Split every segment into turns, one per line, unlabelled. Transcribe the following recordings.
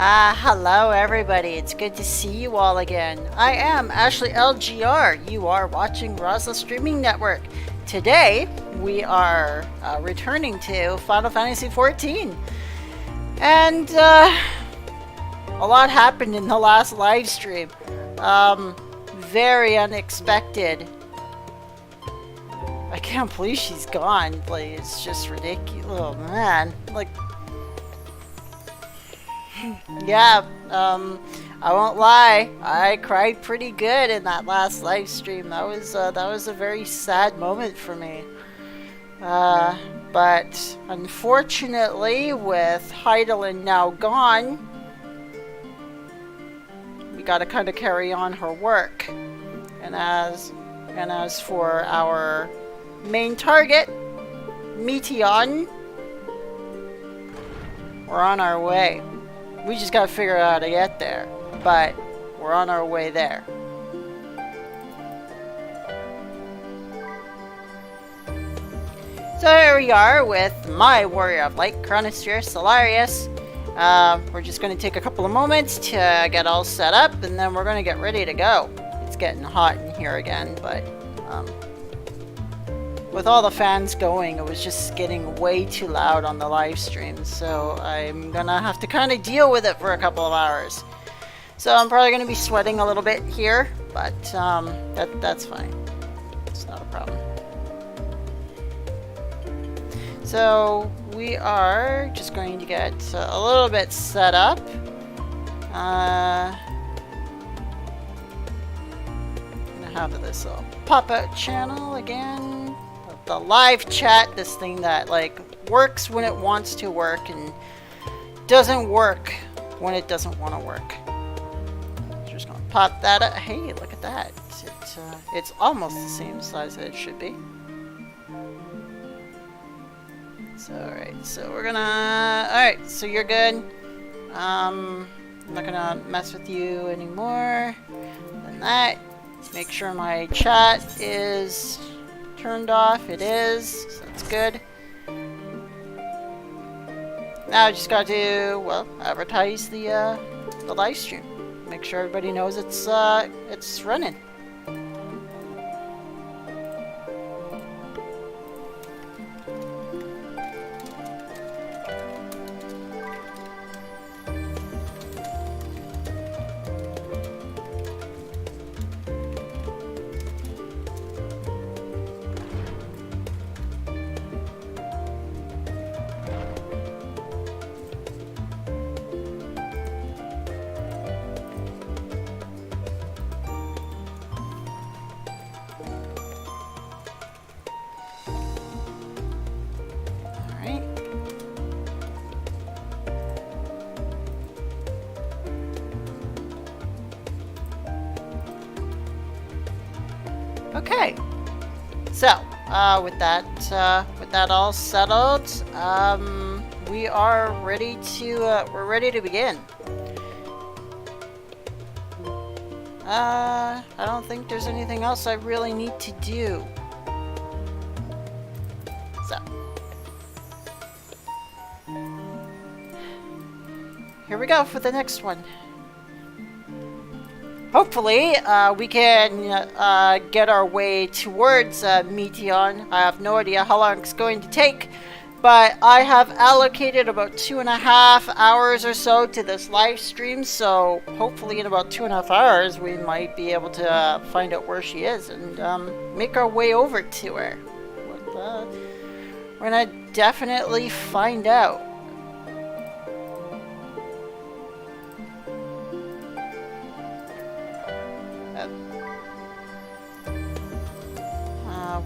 Hello everybody, it's good to see you all again. I am Ashley LGR. You are watching Rosyla Streaming Network. Today, we are returning to Final Fantasy XIV. And, a lot happened in the last live stream. Very unexpected. I can't believe she's gone. Like, it's just ridiculous. Oh, man. Like, yeah, I won't lie, I cried pretty good in that last live stream. That was a very sad moment for me. But unfortunately, with Heidelin now gone, we gotta kind of carry on her work. And as for our main target, Meteion, we're on our way. We just gotta figure out how to get there, but we're on our way there. So here we are with my Warrior of Light, Chronosphere, Solarius. We're just gonna take a couple of moments to get all set up, and then we're gonna get ready to go. It's getting hot in here again, but with all the fans going, it was just getting way too loud on the live stream, so I'm gonna have to kind of deal with it for a couple of hours. So I'm probably gonna be sweating a little bit here, but that's fine. It's not a problem. So we are just going to get a little bit set up. I'm gonna have this little pop-out channel again. The live chat, this thing that like works when it wants to work and doesn't work when it doesn't want to work. Just gonna pop that up. Hey, look at that. It's almost the same size that it should be. So alright, so we're gonna... Alright, so you're good. I'm not gonna mess with you anymore than that. Make sure my chat is turned off. It is, so that's good. Now I just got to, well, advertise the live stream. Make sure everybody knows it's running. Okay, so with that all settled, we are ready to we're ready to begin. I don't think there's anything else I really need to do. So here we go for the next one. Hopefully, we can get our way towards Meteion. I have no idea how long it's going to take, but I have allocated about 2.5 hours or so to this live stream, so hopefully in about 2.5 hours we might be able to find out where she is and make our way over to her. We're gonna definitely find out.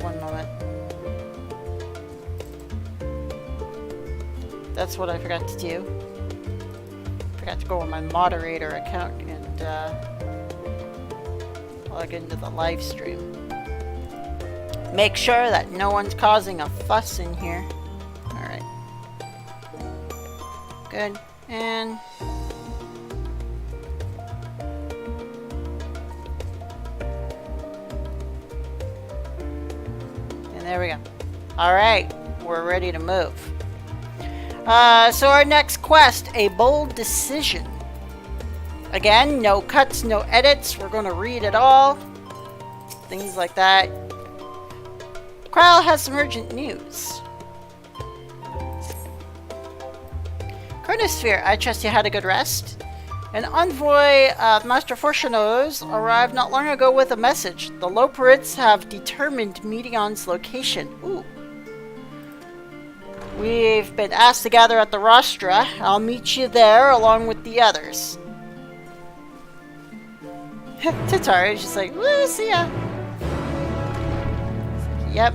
One moment. That's what I forgot to do. Forgot to go on my moderator account and log into the live stream. Make sure that no one's causing a fuss in here. Alright. Good. And there we go. Alright, we're ready to move. So our next quest, A Bold Decision. Again, no cuts, no edits. We're going to read it all. Things like that. Kryle has some urgent news. Chronosphere, I trust you had a good rest. An envoy of Master Fortuno's arrived not long ago with a message. The Loperids have determined Meteion's location. Ooh. We've been asked to gather at the Rostra. I'll meet you there along with the others. Tatari's just like, woo, see ya. Yep.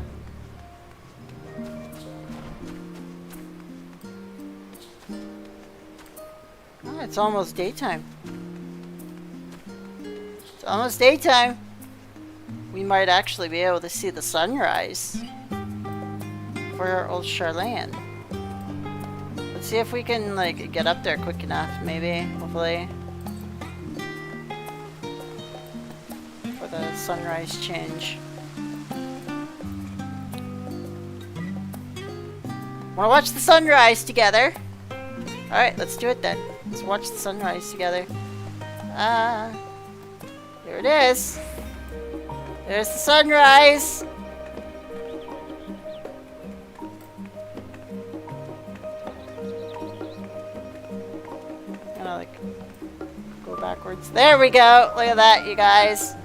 Oh, it's almost daytime. It's almost daytime. We might actually be able to see the sunrise for our old Charlene. Let's see if we can like get up there quick enough, maybe, hopefully. For the sunrise change. Wanna watch the sunrise together? Alright, let's do it then. Let's watch the sunrise together. There it is. There's the sunrise. Gonna like go backwards. There we go. Look at that, you guys.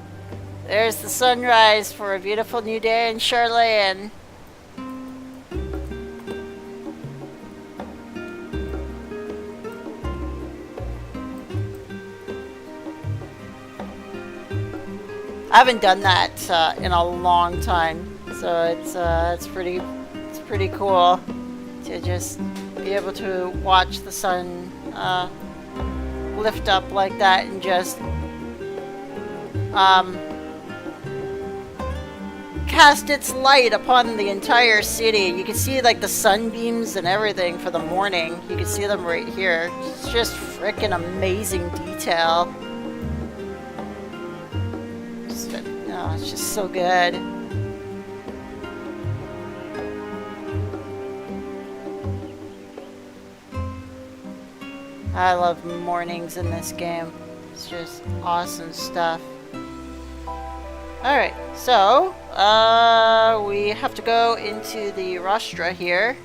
There's the sunrise for a beautiful new day in Charlene. I haven't done that in a long time, so it's pretty cool to just be able to watch the sun lift up like that and just cast its light upon the entire city. You can see like the sunbeams and everything for the morning. You can see them right here. It's just freaking amazing detail. Oh, it's just so good. I love mornings in this game. It's just awesome stuff. Alright, so we have to go into the rostra here.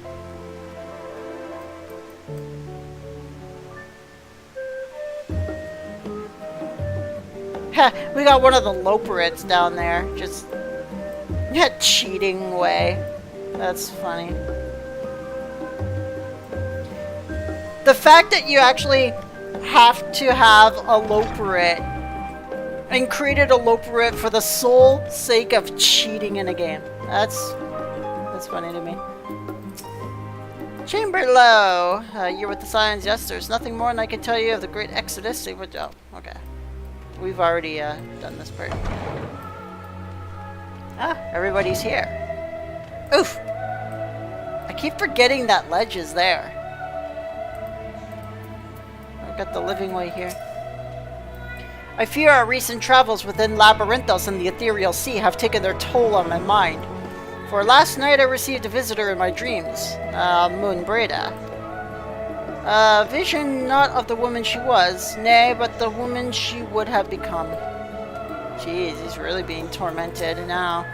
We got one of the Loperids down there, just cheating away. That's funny. The fact that you actually have to have a Loperid and created a Loperid for the sole sake of cheating in a game. That's funny to me. Chamberlain, you're with the Scions. Yes, there's nothing more than I can tell you of the great XIV. Oh, okay. We've already done this part. Ah, everybody's here. Oof! I keep forgetting that ledge is there. I've got the living way here. I fear our recent travels within Labyrinthos and the Ethereal Sea have taken their toll on my mind. For last night I received a visitor in my dreams, Moonbreda. A vision not of the woman she was, nay, but the woman she would have become. Jeez, he's really being tormented now.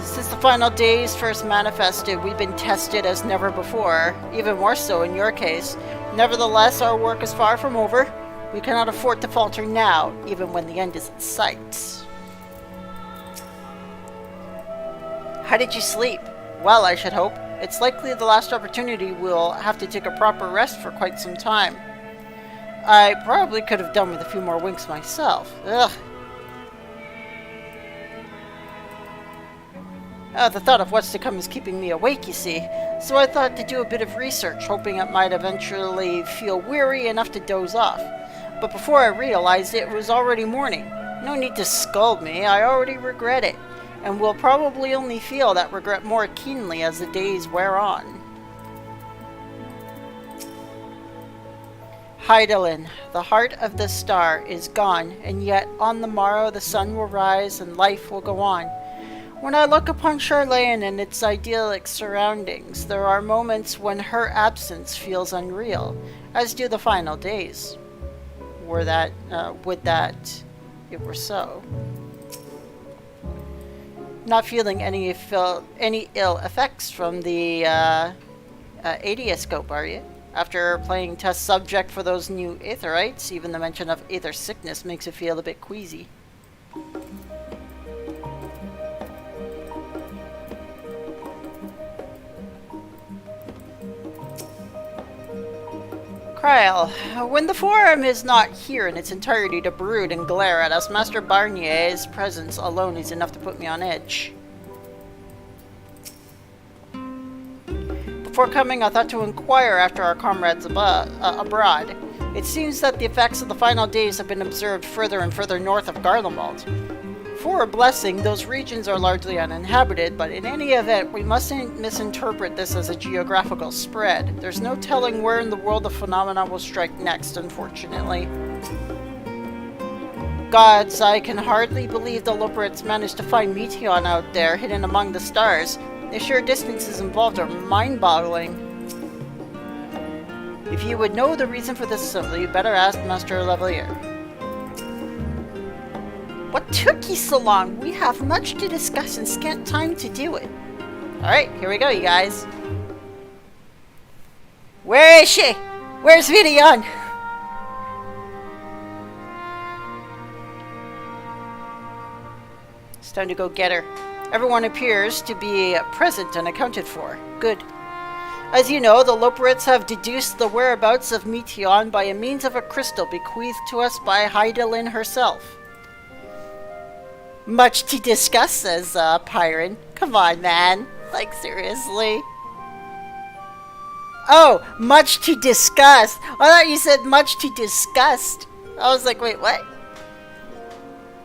Since the final days first manifested, we've been tested as never before, even more so in your case. Nevertheless, our work is far from over. We cannot afford to falter now, even when the end is in sight. How did you sleep? Well, I should hope. It's likely the last opportunity we'll have to take a proper rest for quite some time. I probably could have done with a few more winks myself. Ugh. The thought of what's to come is keeping me awake, you see. So I thought to do a bit of research, hoping it might eventually feel weary enough to doze off. But before I realized it was already morning. No need to scold me, I already regret it. And will probably only feel that regret more keenly as the days wear on. Hydaelyn, the heart of the star, is gone, and yet on the morrow the sun will rise and life will go on. When I look upon Charlene and its idyllic surroundings, there are moments when her absence feels unreal, as do the final days. Would that it were so. Not feeling any ill effects from the Adioscope, are you? After playing test subject for those new aetherites, even the mention of aether sickness makes you feel a bit queasy. Kryl, when the forum is not here in its entirety to brood and glare at us, Master Barnier's presence alone is enough to put me on edge. Before coming, I thought to inquire after our comrades abroad. It seems that the effects of the final days have been observed further and further north of Garlemald. For a blessing, those regions are largely uninhabited, but in any event, we mustn't misinterpret this as a geographical spread. There's no telling where in the world the phenomena will strike next, unfortunately. Gods, I can hardly believe the Loporits managed to find Meteion out there, hidden among the stars. The sheer distances involved are mind-boggling. If you would know the reason for this assembly, you better ask Master Levalier. What took you so long? We have much to discuss and scant time to do it. Alright, here we go, you guys. Where is she? Where's Meteion? It's time to go get her. Everyone appears to be present and accounted for. Good. As you know, the Loporits have deduced the whereabouts of Meteion by a means of a crystal bequeathed to us by Hydaelyn herself. Much to discuss, says Pyron. Come on, man. Like, seriously? Oh, much to discuss. I thought you said much to disgust. I was like, wait, what?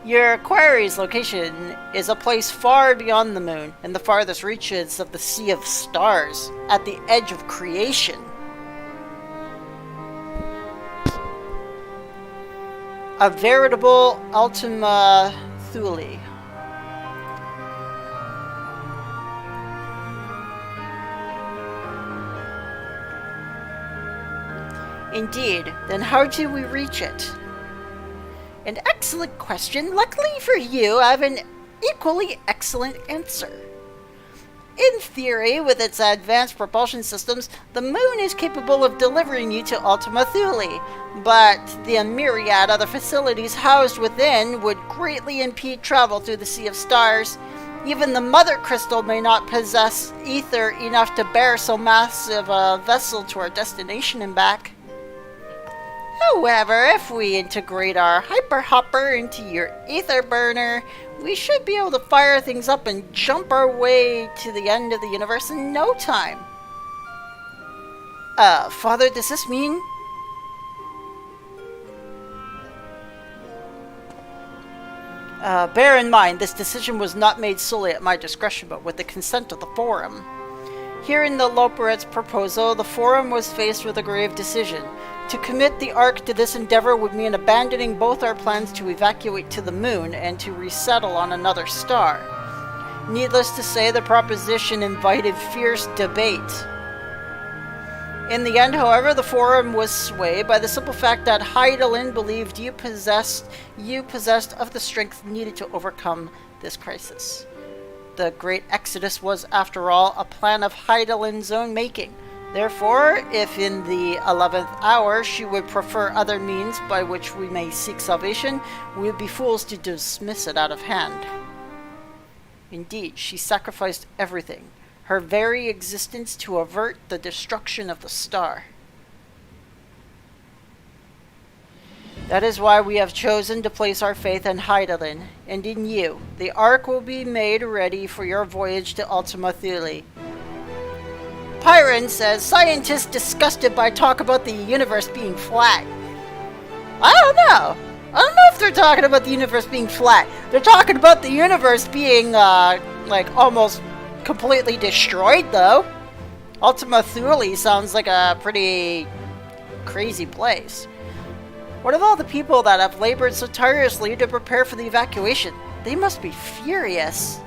Your quarry's location is a place far beyond the moon, in the farthest reaches of the Sea of Stars, at the edge of creation. A veritable Ultima Thule. Indeed. Then how do we reach it? An excellent question. Luckily for you, I have an equally excellent answer. In theory, with its advanced propulsion systems, the moon is capable of delivering you to Ultima Thule, but the myriad other facilities housed within would greatly impede travel through the Sea of Stars. Even the Mother Crystal may not possess ether enough to bear so massive a vessel to our destination and back. However, if we integrate our Hyper Hopper into your ether burner, we should be able to fire things up and jump our way to the end of the universe in no time. Father, does this mean? Bear in mind, this decision was not made solely at my discretion, but with the consent of the Forum. Hearing the Loporits' proposal, the Forum was faced with a grave decision. To commit the Ark to this endeavor would mean abandoning both our plans to evacuate to the moon and to resettle on another star. Needless to say, the proposition invited fierce debate. In the end, however, the Forum was swayed by the simple fact that Hydaelyn believed you possessed of the strength needed to overcome this crisis. The Great Exodus was, after all, a plan of Hydaelyn's own making. Therefore, if in the 11th hour she would prefer other means by which we may seek salvation, we would be fools to dismiss it out of hand. Indeed, she sacrificed everything, her very existence, to avert the destruction of the star. That is why we have chosen to place our faith in Hydaelyn, and in you. The Ark will be made ready for your voyage to Ultima Thule. Pyron says, scientists disgusted by talk about the universe being flat. I don't know. I don't know if they're talking about the universe being flat. They're talking about the universe being, like, almost completely destroyed, though. Ultima Thule sounds like a pretty crazy place. What of all the people that have labored so tirelessly to prepare for the evacuation? They must be furious.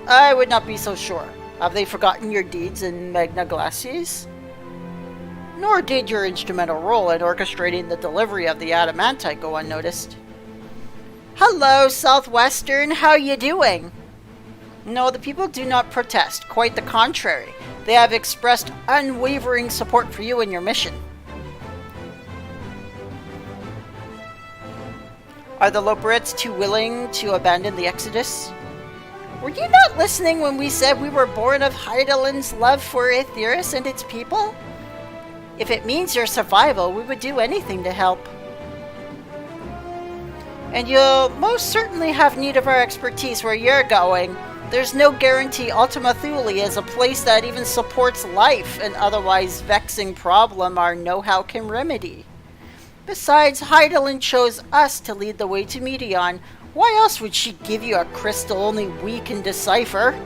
I would not be so sure. Have they forgotten your deeds in Magna Glacies? Nor did your instrumental role in orchestrating the delivery of the adamantite go unnoticed. Hello, Southwestern, how you doing? No, the people do not protest, quite the contrary. They have expressed unwavering support for you and your mission. Are the Loperites too willing to abandon the Exodus? Were you not listening when we said we were born of Heidelin's love for Aetheris and its people? If it means your survival, we would do anything to help. And you'll most certainly have need of our expertise where you're going. There's no guarantee Ultima Thule is a place that even supports life, an otherwise vexing problem our know-how can remedy. Besides, Heidelin chose us to lead the way to Meteion. Why else would she give you a crystal only we can decipher?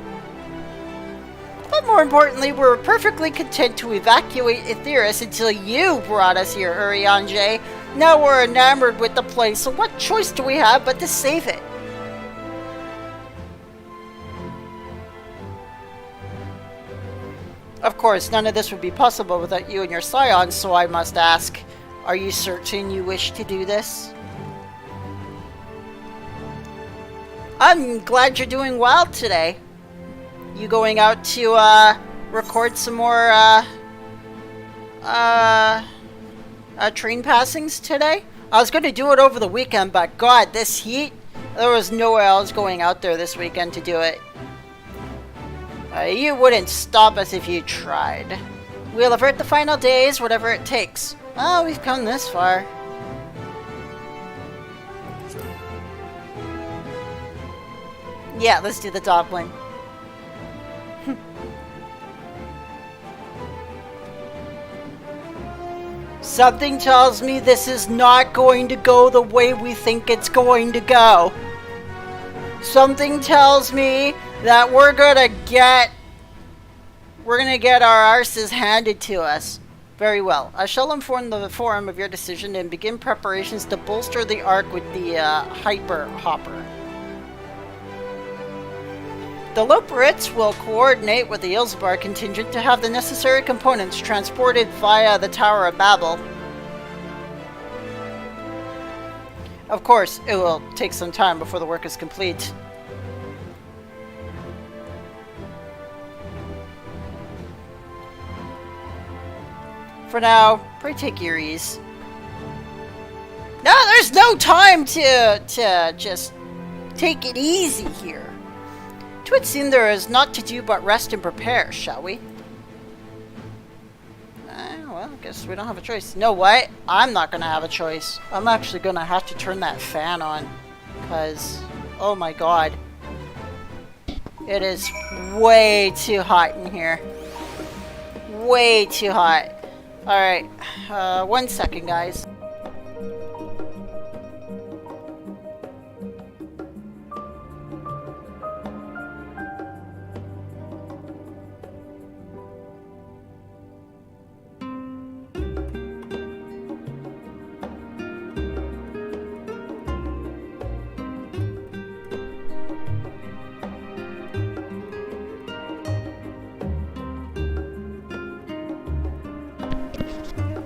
But more importantly, we're perfectly content to evacuate Aetheris until you brought us here, Urianger. Now we're enamored with the place, so what choice do we have but to save it? Of course, none of this would be possible without you and your scions, so I must ask, are you certain you wish to do this? I'm glad you're doing well today. You going out to record some more train passings today? I was going to do it over the weekend, but God, this heat, there was nowhere else going out there this weekend to do it. You wouldn't stop us if you tried. We'll avert the final days, whatever it takes. Oh, we've come this far. Yeah, let's do the top one. Something tells me this is not going to go the way we think it's going to go. Something tells me that we're gonna get our arses handed to us. Very well. I shall inform the forum of your decision and begin preparations to bolster the Ark with the Hyper Hopper. The Loperites will coordinate with the Ilsbar contingent to have the necessary components transported via the Tower of Babel. Of course, it will take some time before the work is complete. For now, pray take your ease. No, there's no time to just take it easy here. 'Twould seem there is naught to do but rest and prepare, shall we? Well, I guess we don't have a choice. You know what? I'm not gonna have a choice. I'm actually gonna have to turn that fan on. Because, oh my god. It is way too hot in here. Way too hot. Alright, 1 second, guys.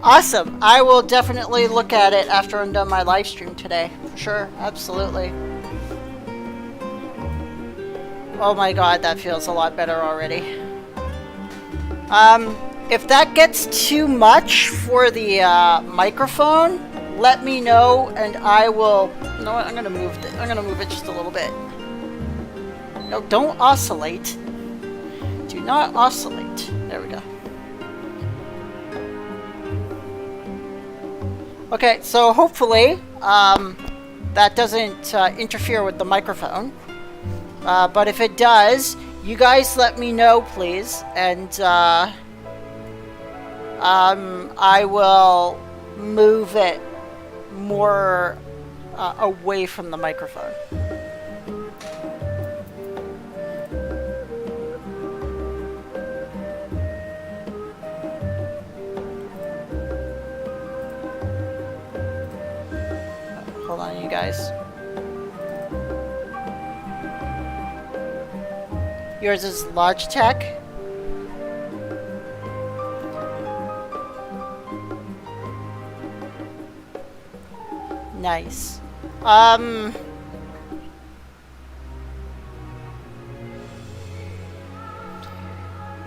Awesome. I will definitely look at it after I'm done my live stream today. For sure. Absolutely. Oh my god, that feels a lot better already. If that gets too much for the microphone, let me know and I will... You know what? I'm gonna move it just a little bit. No, don't oscillate. Do not oscillate. There we go. Okay, so hopefully that doesn't interfere with the microphone. But if it does, you guys let me know, please, and I will move it more away from the microphone. Hold on, you guys. Yours is Logitech. Nice.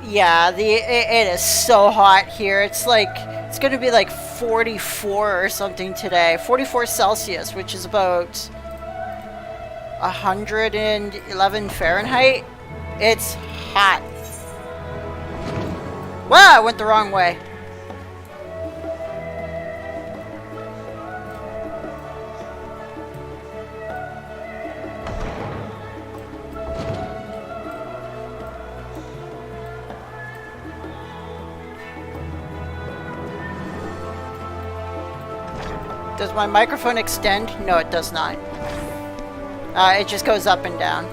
Yeah, it is so hot here. It's like, it's gonna be like 44 or something today. 44 Celsius, which is about 111 Fahrenheit. It's hot. Wow, I went the wrong way. Does my microphone extend? No, it does not. It just goes up and down.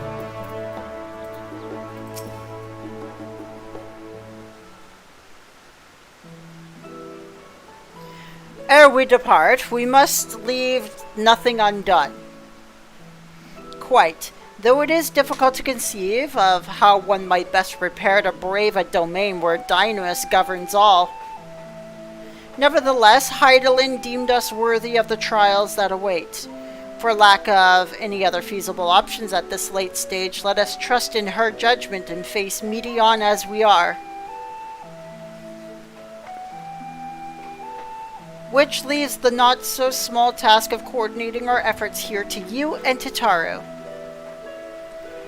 Ere we depart, we must leave nothing undone. Quite. Though it is difficult to conceive of how one might best prepare to brave a domain where Dynamis governs all. Nevertheless, Heidelin deemed us worthy of the trials that await. For lack of any other feasible options at this late stage, let us trust in her judgment and face Meteion as we are. Which leaves the not-so-small task of coordinating our efforts here to you and to Taru.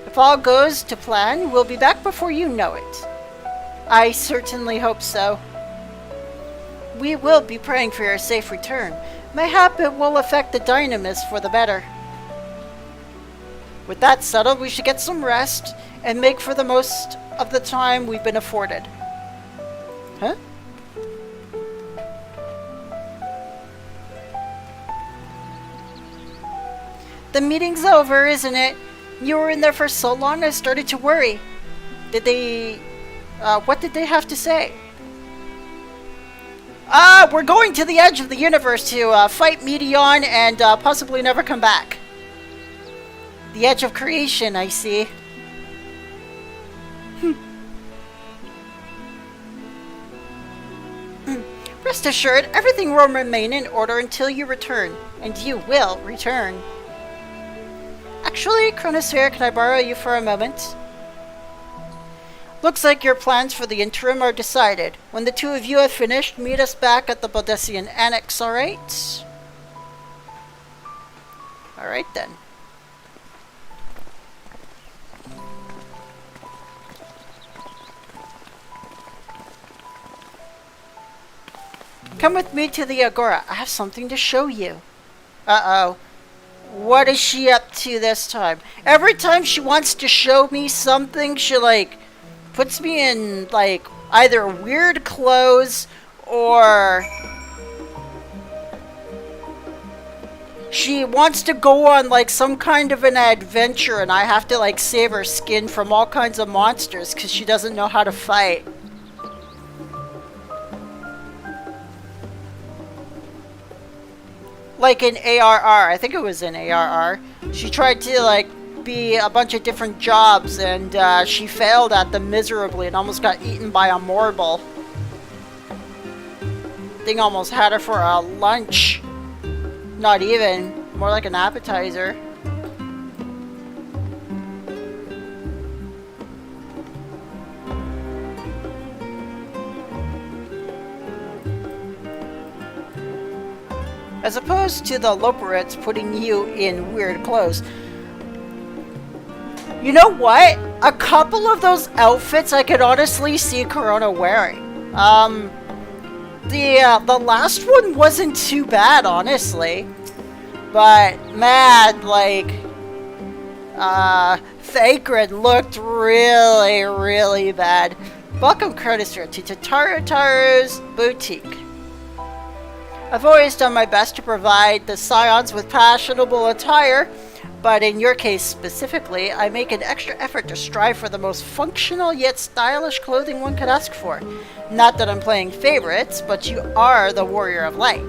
If all goes to plan, we'll be back before you know it. I certainly hope so. We will be praying for your safe return. Mayhap it will affect the Dynamis for the better. With that settled, we should get some rest and make for the most of the time we've been afforded. Huh? The meeting's over, isn't it? You were in there for so long I started to worry. Did they... what did they have to say? We're going to the edge of the universe to fight Meteion and possibly never come back. The edge of creation, I see. Rest assured, everything will remain in order until you return. And you will return. Actually, Chronosphere, can I borrow you for a moment? Looks like your plans for the interim are decided. When the two of you have finished, meet us back at the Bodesian Annex, alright? Alright then. Come with me to the Agora. I have something to show you. Uh-oh. What is she up to this time? Every time she wants to show me something, she, like, puts me in, like, either weird clothes or she wants to go on, like, some kind of an adventure and I have to, like, save her skin from all kinds of monsters because she doesn't know how to fight. Like in ARR, I think it was in ARR, she tried to, like, be a bunch of different jobs and she failed at them miserably and almost got eaten by a morble. Thing almost had her for a lunch. Not even, more like an appetizer. As opposed to the Loporets putting you in weird clothes. You know what? A couple of those outfits I could honestly see Corona wearing. The last one wasn't too bad, honestly. But, man, like, Thacred looked really, really bad. Welcome, courtesy to Taru's Boutique. I've always done my best to provide the Scions with fashionable attire, but in your case specifically, I make an extra effort to strive for the most functional yet stylish clothing one could ask for. Not that I'm playing favorites, but you are the Warrior of Light.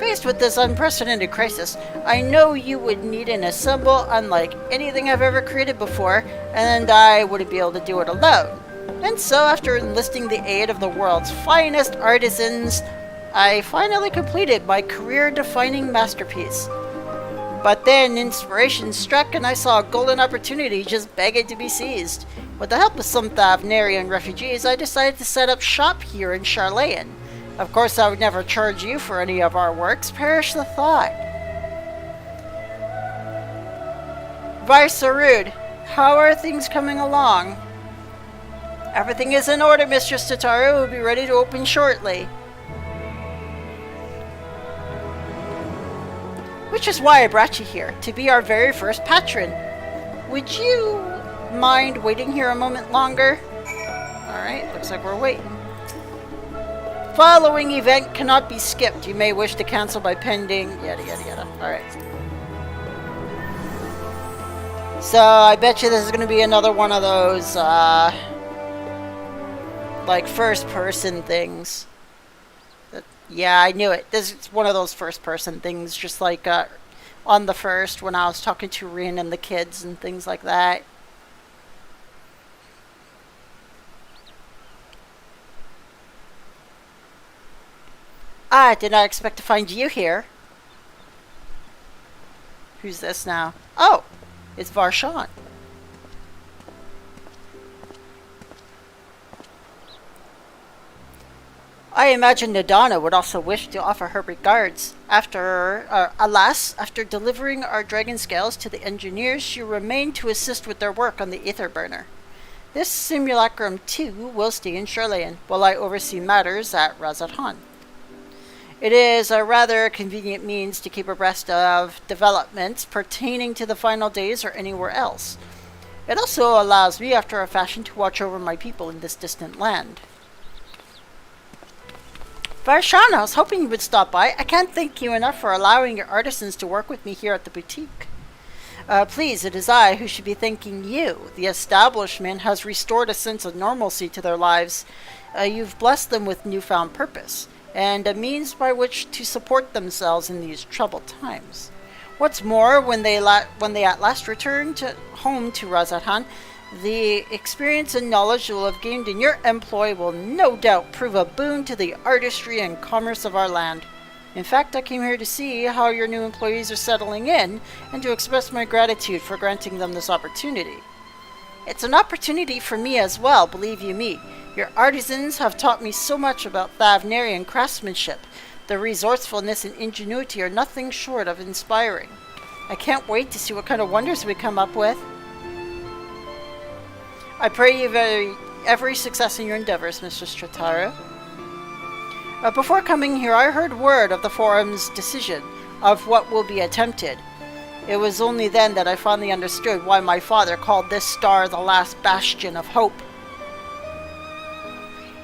Faced with this unprecedented crisis, I know you would need an ensemble unlike anything I've ever created before, and I wouldn't be able to do it alone. And so, after enlisting the aid of the world's finest artisans, I finally completed my career-defining masterpiece. But then inspiration struck and I saw a golden opportunity just begging to be seized. With the help of some Thavnarian refugees, I decided to set up shop here in Charlayan. Of course, I would never charge you for any of our works, perish the thought. Vaisarud, how are things coming along? Everything is in order, Mistress Tataru. We'll be ready to open shortly. Which is why I brought you here, to be our very first patron. Would you mind waiting here a moment longer? Alright, looks like we're waiting. Following event cannot be skipped. You may wish to cancel by pending yada yada yada. Alright. So, I bet you this is going to be another one of those, like, first-person things. Yeah, I knew it. This is one of those first-person things, just like, on the first, when I was talking to Rin and the kids and things like that. I did not expect to find you here. Who's this now? Oh, it's Varshan. I imagine Nadana would also wish to offer her regards. Alas, after delivering our dragon scales to the engineers, she remained to assist with their work on the ether burner. This simulacrum, too, will stay in Charlayan, while I oversee matters at Razathan. It is a rather convenient means to keep abreast of developments pertaining to the final days or anywhere else. It also allows me, after a fashion, to watch over my people in this distant land. Varshan, I was hoping you would stop by. I can't thank you enough for allowing your artisans to work with me here at the boutique. Please, it is I who should be thanking you. The establishment has restored a sense of normalcy to their lives. You've blessed them with newfound purpose, and a means by which to support themselves in these troubled times. What's more, when they at last return home to Razathan, the experience and knowledge you will have gained in your employ will no doubt prove a boon to the artistry and commerce of our land. In fact, I came here to see how your new employees are settling in, and to express my gratitude for granting them this opportunity. It's an opportunity for me as well, believe you me. Your artisans have taught me so much about Thavnarian craftsmanship. Their resourcefulness and ingenuity are nothing short of inspiring. I can't wait to see what kind of wonders we come up with. I pray you every success in your endeavors, Mistress Tratara. Before coming here, I heard word of the forum's decision of what will be attempted. It was only then that I finally understood why my father called this star the last bastion of hope.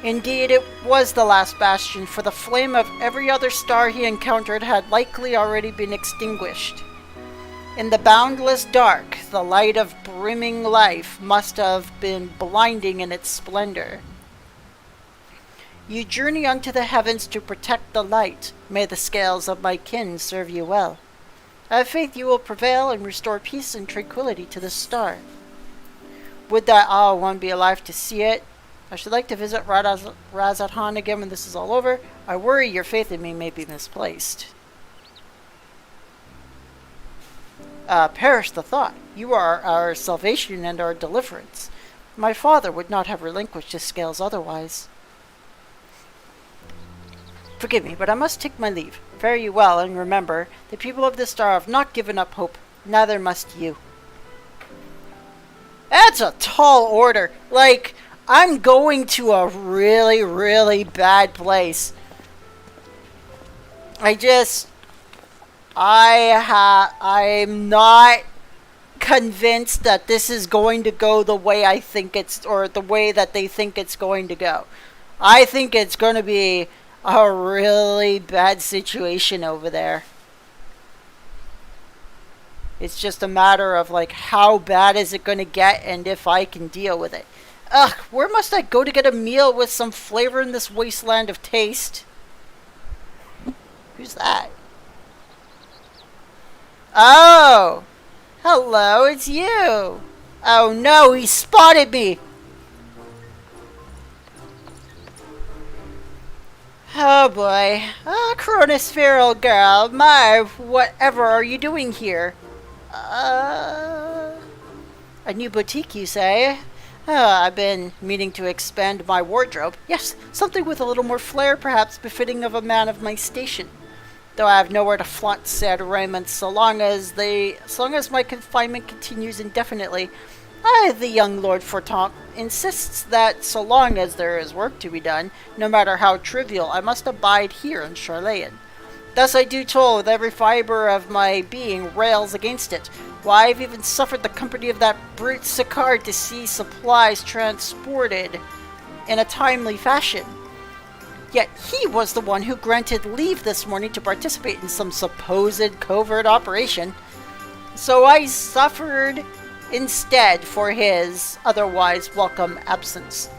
Indeed, it was the last bastion, for the flame of every other star he encountered had likely already been extinguished. In the boundless dark, the light of brimming life must have been blinding in its splendor. You journey unto the heavens to protect the light. May the scales of my kin serve you well. I have faith you will prevail and restore peace and tranquility to the star. Would that one be alive to see it. I should like to visit Razathan again when this is all over. I worry your faith in me may be misplaced. Perish the thought. You are our salvation and our deliverance. My father would not have relinquished his scales otherwise. Forgive me, but I must take my leave. Fare you well, and remember, the people of this star have not given up hope. Neither must you. That's a tall order. Like, I'm going to a really, really bad place. I'm not convinced that this is going to go the way I think or the way that they think it's going to go. I think it's going to be a really bad situation over there. It's just a matter of, like, how bad is it going to get and if I can deal with it. Ugh, where must I go to get a meal with some flavor in this wasteland of taste? Who's that? Oh! Hello, it's you! Oh no, he spotted me! Oh boy. Ah, Chronospheral girl, my, whatever are you doing here? A new boutique, you say? I've been meaning to expand my wardrobe. Yes, something with a little more flair, perhaps befitting of a man of my station. Though I have nowhere to flaunt said raiment so long as my confinement continues indefinitely. The young Lord Fortemps insists that so long as there is work to be done, no matter how trivial, I must abide here in Charlayan. Thus I do toll with every fibre of my being rails against it. Why, I've even suffered the company of that brute Sicard to see supplies transported in a timely fashion. Yet he was the one who granted leave this morning to participate in some supposed covert operation. So I suffered instead for his otherwise welcome absence.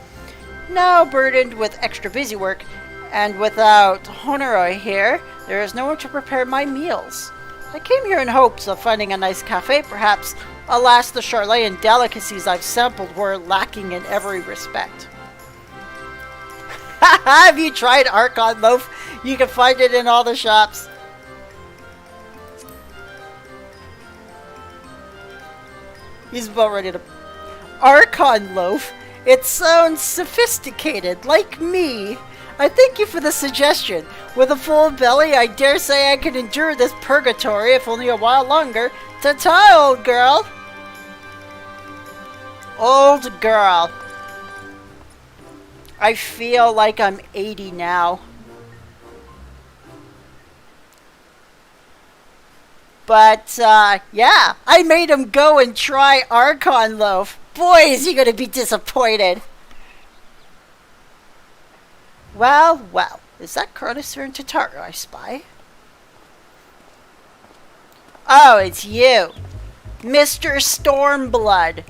Now burdened with extra busy work, and without Honoroi here, there is no one to prepare my meals. I came here in hopes of finding a nice cafe, perhaps. Alas, the Charlayan delicacies I've sampled were lacking in every respect. Have you tried Archon Loaf? You can find it in all the shops. He's about ready to... Archon Loaf? It sounds sophisticated, like me. I thank you for the suggestion. With a full belly, I dare say I can endure this purgatory, if only a while longer. Ta-ta, old girl! Old girl. I feel like I'm 80 now. But, yeah, I made him go and try Archon Loaf. Boy, is he gonna be disappointed. Well, well, is that Chronosphere and Tataru I spy? Oh, it's you, Mr. Stormblood.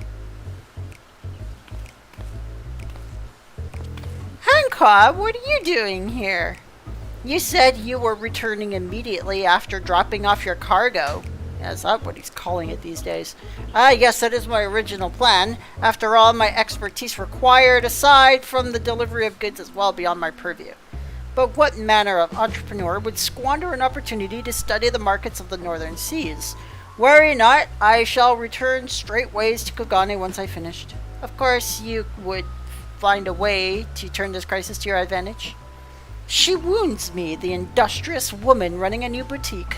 Hancock, what are you doing here? You said you were returning immediately after dropping off your cargo. Yeah, is that what he's calling it these days? Yes, that is my original plan. After all, my expertise required, aside from the delivery of goods, is well beyond my purview. But what manner of entrepreneur would squander an opportunity to study the markets of the northern seas? Worry not, I shall return straightways to Kogane once I've finished. Of course, you would find a way to turn this crisis to your advantage. She wounds me, the industrious woman running a new boutique.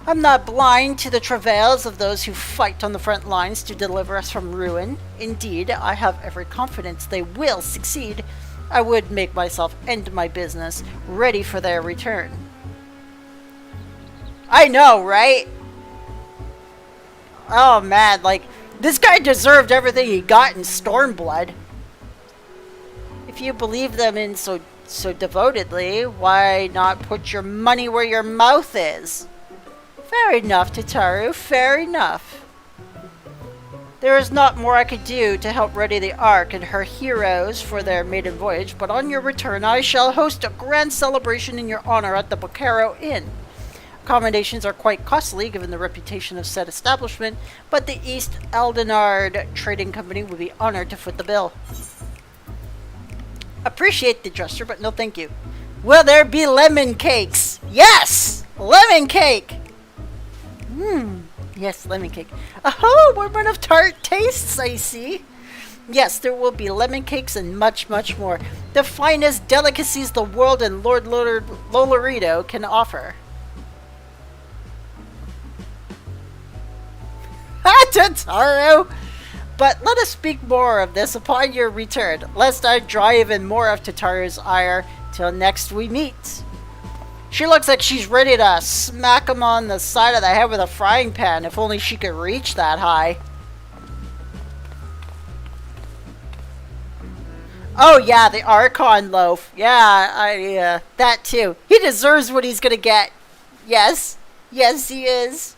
I'm not blind to the travails of those who fight on the front lines to deliver us from ruin. Indeed, I have every confidence they will succeed. I would make myself end my business, ready for their return. I know, right? Oh man, like, this guy deserved everything he got in Stormblood. If you believe them in so devotedly, why not put your money where your mouth is? Fair enough, Tataru, fair enough. There is not more I could do to help ready the Ark and her heroes for their maiden voyage, but on your return I shall host a grand celebration in your honor at the Bocaro Inn. Accommodations are quite costly given the reputation of said establishment, but the East Eldenard Trading Company would be honored to foot the bill. Appreciate the gesture, but no thank you. Will there be lemon cakes? Yes! Lemon cake! Yes, lemon cake. Oh, we're one of tart tastes, I see. Yes, there will be lemon cakes and much, much more. The finest delicacies the world and Lord Lolorito can offer. Tataru! But let us speak more of this upon your return, lest I draw even more of Tataru's ire till next we meet. She looks like she's ready to smack him on the side of the head with a frying pan, if only she could reach that high. Oh yeah, the Archon Loaf. Yeah, that too. He deserves what he's gonna get. Yes. Yes, he is.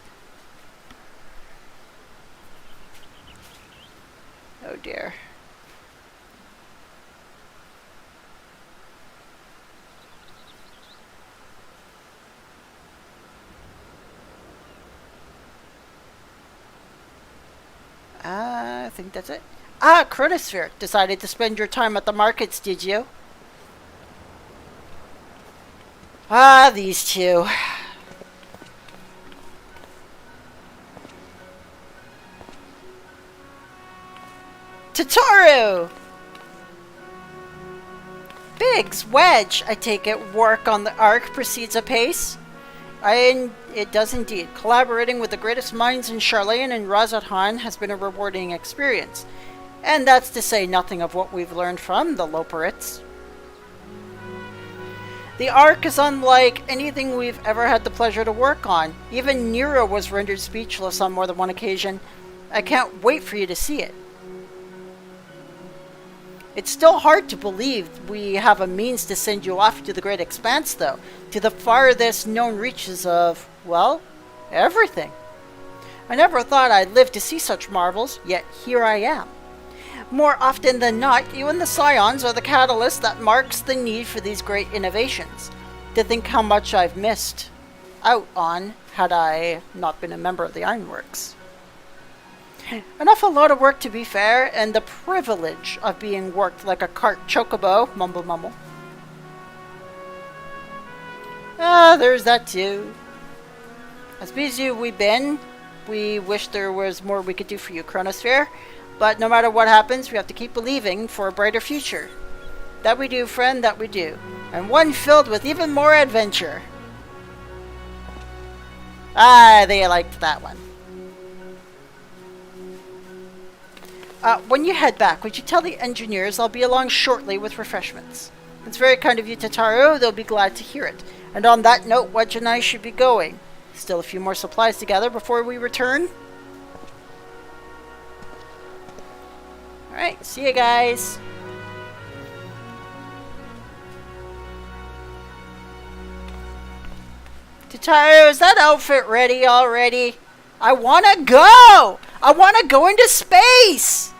Oh dear. think that's it. Ah, Chronosphere. Decided to spend your time at the markets, did you? Ah, these two. Tataru! Biggs, Wedge, I take it work on the Ark proceeds apace? It does indeed. Collaborating with the greatest minds in Charlayan and Razathan has been a rewarding experience. And that's to say nothing of what we've learned from the Loporits. The Ark is unlike anything we've ever had the pleasure to work on. Even Nero was rendered speechless on more than one occasion. I can't wait for you to see it. It's still hard to believe we have a means to send you off to the great expanse, though. To the farthest known reaches of, well, everything. I never thought I'd live to see such marvels, yet here I am. More often than not, you and the Scions are the catalyst that marks the need for these great innovations. To think how much I've missed out on had I not been a member of the Ironworks. An awful lot of work, to be fair, and the privilege of being worked like a cart chocobo, mumble mumble. Ah, there's that too. As busy as we've been, we wish there was more we could do for you, Chronosphere. But no matter what happens, we have to keep believing for a brighter future. That we do, friend, that we do. And one filled with even more adventure. Ah, they liked that one. When you head back, would you tell the engineers I'll be along shortly with refreshments? It's very kind of you, Tataru. They'll be glad to hear it. And on that note, Wedge and I should be going. Still a few more supplies together before we return. Alright, see you guys. Tataru, is that outfit ready already? I wanna go! I wanna go into space!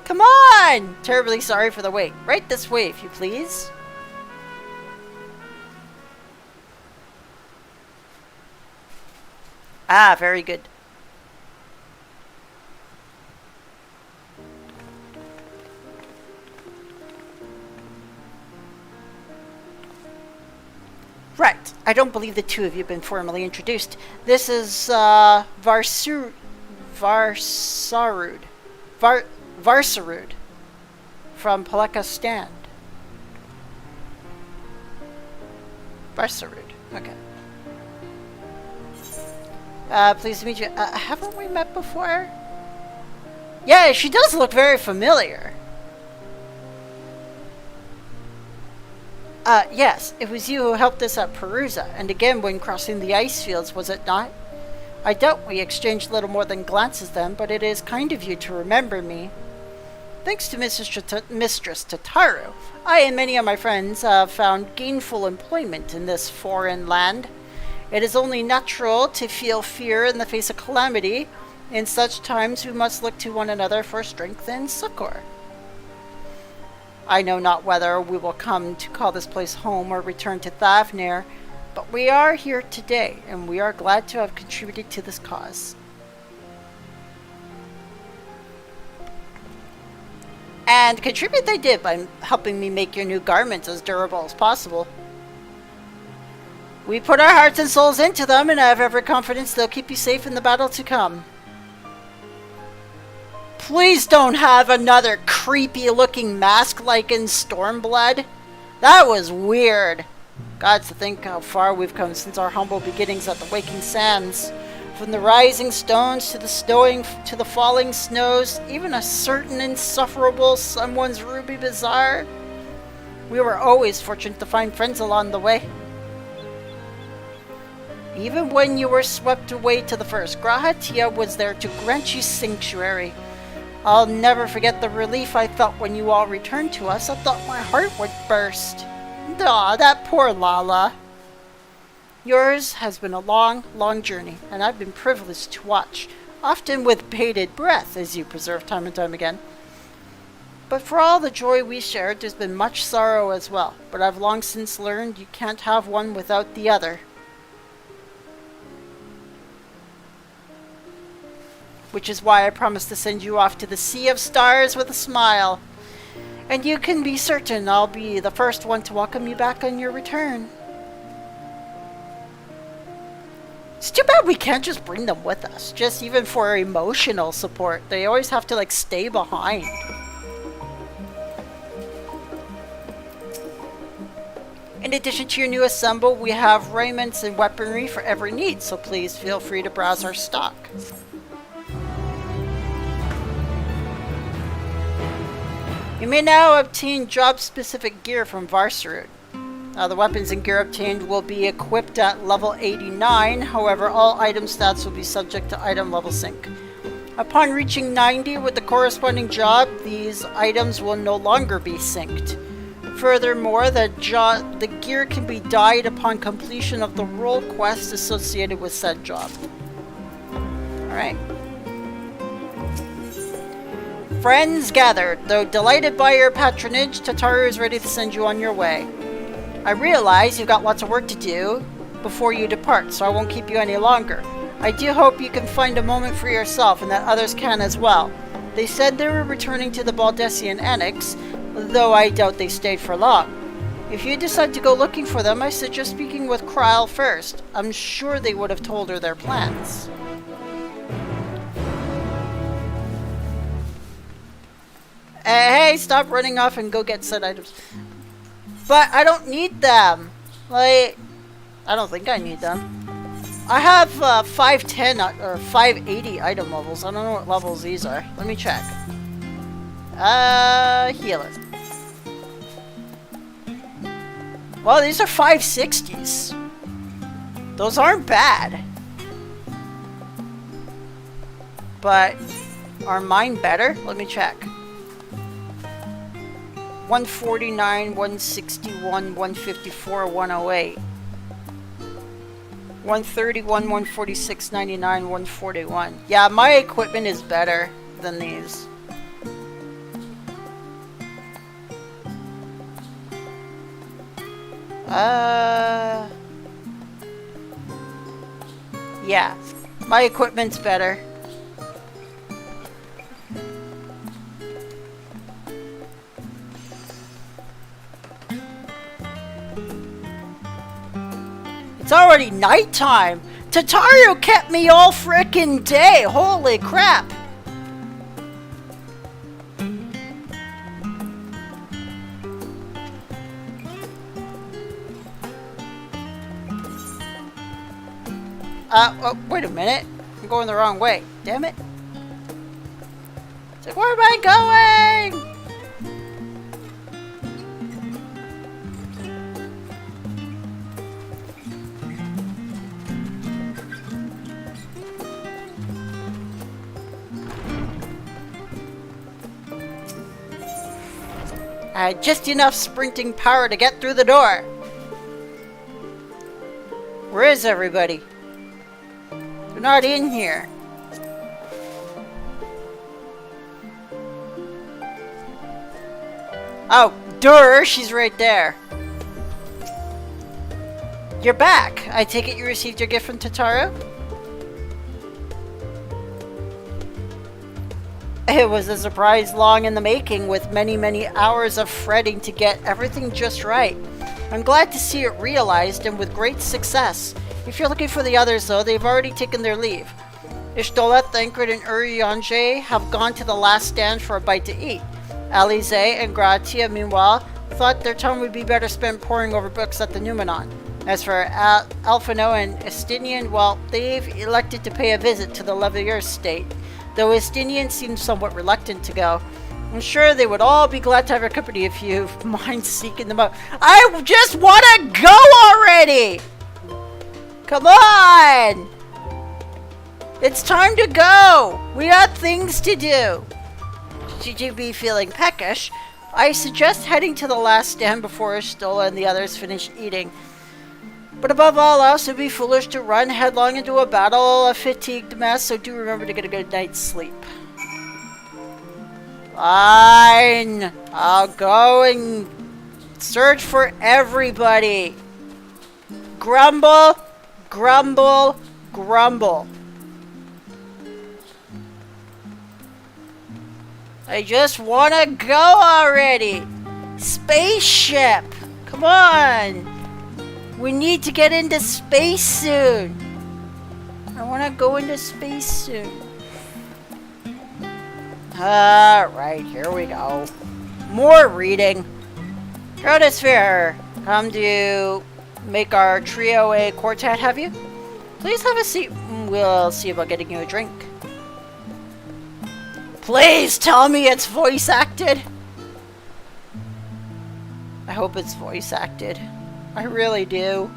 Come on! Terribly sorry for the wait. Right this way, if you please. Ah, very good. Right. I don't believe the two of you have been formally introduced. This is Varsarud from Paleka Stand. Varsarud. Okay. Pleased to meet you. Haven't we met before? Yeah, she does look very familiar. Yes, it was you who helped us at Perusa, and again when crossing the ice fields, was it not? I doubt we exchanged little more than glances then, but it is kind of you to remember me. Thanks to Mistress Tataru, I and many of my friends have found gainful employment in this foreign land. It is only natural to feel fear in the face of calamity. In such times we must look to one another for strength and succor. I know not whether we will come to call this place home or return to Thavnir, but we are here today, and we are glad to have contributed to this cause. And contribute they did by helping me make your new garments as durable as possible. We put our hearts and souls into them, and I have every confidence they'll keep you safe in the battle to come. Please don't have another creepy-looking mask like in Stormblood. That was weird. God, to think how far we've come since our humble beginnings at the Waking Sands. From the rising stones to the falling snows, even a certain insufferable someone's ruby bazaar. We were always fortunate to find friends along the way. Even when you were swept away to the first, Grahatia was there to grant you sanctuary. I'll never forget the relief I felt when you all returned to us. I thought my heart would burst. Aw, that poor Lala. Yours has been a long, long journey, and I've been privileged to watch, often with bated breath, as you preserve time and time again. But for all the joy we shared, there's been much sorrow as well. But I've long since learned you can't have one without the other. which is why I promised to send you off to the Sea of Stars with a smile. And you can be certain I'll be the first one to welcome you back on your return. It's too bad we can't just bring them with us, just even for emotional support. They always have to, like, stay behind. In addition to your new assemble, we have raiments and weaponry for every need, so please feel free to browse our stock. You may now obtain job-specific gear from Varsarut. The weapons and gear obtained will be equipped at level 89, however all item stats will be subject to item level sync. Upon reaching 90 with the corresponding job, these items will no longer be synced. Furthermore, the gear can be dyed upon completion of the role quest associated with said job. Alright. Friends gathered. Though delighted by your patronage, Tataru is ready to send you on your way. I realize you've got lots of work to do before you depart, so I won't keep you any longer. I do hope you can find a moment for yourself and that others can as well. They said they were returning to the Baldessian Annex, though I doubt they stayed for long. If you decide to go looking for them, I suggest speaking with Kryl first. I'm sure they would have told her their plans. Hey, stop running off and go get said items. But I don't need them. Like, I don't think I need them. I have 510 or 580 item levels. I don't know what levels these are. Let me check. Healer. Well, these are 560s. Those aren't bad. But are mine better? Let me check. 149, 161, 154, 108. 131, 146, 99, 141. Yeah, my equipment is better than these. Yeah, my equipment's better. It's already nighttime. Tataru kept me all frickin' day. Holy crap. Oh, wait a minute. I'm going the wrong way. Damn it. It's like, where am I going? I had just enough sprinting power to get through the door. Where is everybody? They're not in here. Oh, duh, she's right there. You're back. I take it you received your gift from Tataru? It was a surprise long in the making, with many, many hours of fretting to get everything just right. I'm glad to see it realized and with great success. If you're looking for the others, though, they've already taken their leave. Ishtola, Thancred, and Urianger have gone to the last stand for a bite to eat. Alize and Gratia, meanwhile, thought their time would be better spent poring over books at the Numenon. As for Alphino and Estinian, well, they've elected to pay a visit to the Levier state, though Estinian seems somewhat reluctant to go. I'm sure they would all be glad to have your company if you mind seeking them out. I just want to go already! Come on! It's time to go! We got things to do! Should you be feeling peckish, I suggest heading to the last stand before Ishtola and the others finish eating. But above all else, it would be foolish to run headlong into a battle, a fatigued mess, so do remember to get a good night's sleep. Fine! I'll go and search for everybody. Grumble, grumble, grumble. I just want to go already. Spaceship. Come on. We need to get into space soon. I want to go into space soon. Alright, here we go. More reading. Rhodosphere, come to make our trio a quartet, have you? Please have a seat. We'll see about getting you a drink. Please tell me it's voice acted. I hope it's voice acted. I really do.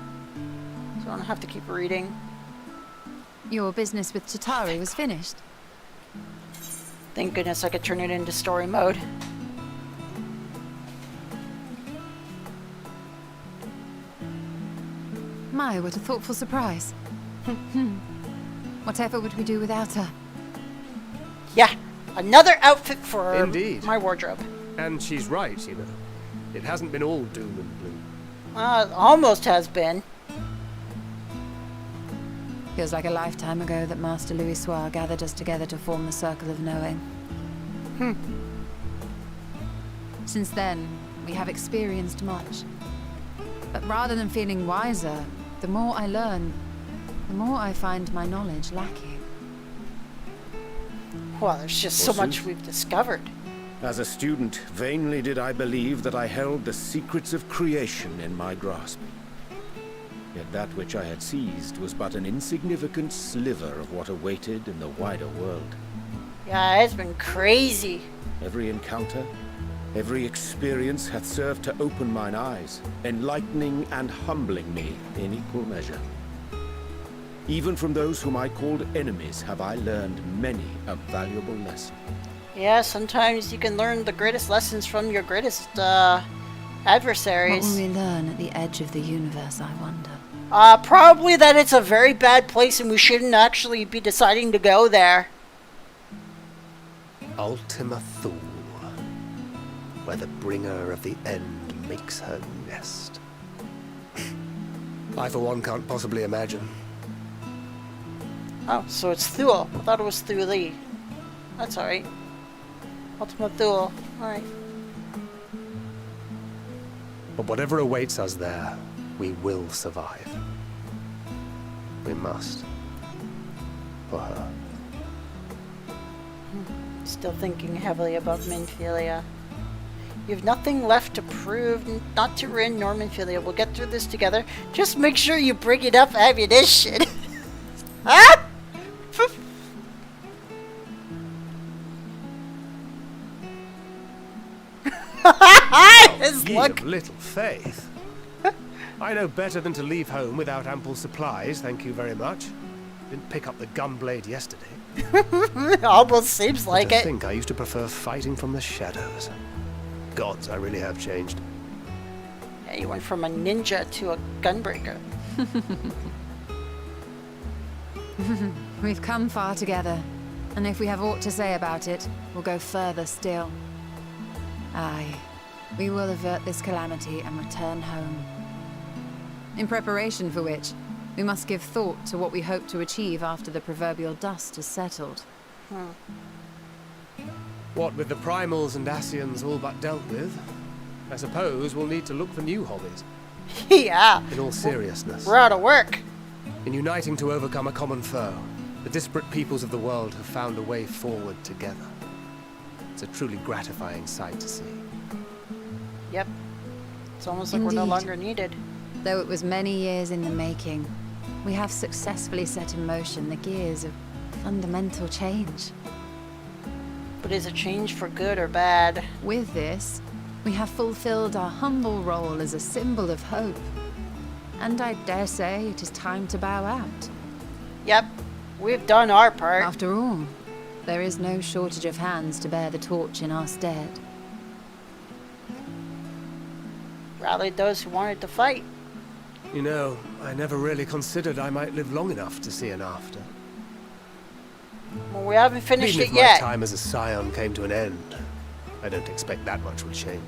So I don't have to keep reading.
Your business with Chitauri was finished.
Thank goodness I could turn it into story mode.
My, what a thoughtful surprise. Whatever would we do without her?
Yeah, another outfit for
Indeed.
my wardrobe.
And she's right, you know. It hasn't been all doom and gloom.
Almost has been.
Feels like a lifetime ago that Master Louis Soir gathered us together to form the Circle of Knowing. Since then, we have experienced much. But rather than feeling wiser, the more I learn, the more I find my knowledge lacking.
Well, there's just so much we've discovered.
As a student, vainly did I believe that I held the secrets of creation in my grasp. Yet that which I had seized was but an insignificant sliver of what awaited in the wider world.
Yeah, it's been crazy.
Every encounter, every experience hath served to open mine eyes, enlightening and humbling me in equal measure. Even from those whom I called enemies have I learned many a valuable lesson.
Yeah, sometimes you can learn the greatest lessons from your greatest adversaries.
What will we learn at the edge of the universe, I wonder?
Probably that it's a very bad place and we shouldn't actually be deciding to go there.
Ultima Thule, where the bringer of the end makes her nest. I, for one, can't possibly imagine.
Oh, so it's Thule. I thought it was Thule. That's alright. Ultima Thule. Alright.
But whatever awaits us there, we will survive. We must. For her.
Still thinking heavily about Minfilia. You have nothing left to prove, not to ruin nor Minfilia. We'll get through this together. Just make sure you bring enough ammunition. Ah! His
Ye
look.
of little faith. I know better than to leave home without ample supplies, thank you very much. Didn't pick up the gunblade yesterday.
Almost seems like
I
it.
think I used to prefer fighting from the shadows. Gods, I really have changed.
Yeah, you went from a ninja to a gunbreaker.
We've come far together, and if we have aught to say about it, we'll go further still. Aye, we will avert this calamity and return home. In preparation for which, we must give thought to what we hope to achieve after the proverbial dust has settled.
What with the primals and Ascians all but dealt with, I suppose we'll need to look for new hobbies.
Yeah.
In all seriousness,
We're out of work.
in uniting to overcome a common foe, the disparate peoples of the world have found a way forward together. It's a truly gratifying sight to see.
Yep. It's almost like we're no
Indeed.
longer needed.
Though it was many years in the making, we have successfully set in motion the gears of fundamental change.
But is it change for good or bad?
With this, we have fulfilled our humble role as a symbol of hope. And I dare say it is time to bow out.
Yep. We've done our part.
After all, there is no shortage of hands to bear the torch in our stead.
Rallied those who wanted to fight.
You know, I never really considered I might live long enough to see an after.
Well, we haven't finished
Even
it
if my
yet.
time as a scion came to an end, I don't expect that much will change.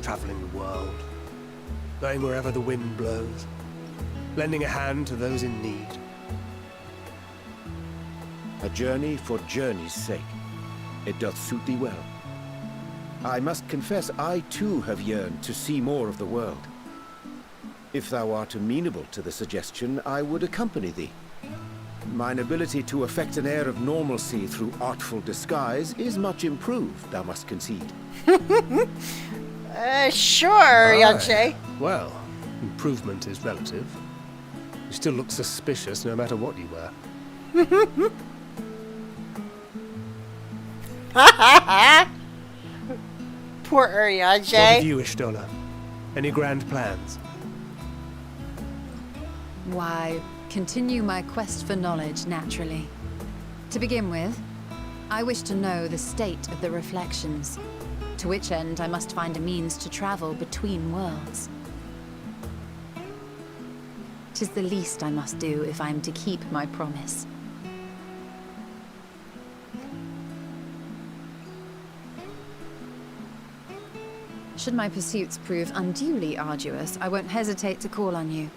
Traveling the world, going wherever the wind blows, lending a hand to those in need.
A journey for journey's sake. It doth suit thee well. I must confess I too have yearned to see more of the world. If thou art amenable to the suggestion, I would accompany thee. Mine ability to affect an air of normalcy through artful disguise is much improved, thou must concede.
Sure, Yanshe.
Well, improvement is relative. You still look suspicious no matter what you wear.
Poor
What of
Yanshe.
you, Ishtola? Any grand plans?
Why, continue my quest for knowledge, naturally. To begin with, I wish to know the state of the reflections, to which end I must find a means to travel between worlds. 'Tis the least I must do if I am to keep my promise. Should my pursuits prove unduly arduous, I won't hesitate to call on you.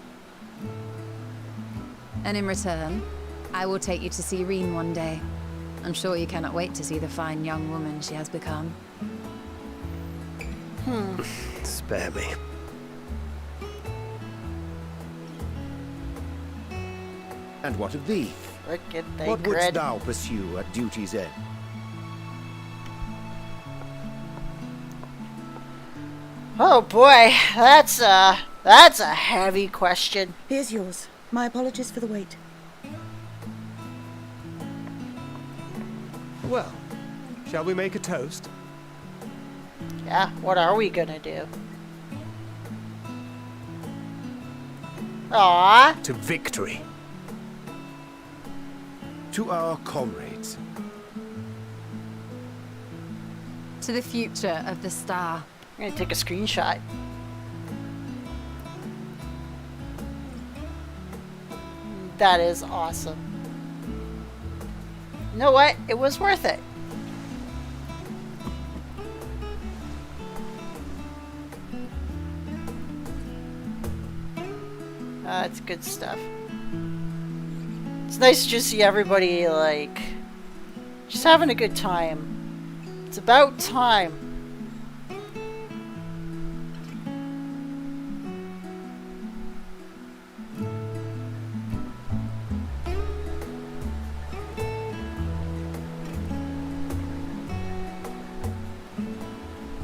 And in return, I will take you to see Reen one day. I'm sure you cannot wait to see the fine young woman she has become.
Spare me.
And what of thee?
Frickin'
What
thing,
wouldst
Grid.
thou pursue at duty's end?
Oh boy, that's a heavy question.
Here's yours. My apologies for the wait.
Well, shall we make a toast?
Yeah, what are we gonna do? Aww.
To victory.
To our comrades.
To the future of the star.
I'm gonna take a screenshot. That is awesome. You know what? It was worth it. That's good stuff. It's nice to just see everybody, like, just having a good time. It's about time.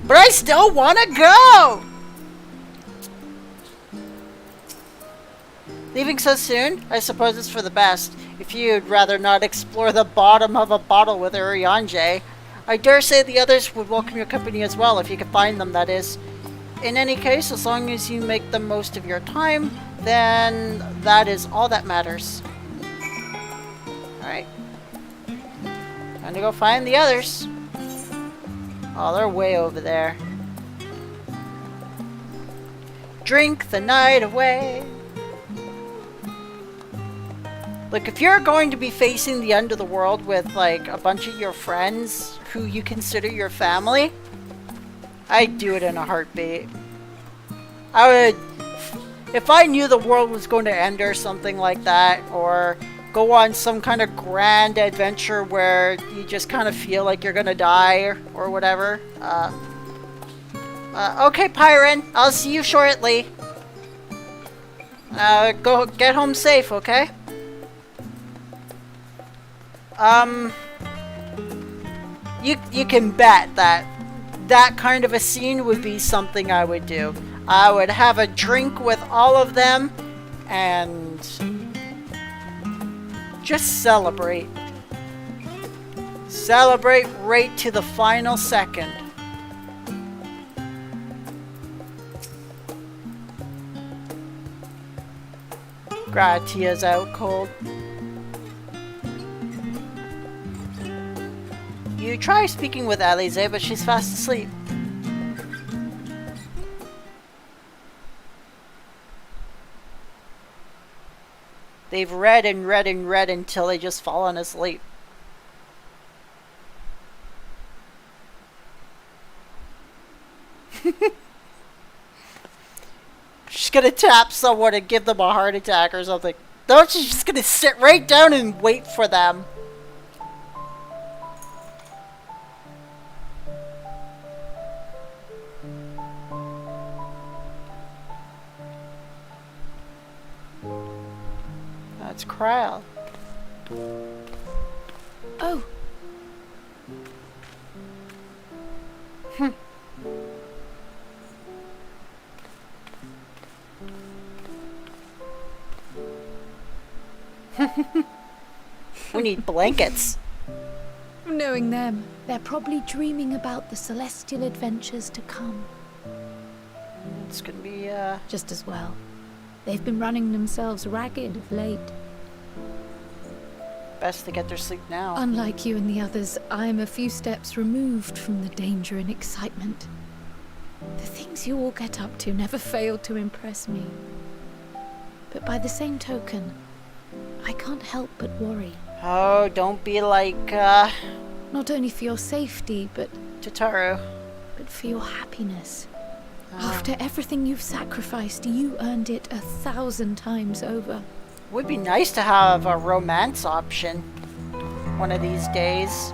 But I still want to go! Leaving so soon? I suppose it's for the best. If you'd rather not explore the bottom of a bottle with Urianje, I dare say the others would welcome your company as well, if you could find them, that is. In any case, as long as you make the most of your time, then that is all that matters. Alright. Time to go find the others. Oh, they're way over there. Drink the night away. Look, if you're going to be facing the end of the world with, like, a bunch of your friends who you consider your family, I'd do it in a heartbeat. I would... If I knew the world was going to end or something like that, or go on some kind of grand adventure where you just kind of feel like you're gonna die or whatever. Okay, Pyron, I'll see you shortly. Go get home safe, okay? You can bet that that kind of a scene would be something I would do. I would have a drink with all of them and just celebrate. Celebrate right to the final second. Gratia's out cold. You try speaking with Alize, but she's fast asleep. They've read and read and read until they just fallen asleep. She's gonna tap someone and give them a heart attack or something. No, she's just gonna sit right down and wait for them. It's Kryl.
Oh,
We need blankets.
knowing them, they're probably dreaming about the celestial adventures to come.
It's gonna be,
Just as well. They've been running themselves ragged of late.
best to get their sleep now.
Unlike you and the others, I'm a few steps removed from the danger and excitement. The things you all get up to never fail to impress me. But by the same token, I can't help but worry.
Oh, don't be like,
Not only for your safety, but
Tataru.
for your happiness. After everything you've sacrificed, you earned it 1,000 times over.
Would be nice to have a romance option one of these days.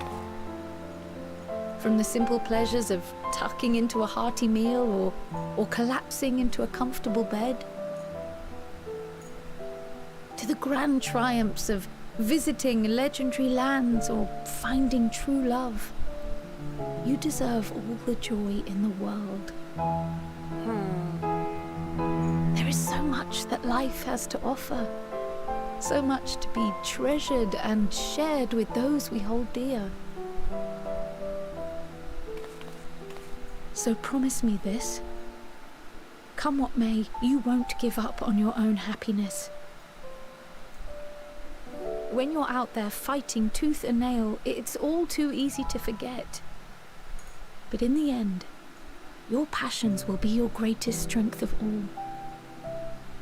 From the simple pleasures of tucking into a hearty meal or collapsing into a comfortable bed, to the grand triumphs of visiting legendary lands or finding true love. You deserve all the joy in the world. There is so much that life has to offer. So much to be treasured and shared with those we hold dear. So promise me this. Come what may, you won't give up on your own happiness. When you're out there fighting tooth and nail, it's all too easy to forget. But in the end, your passions will be your greatest strength of all.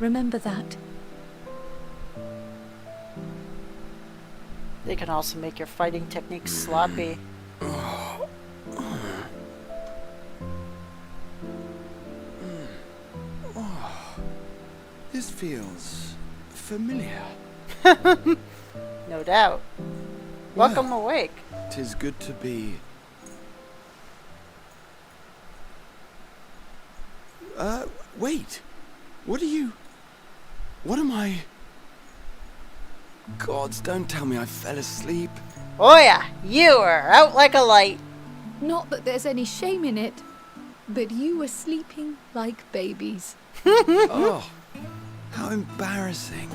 Remember that.
They can also make your fighting techniques sloppy.
This feels familiar.
No doubt. Welcome
Well,
awake.
'Tis good to be. Wait. What am I? Gods, don't tell me I fell asleep.
Oh yeah, you are out like a light.
Not that there's any shame in it, but you were sleeping like babies.
Oh, how embarrassing.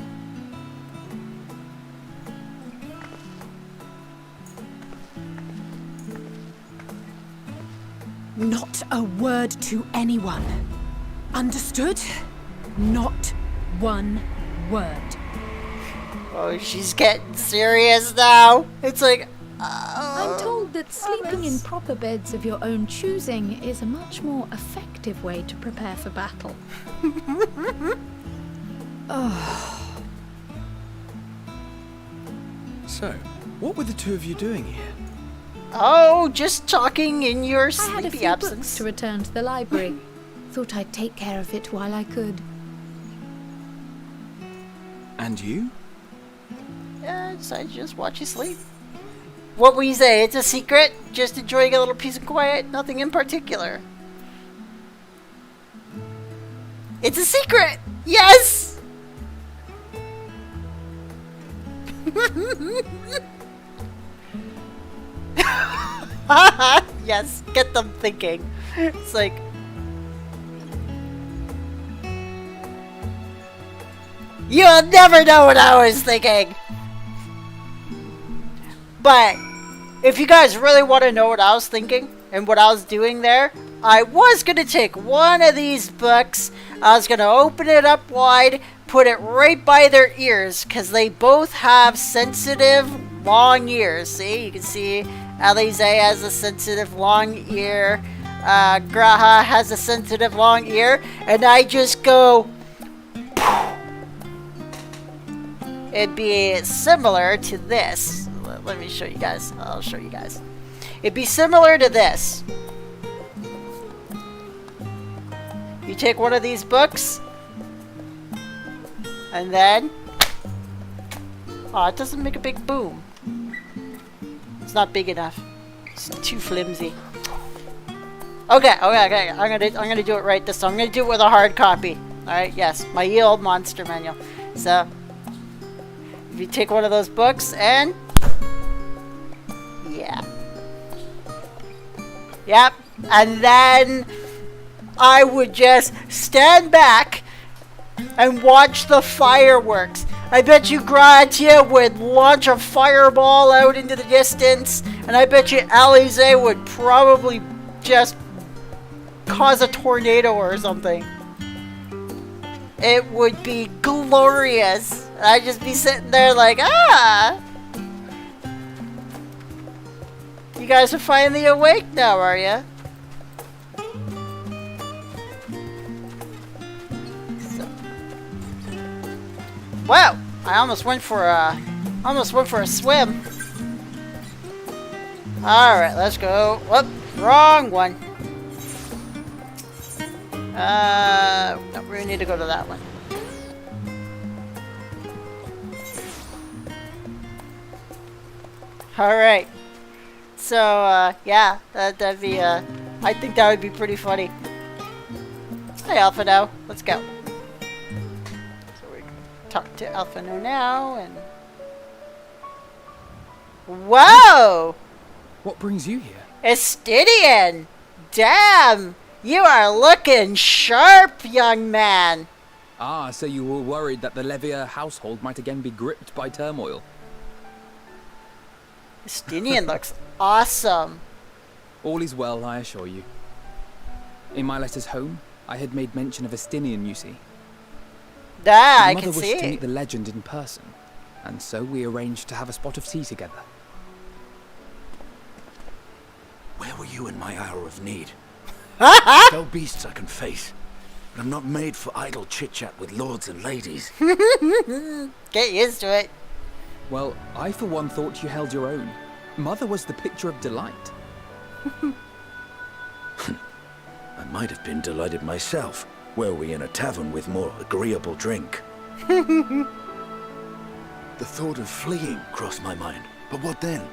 Not a word to anyone. Understood? Not one word.
Oh, she's getting serious now. It's like,
I'm told that sleeping in proper beds of your own choosing is a much more effective way to prepare for battle.
So, what were the two of you doing here?
oh, just talking in your
I had a
sleepy
few
absence.
books to return to the library. Thought I'd take care of it while I could.
And you?
Yeah, I decided to just watch you sleep. What will you say? It's a secret? Just enjoying a little peace and quiet? Nothing in particular. It's a secret! Yes! Yes, get them thinking. It's like, you'll never know what I was thinking! But if you guys really want to know what I was thinking and what I was doing there, I was going to take one of these books, I was going to open it up wide, put it right by their ears, because they both have sensitive long ears. See, you can see Alize has a sensitive long ear, Graha has a sensitive long ear, and I just go... It'd be similar to this. Let me show you guys. I'll show you guys. It'd be similar to this. You take one of these books, and then... Oh, it doesn't make a big boom. It's not big enough. It's too flimsy. Okay. I'm gonna do it right this time. I'm gonna do it with a hard copy. Alright, yes. My ye old monster manual. So... you take one of those books and... yeah. Yep. And then I would just stand back and watch the fireworks. I bet you Gratia would launch a fireball out into the distance, and I bet you Alize would probably just cause a tornado or something. It would be glorious. I'd just be sitting there like, ah! You guys are finally awake now, are ya? Wow! I almost went for a swim. All right, let's go. Whoop! Wrong one. No, we need to go to that one. All right. So, yeah, that'd be, I think that would be pretty funny. Hey, Alphino, let's go. So we talk to Alphino now, and... whoa!
What brings you here?
Estidian! Damn! You are looking sharp, young man!
Ah, so you were worried that the Levier household might again be gripped by turmoil.
Estidian looks awesome.
All is well, I assure you. In my letters home, I had made mention of Estinian, you see.
Ah, I
My
can
mother
see
wished to
it.
meet the legend in person, and so we arranged to have a spot of tea together.
Where were you in my hour of need? Fell beasts I can face, but I'm not made for idle chit-chat with lords and ladies.
Get used to it.
Well, I for one thought you held your own. Mother was the picture of delight.
I might have been delighted myself, were we in a tavern with more agreeable drink. The thought of fleeing crossed my mind, but what then?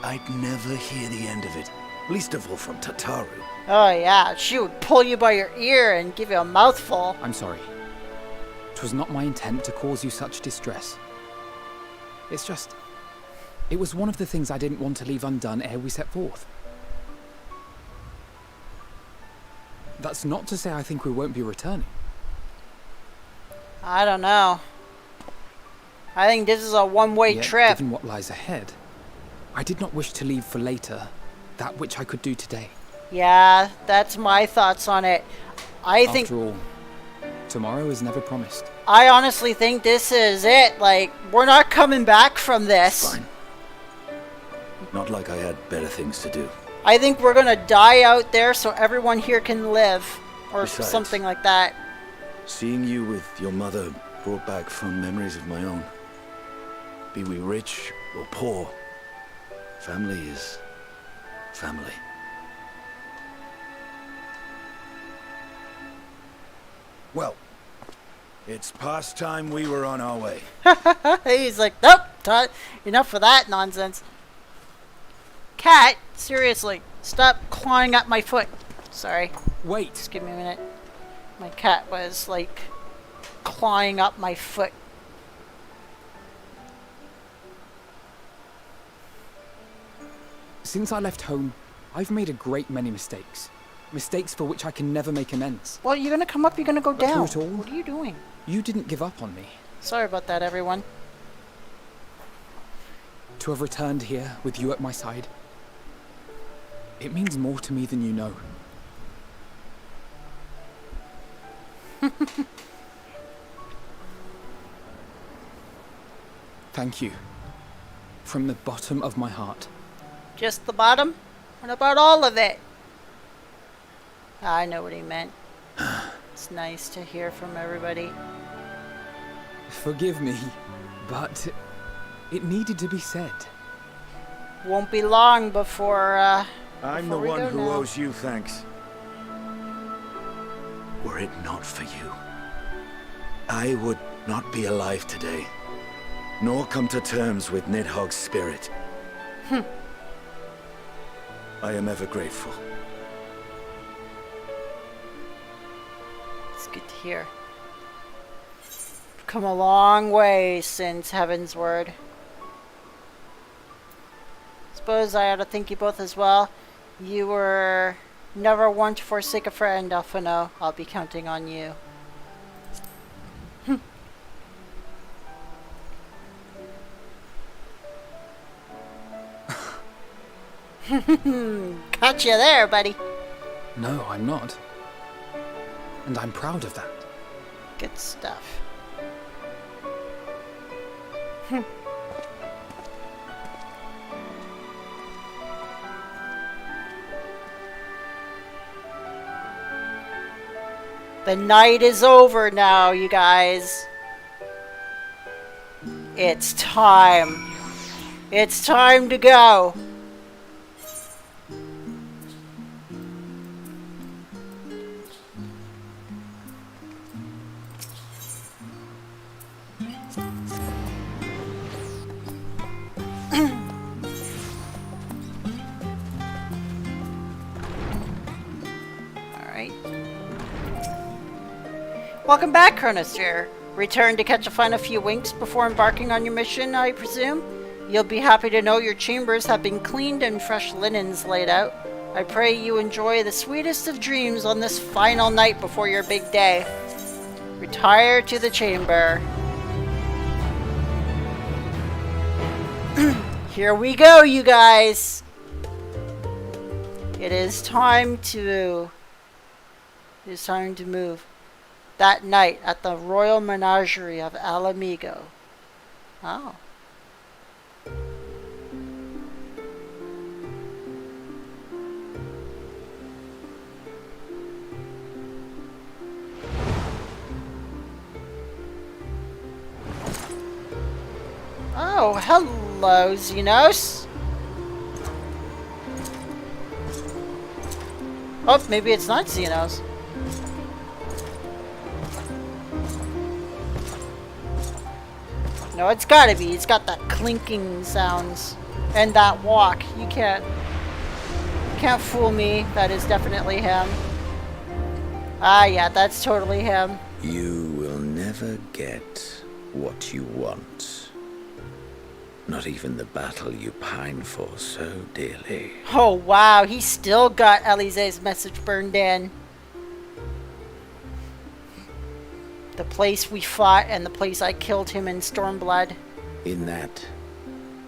I'd never hear the end of it, least of all from Tataru.
Oh yeah, she would pull you by your ear and give you a mouthful.
I'm sorry. 'Twas not my intent to cause you such distress. It's just... it was one of the things I didn't want to leave undone ere we set forth. That's not to say I think we won't be returning.
I don't know. I think this is a one-way
Yet,
trip.
given what lies ahead, I did not wish to leave for later that which I could do today.
Yeah, that's my thoughts on it. I think...
After all, tomorrow is never promised.
I honestly think this is it. Like, we're not coming back from this.
Fine. Not like I had better things to do.
I think we're gonna die out there so everyone here can live. Or
Besides,
something like that.
Seeing you with your mother brought back fond memories of my own. Be we rich or poor, family is family. Well, it's past time we were on our way.
He's like, nope, enough for that nonsense. Cat, seriously, stop clawing at my foot. Sorry,
Wait!
just give me a minute. My cat was like clawing up my foot.
Since I left home, I've made a great many mistakes. Mistakes for which I can never make amends.
Well, you're gonna come up, you're gonna go
But through
down.
it all-
What are you doing?
You didn't give up on me.
Sorry about that, everyone.
To have returned here with you at my side, it means more to me than you know. Thank you. From the bottom of my heart.
Just the bottom? What about all of it? I know what he meant. It's nice to hear from everybody.
Forgive me, but it needed to be said.
Won't be long before,
I'm the
before we
one
go
who
now.
owes you thanks. Were it not for you, I would not be alive today, nor come to terms with Nidhogg's spirit. I am ever grateful.
It's good to hear. come a long way since Heaven's Word. Suppose I ought to thank you both as well. You were never one to forsake a friend, Alphino. I'll be counting on you. Got you there, buddy.
No, I'm not. And I'm proud of that.
Good stuff. The night is over now, you guys. It's time. It's time to go. Welcome back, Chronosphere. Return to catch a final few winks before embarking on your mission, I presume? You'll be happy to know your chambers have been cleaned and fresh linens laid out. I pray you enjoy the sweetest of dreams on this final night before your big day. Retire to the chamber. Here we go, you guys. It is time to move. That night at the Royal Menagerie of Alamigo. Oh. Oh, hello, Xenos. Oh, maybe it's not Xenos. No, it's gotta be. It's got that clinking sounds and that walk. You can't fool me. That is definitely him. Ah, yeah, that's totally him.
You will never get what you want. Not even the battle you pine for so dearly.
Oh, wow. He still got Elise's message burned in. The place we fought and the place I killed him in Stormblood.
In that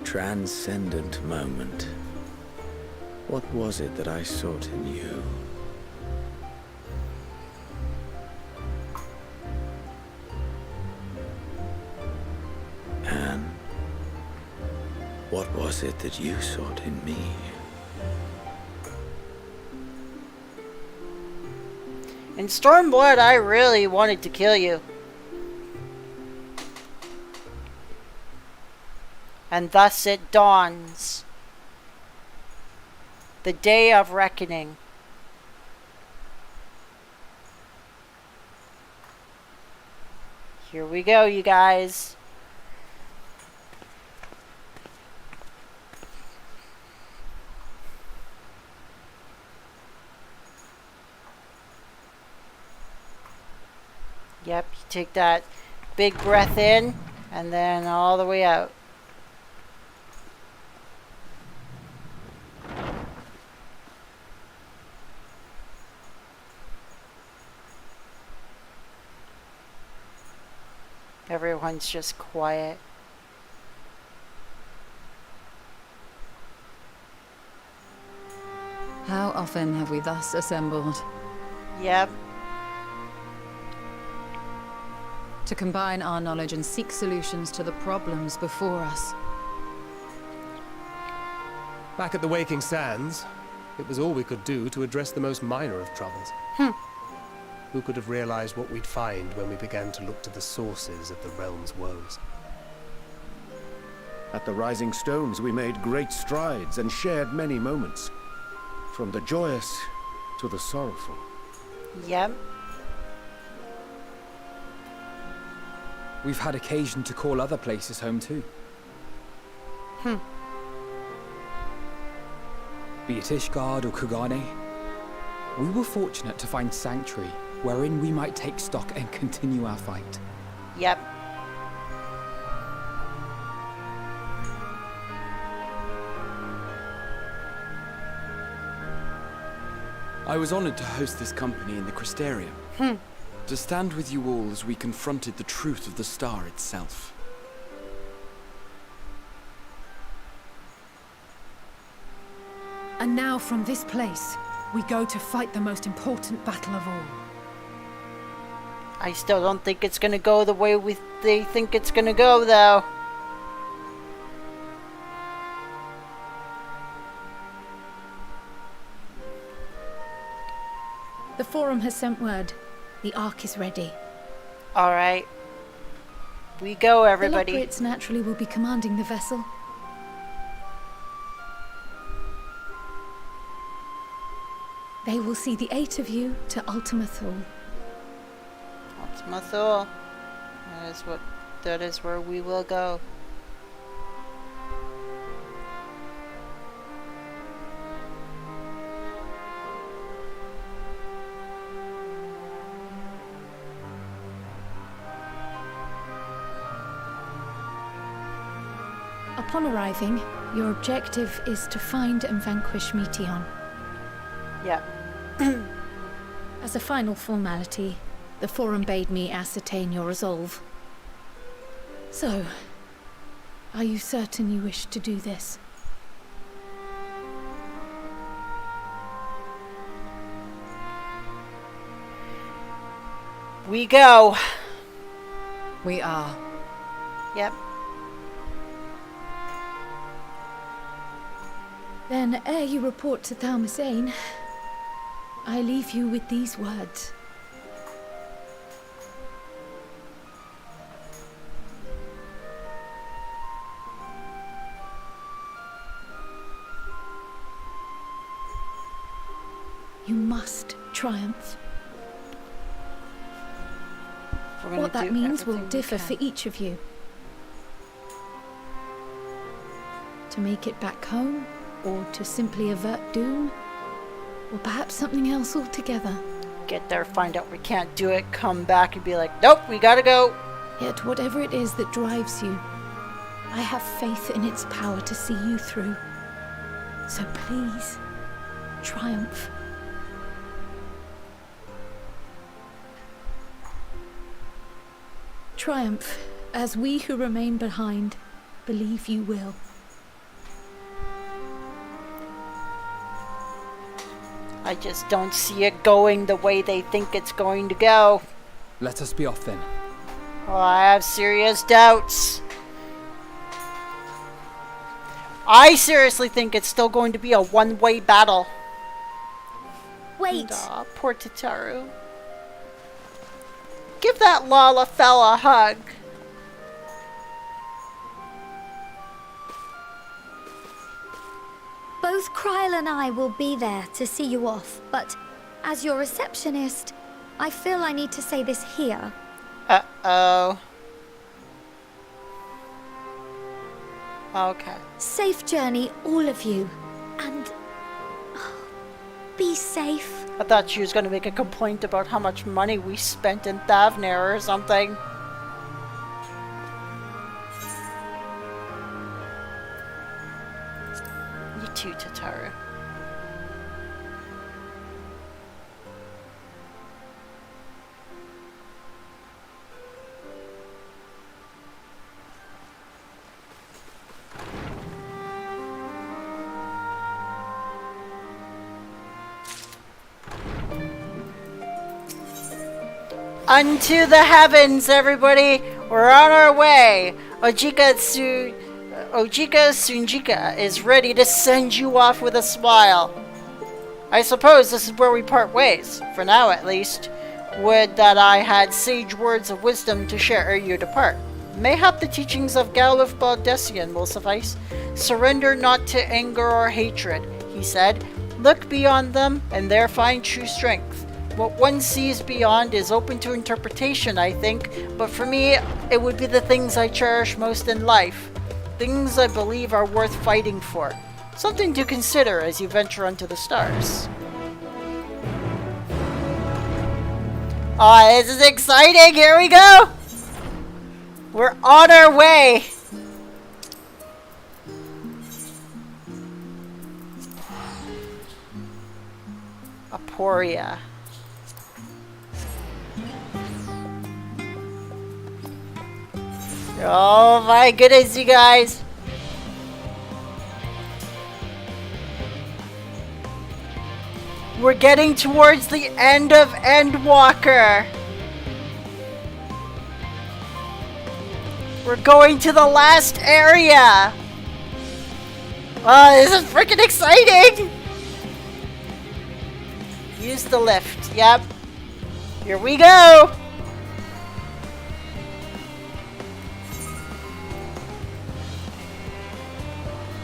transcendent moment, what was it that I sought in you? And what was it that you sought in me?
In Stormblood, I really wanted to kill you. And thus it dawns. The day of reckoning. Here we go, you guys. Yep, you take that big breath in and then all the way out. Everyone's just quiet.
How often have we thus assembled?
Yep.
To combine our knowledge and seek solutions to the problems before us.
Back at the Waking Sands, it was all we could do to address the most minor of troubles. Who could have realized what we'd find when we began to look to the sources of the realm's woes?
At the Rising Stones, we made great strides and shared many moments. From the joyous to the sorrowful.
Yep.
We've had occasion to call other places home too. Be it Ishgard or Kugane, we were fortunate to find sanctuary wherein we might take stock and continue our fight.
Yep.
I was honored to host this company in the Crystarium. To stand with you all as we confronted the truth of the star itself.
And now from this place, we go to fight the most important battle of all.
I still don't think it's gonna go the way they think it's gonna go, though.
The Forum has sent word. The Ark is ready.
Alright. We go, everybody.
The Lockbrits naturally will be commanding the vessel. They will see the 8 of you to Ultima Thule.
Ultima Thule. That is where we will go.
Upon arriving, your objective is to find and vanquish Meteion.
Yeah.
As a final formality, the Forum bade me ascertain your resolve. So, are you certain you wish to do this?
We go.
We are.
Yep.
Then, ere you report to Thalmasane, I leave you with these words. You must triumph. What that means will differ for each of you. To make it back home, or to simply avert doom, or perhaps something else altogether.
Get there, find out we can't do it, come back and be like, nope, we gotta go.
Yet whatever it is that drives you, I have faith in its power to see you through. So please, triumph. Triumph, as we who remain behind believe you will.
I just don't see it going the way they think it's going to go.
Let us be off then.
Oh, I have serious doubts. I seriously think it's still going to be a one-way battle.
Wait.
And, poor Tataru. Give that Lala fella a hug.
Both Kryl and I will be there to see you off, but as your receptionist, I feel I need to say this here.
Uh-oh. Okay.
Safe journey, all of you. And be safe.
I thought she was going to make a complaint about how much money we spent in Thavner or something. You too, Tataru. Unto the heavens, everybody! We're on our way! Ojika Sunjika is ready to send you off with a smile. I suppose this is where we part ways, for now at least. Would that I had sage words of wisdom to share ere you depart. Mayhap the teachings of Galuf Baldessian will suffice. Surrender not to anger or hatred, he said. Look beyond them, and there find true strength. What one sees beyond is open to interpretation, I think, but for me, it would be the things I cherish most in life. Things I believe are worth fighting for. Something to consider as you venture onto the stars. Oh, this is exciting! Here we go! We're on our way! A Victoria. Oh my goodness, you guys. We're getting towards the end of Endwalker. We're going to the last area. Oh, this is freaking exciting. Use the lift. Yep. Here we go.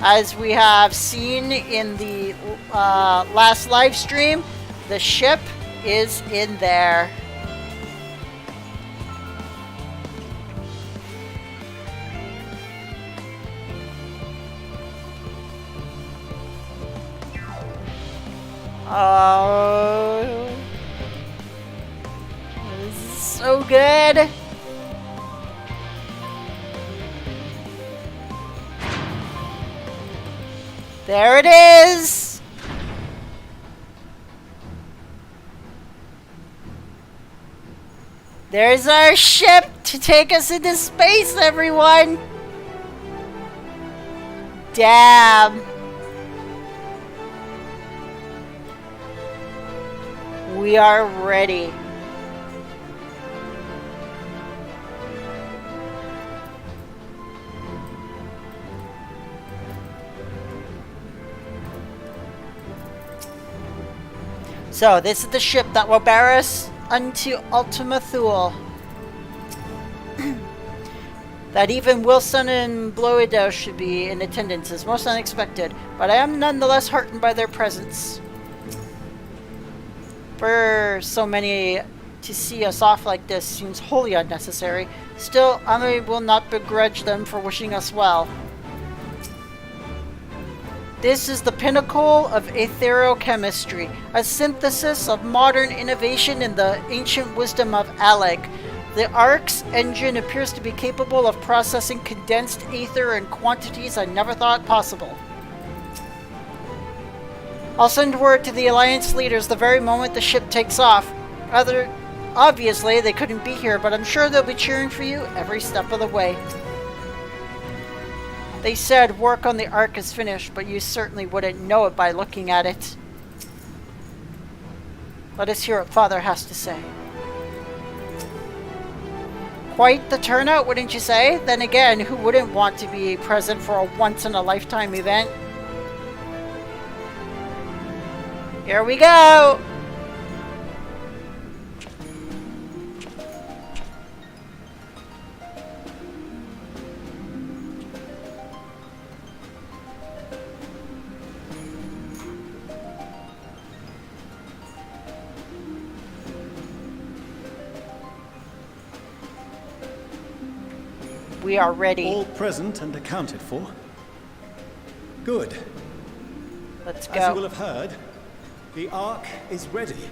As we have seen in the last live stream, the ship is in there. Oh, this is so good. There it is! There's our ship to take us into space, everyone! Damn! We are ready. So, this is the ship that will bear us unto Ultima Thule. That even Wilson and Bloedow should be in attendance is most unexpected, but I am nonetheless heartened by their presence. For so many to see us off like this seems wholly unnecessary. Still, I will not begrudge them for wishing us well. This is the pinnacle of aetherochemistry, a synthesis of modern innovation in the ancient wisdom of Alec. The Ark's engine appears to be capable of processing condensed aether in quantities I never thought possible. I'll send word to the Alliance leaders the very moment the ship takes off. Obviously, they couldn't be here, but I'm sure they'll be cheering for you every step of the way. They said work on the Ark is finished, but you certainly wouldn't know it by looking at it. Let us hear what Father has to say. Quite the turnout, wouldn't you say? Then again, who wouldn't want to be present for a once-in-a-lifetime event? Here we go! We are ready.
All present and accounted for. Good.
Let's go.
As you will have heard, the Ark is ready.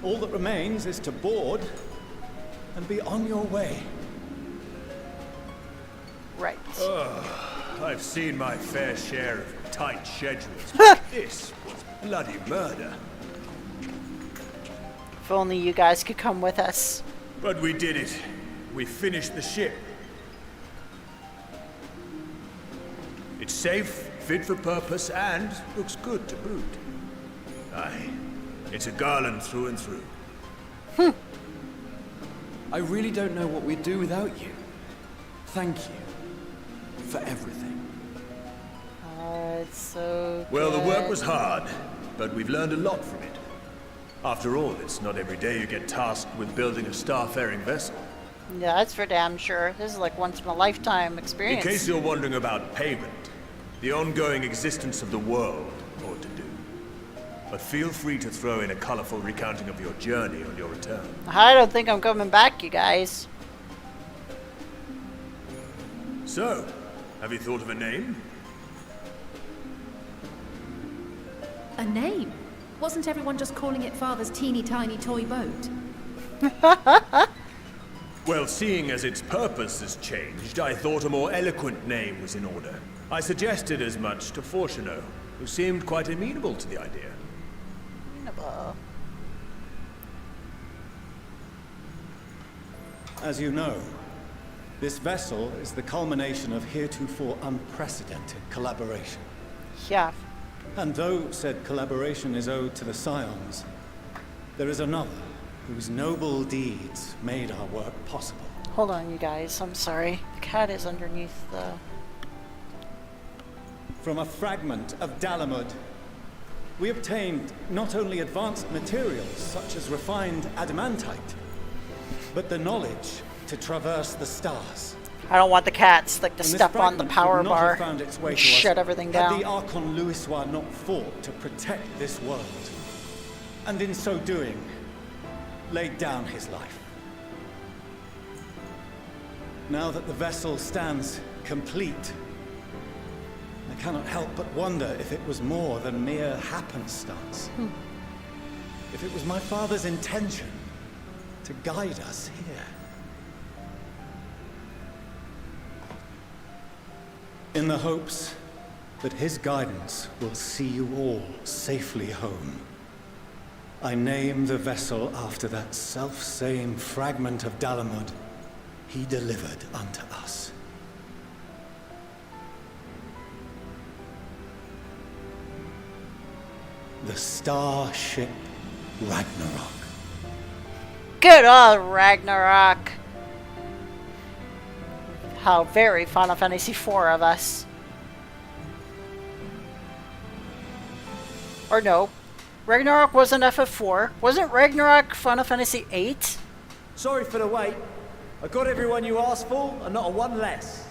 All that remains is to board and be on your way.
Right.
I've seen my fair share of tight schedules, but this was bloody murder.
If only you guys could come with us.
But we did it. We finished the ship. It's safe, fit for purpose, and looks good to boot. Aye, it's a garland through and through.
I really don't know what we'd do without you. Thank you for everything.
It's so good.
Well, the work was hard, but we've learned a lot from it. After all, it's not every day you get tasked with building a starfaring vessel.
Yeah, that's for damn sure. This is like once-in-a-lifetime experience.
In case you're wondering about payment, the ongoing existence of the world ought to do. But feel free to throw in a colorful recounting of your journey on your return.
I don't think I'm coming back, you guys.
So, have you thought of a name?
A name? Wasn't everyone just calling it Father's teeny tiny toy boat?
Well, seeing as its purpose has changed, I thought a more eloquent name was in order. I suggested as much to Fortuno, who seemed quite amenable to the idea.
As you know, this vessel is the culmination of heretofore unprecedented collaboration.
Yeah.
And though said collaboration is owed to the Scions, there is another whose noble deeds made our work possible.
Hold on, you guys. I'm sorry. The cat is underneath the...
From a fragment of Dalamud, we obtained not only advanced materials such as refined adamantite, but the knowledge to traverse the stars.
I don't want the cats like to
And this
step on the
fragment
power
would not
bar
have found its way
and
to us
shut everything
had
down.
the Archon Louisois not fought to protect this world, and in so doing, laid down his life. Now that the vessel stands complete, I cannot help but wonder if it was more than mere happenstance. If it was my father's intention to guide us here. In the hopes that his guidance will see you all safely home, I name the vessel after that self-same fragment of Dalamud he delivered unto us. The starship Ragnarok.
Good old Ragnarok. How very Final Fantasy IV of us. Or no. Ragnarok wasn't FF4. Wasn't Ragnarok Final Fantasy VIII?
Sorry for the wait. I got everyone you asked for, and not a one less.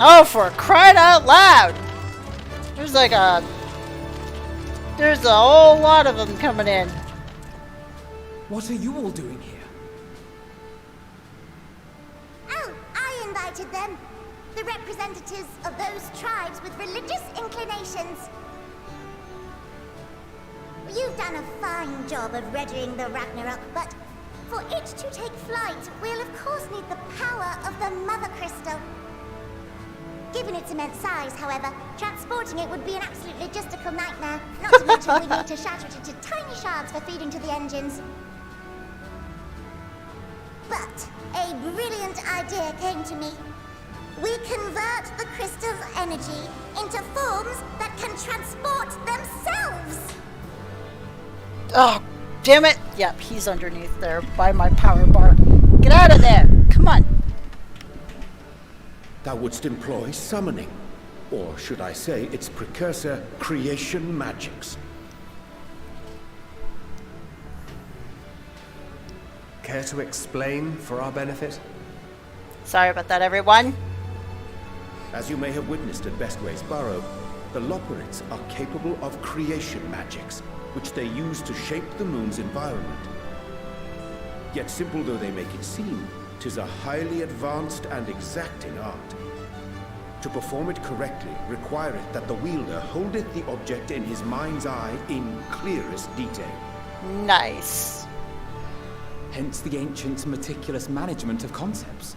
Oh, for crying out loud! There's like a... There's a whole lot of them coming in.
What are you all doing here?
Oh, I invited them. The representatives of those tribes with religious inclinations. You've done a fine job of readying the Ragnarok, but for it to take flight, we'll of course need the power of the Mother Crystal. Given its immense size, however, transporting it would be an absolute logistical nightmare, not to mention we'd need to shatter it into tiny shards for feeding to the engines. But a brilliant idea came to me. We convert the crystal's energy into forms that can transport themselves!
Oh, damn it! Yep, he's underneath there by my power bar. Get out of there! Come on!
Thou wouldst employ summoning, or should I say its precursor, creation magics.
Care to explain for our benefit?
Sorry about that, everyone.
As you may have witnessed at Bestway's Burrow, the Loporrits are capable of creation magics, which they use to shape the moon's environment. Yet simple though they make it seem, 'tis a highly advanced and exacting art. To perform it correctly, requireth that the wielder holdeth the object in his mind's eye in clearest detail.
Nice.
Hence the ancients' meticulous management of concepts.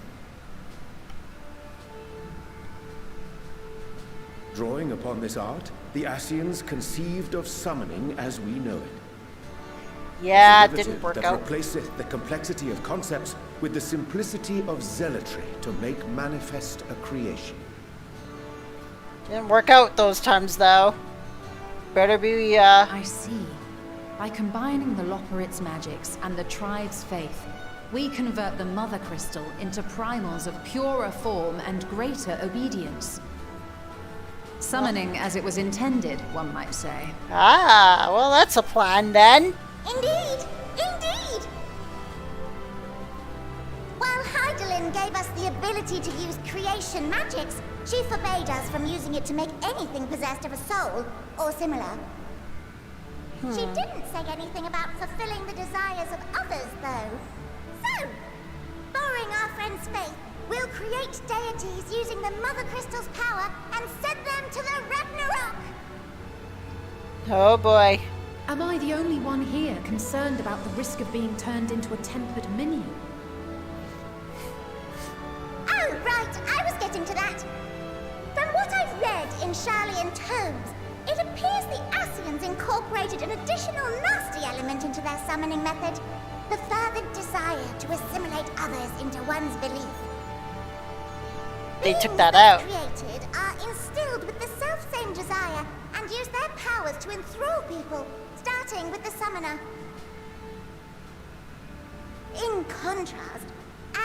Drawing upon this art, the Ascians conceived of summoning as we know it.
Yeah, it
Derivative
didn't work
that
out.
replaceth the complexity of concepts with the simplicity of zealotry to make manifest a creation.
Didn't work out those times, though. Better be,
I see. By combining the Loporrit's magics and the tribe's faith, we convert the Mother Crystal into primals of purer form and greater obedience. Summoning as it was intended, one might say.
Ah, well, that's a plan, then.
Indeed! Indeed! While Heidelin gave us the ability to use creation magics, she forbade us from using it to make anything possessed of a soul, or similar. She didn't say anything about fulfilling the desires of others, though. So, borrowing our friend's faith, we'll create deities using the Mother Crystal's power and send them to the Ragnarok!
Oh boy.
Am I the only one here concerned about the risk of being turned into a tempered minion?
Oh, right, I was getting to that. From what I've read in Sharlayan tomes, it appears the Ascians shamans incorporated an additional nasty element into their summoning method. The fervent desire to assimilate others into one's belief.
They took that out.
Created are instilled with the self-same desire and use their powers to enthrall people, starting with the summoner. In contrast,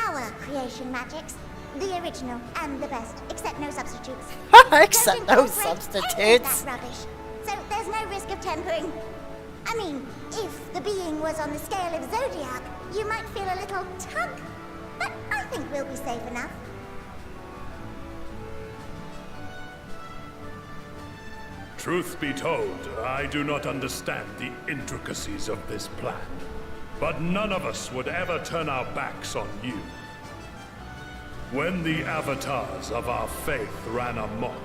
our creation magics, the original and the best, except no substitutes.
Except no
don't incorporate
substitutes.
any of that rubbish, so there's no risk of tempering. I mean, if the being was on the scale of Zodiac, you might feel a little tug, but I think we'll be safe enough.
Truth be told, I do not understand the intricacies of this plan. But none of us would ever turn our backs on you. When the avatars of our faith ran amok,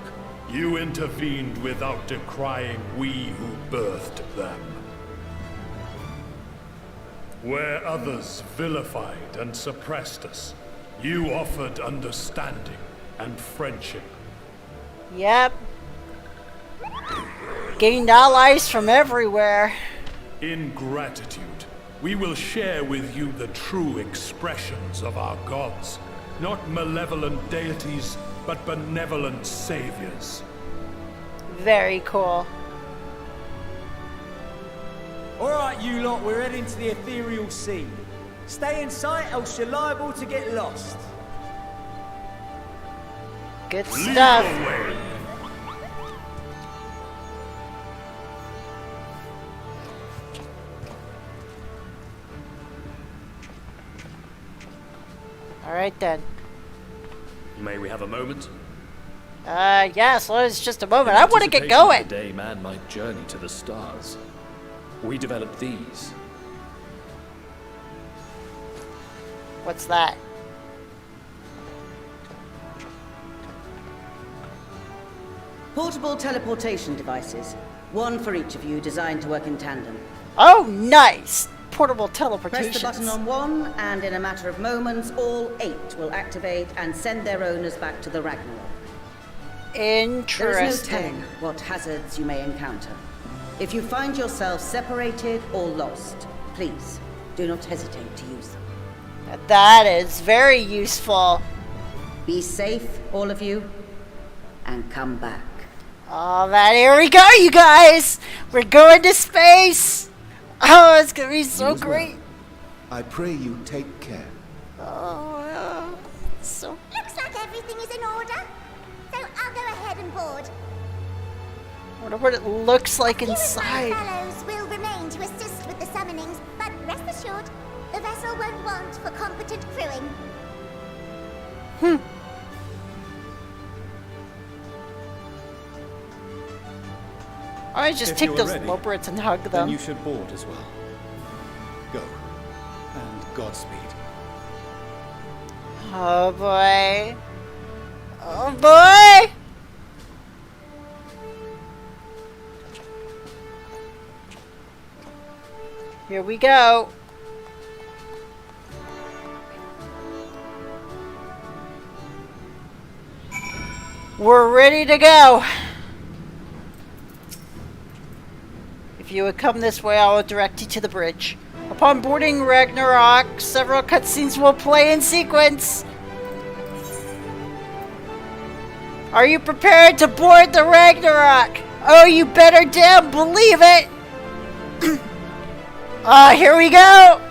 you intervened without decrying we who birthed them. Where others vilified and suppressed us, you offered understanding and friendship.
Yep. Gained allies from everywhere.
In gratitude, we will share with you the true expressions of our gods. Not malevolent deities, but benevolent saviors.
Very cool.
Alright, you lot, we're heading to the ethereal sea. Stay in sight, else you're liable to get lost.
Good stuff.
Lead the way.
Alright then.
May we have a moment?
Yes, well, it's just a moment. I want to get going.
The day man might journey to the stars. We developed these.
What's that?
Portable teleportation devices. One for each of you, designed to work in tandem.
Oh, nice! Portable teleportation.
Press the button on one, and in a matter of moments, all 8 will activate and send their owners back to the Ragnarok.
Interesting.
There is no telling what hazards you may encounter. If you find yourself separated or lost, please do not hesitate to use them.
That is very useful.
Be safe, all of you, and come back.
Oh man, here we go, you guys! We're going to space! Oh, it's gonna be so great!
I pray you take care.
Oh, so...
Looks like everything is in order. So I'll go ahead and board.
I wonder what it looks like
You and
inside.
my fellows will remain to assist with the summonings, but rest assured, the vessel won't want for competent crewing.
I just
If
take
you're
those
ready,
lowbirds and hug them.
Then you should board as well. Go. And Godspeed.
Oh boy. Oh boy! Here we go. We're ready to go. If you would come this way, I will direct you to the bridge. Upon boarding Ragnarok, several cutscenes will play in sequence. Are you prepared to board the Ragnarok? Oh, you better damn believe it! Here we go!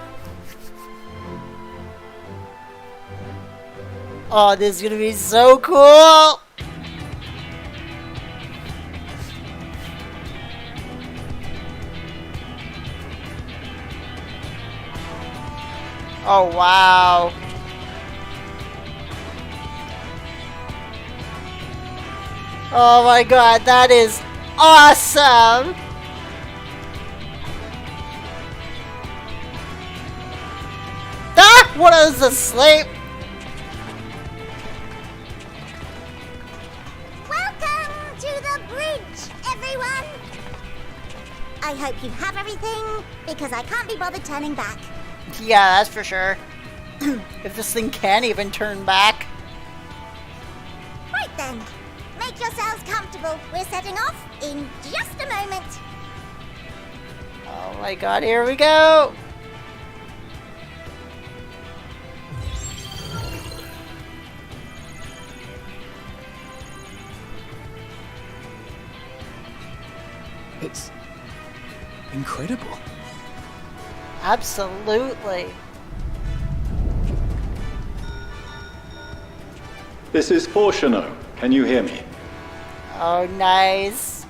Oh, this is gonna be so cool! Oh, wow. Oh my god, that is awesome! Ah! One of us asleep!
Welcome to the bridge, everyone! I hope you have everything, because I can't be bothered turning back.
Yeah, that's for sure. If this thing can even turn back.
Right then, make yourselves comfortable. We're setting off in just a moment.
Oh my god, here we go!
It's incredible.
Absolutely.
This is Fortuno. Can you hear me?
Oh, nice.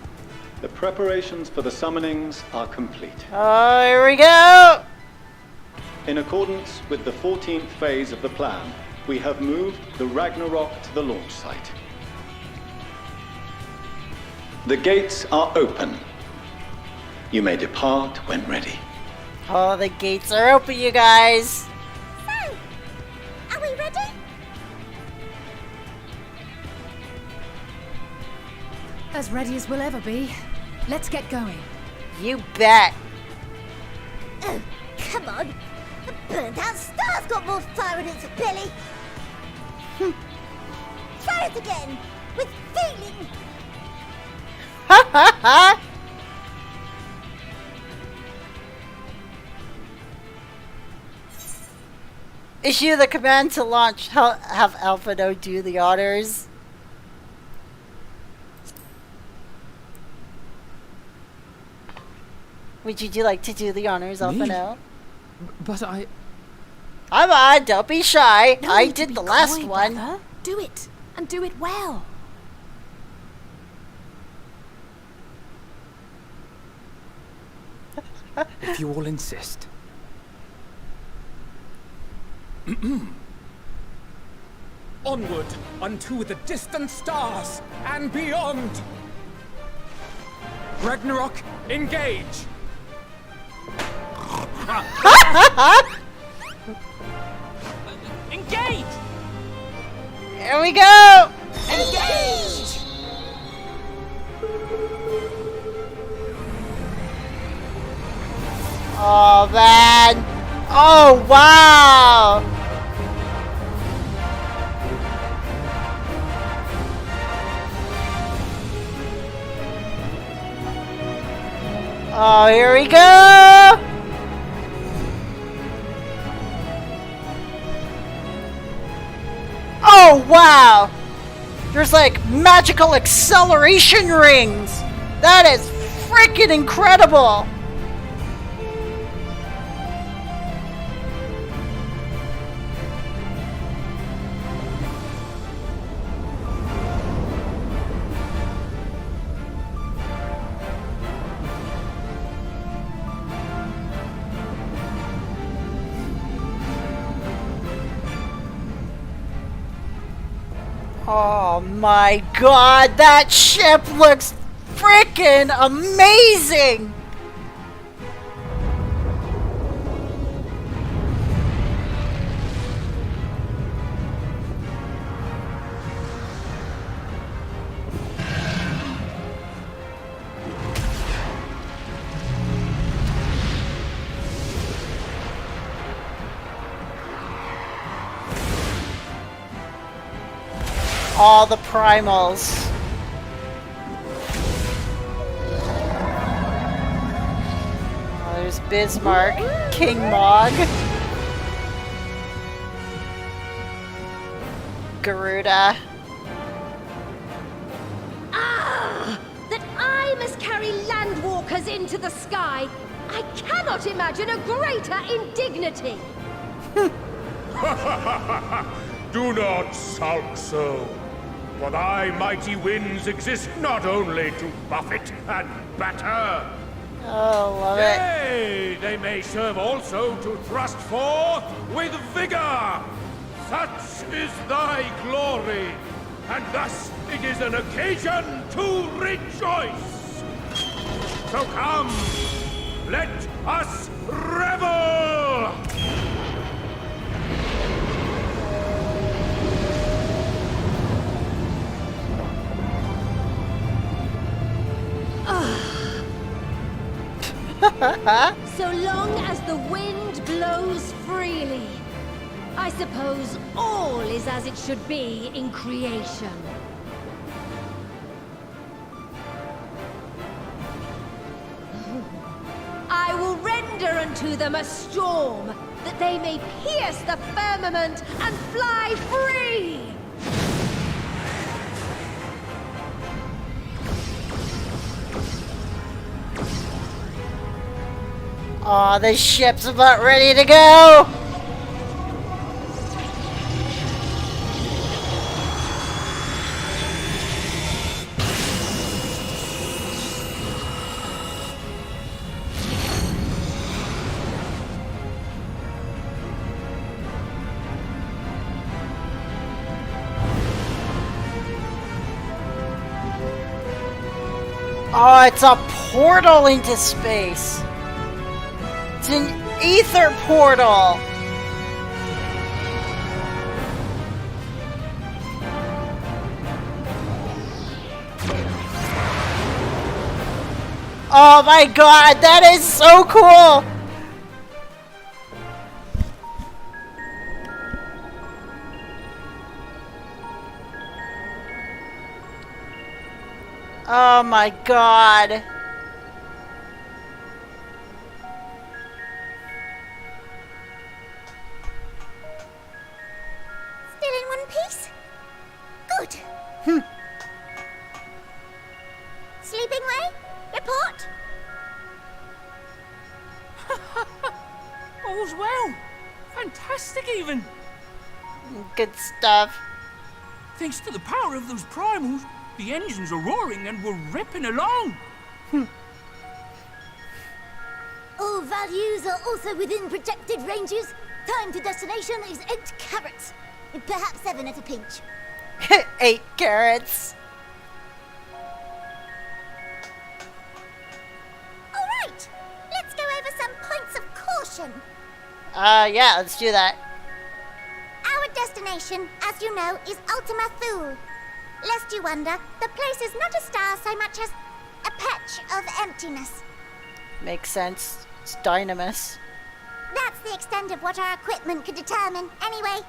The preparations for the summonings are complete.
Oh, here we go!
In accordance with the 14th phase of the plan, we have moved the Ragnarok to the launch site. The gates are open. You may depart when ready.
Oh, the gates are open, you guys!
So, are we ready?
As ready as we'll ever be. Let's get going.
You bet!
Oh, come on! The burnt-out star's got more fire in its belly! Try it again! With feeling!
Ha ha ha! Issue the command to launch. Have Alphino do the honors. Would you like to do the honors, Alphino?
But I...
Come on, don't be shy.
No
I
need to
did
be
the last
coy,
one.
brother. Do it, and do it well.
If you all insist. Onward unto the distant stars and beyond. Ragnarok, engage.
Engage!
Here we go!
Engage!
Oh man! Oh wow! Oh, here we go! Oh wow! There's like magical acceleration rings! That is freaking incredible! Oh my god, that ship looks freaking amazing! All the primals. Oh, there's Bismarck, King Mog, Garuda.
Ah! That I must carry landwalkers into the sky! I cannot imagine a greater indignity!
Do not sulk so. For thy mighty winds exist not only to buffet and batter.
Oh, love it.
Yea, they may serve also to thrust forth with vigor. Such is thy glory, and thus it is an occasion to rejoice. So come, let us revel!
So long as the wind blows freely, I suppose all is as it should be in creation. I thunder unto them a storm, that they may pierce the firmament and fly free!
Aw, the ship's about ready to go! Oh, it's a portal into space! It's an ether portal! Oh my god, that is so cool! Oh my god.
Still in one piece? Good. Sleeping way? Report?
All's well. Fantastic, even.
Good stuff.
Thanks to the power of those primals, the engines are roaring and we're ripping along.
All values are also within projected ranges. Time to destination is 8 carats. Perhaps 7 at a pinch.
8 carats.
Alright, let's go over some points of caution.
Yeah, let's do that.
Our destination, as you know, is Ultima Thule. Lest you wonder, the place is not a star so much as a patch of emptiness.
Makes sense. It's Dynamis.
That's the extent of what our equipment could determine, anyway.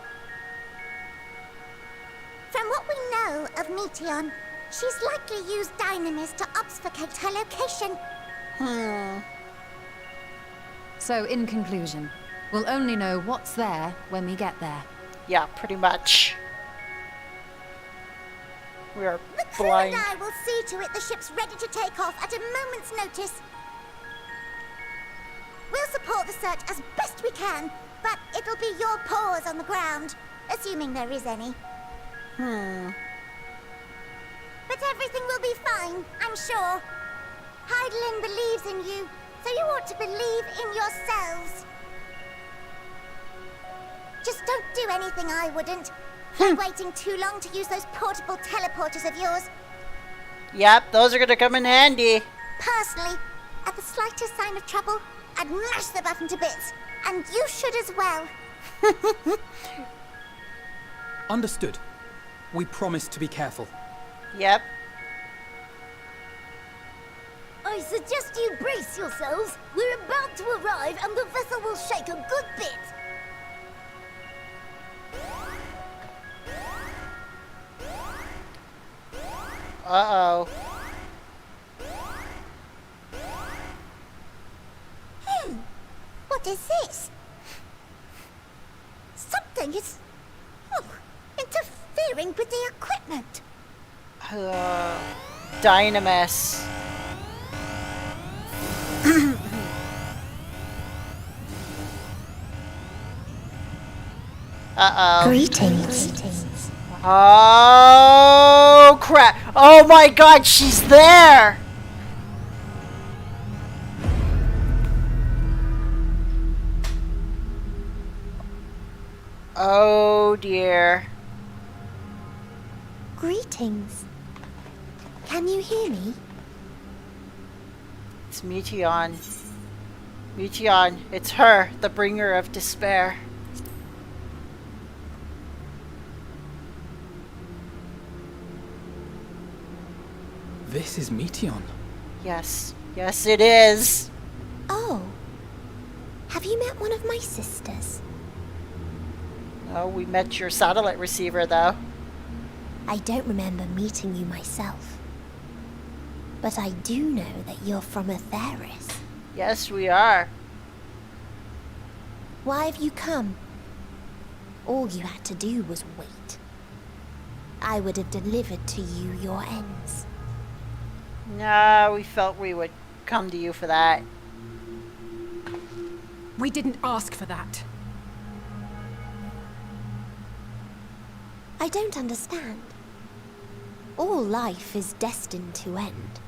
From what we know of Meteion, she's likely used Dynamis to obfuscate her location.
So, in conclusion, we'll only know what's there when we get there.
Yeah, pretty much. We are
The crew
blind.
and I will see to it the ship's ready to take off at a moment's notice. We'll support the search as best we can, but it'll be your paws on the ground, assuming there is any. But everything will be fine, I'm sure. Heidelin believes in you, so you ought to believe in yourselves. Just don't do anything I wouldn't. Keep waiting too long to use those portable teleporters of yours.
Yep, those are gonna come in handy.
Personally, at the slightest sign of trouble, I'd mash the button to bits. And you should as well.
Understood. We promise to be careful.
Yep.
I suggest you brace yourselves. We're about to arrive and the vessel will shake a good bit.
Uh-oh.
What is this? Something is interfering with the equipment.
Dynamis. Uh-oh.
Greetings.
Oh, crap. Oh my god, she's there! Oh dear.
Greetings. Can you hear me?
It's Meteion. Meteion, it's her, the bringer of despair.
This is Meteion.
Yes. Yes, it is.
Oh. Have you met one of my sisters?
Oh, we met your satellite receiver, though.
I don't remember meeting you myself. But I do know that you're from Atheris.
Yes, we are.
Why have you come? All you had to do was wait. I would have delivered to you your ends.
No, we felt we would come to you for that.
We didn't ask for that.
I don't understand. All life is destined to end.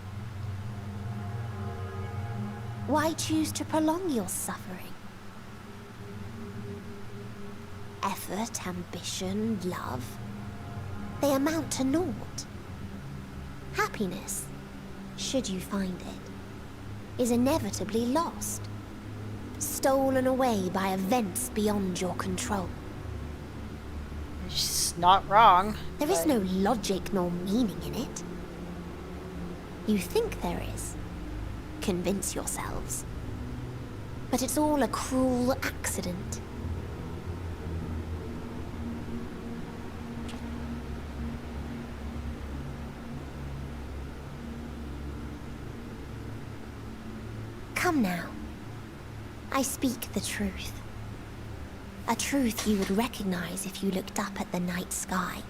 Why choose to prolong your suffering? Effort, ambition, love, they amount to naught. Happiness, should you find it, is inevitably lost, stolen away by events beyond your control.
She's not wrong.
There is no logic nor meaning in it. You think there is. Convince yourselves. But it's all a cruel accident. Come now. I speak the truth. A truth you would recognize if you looked up at the night sky.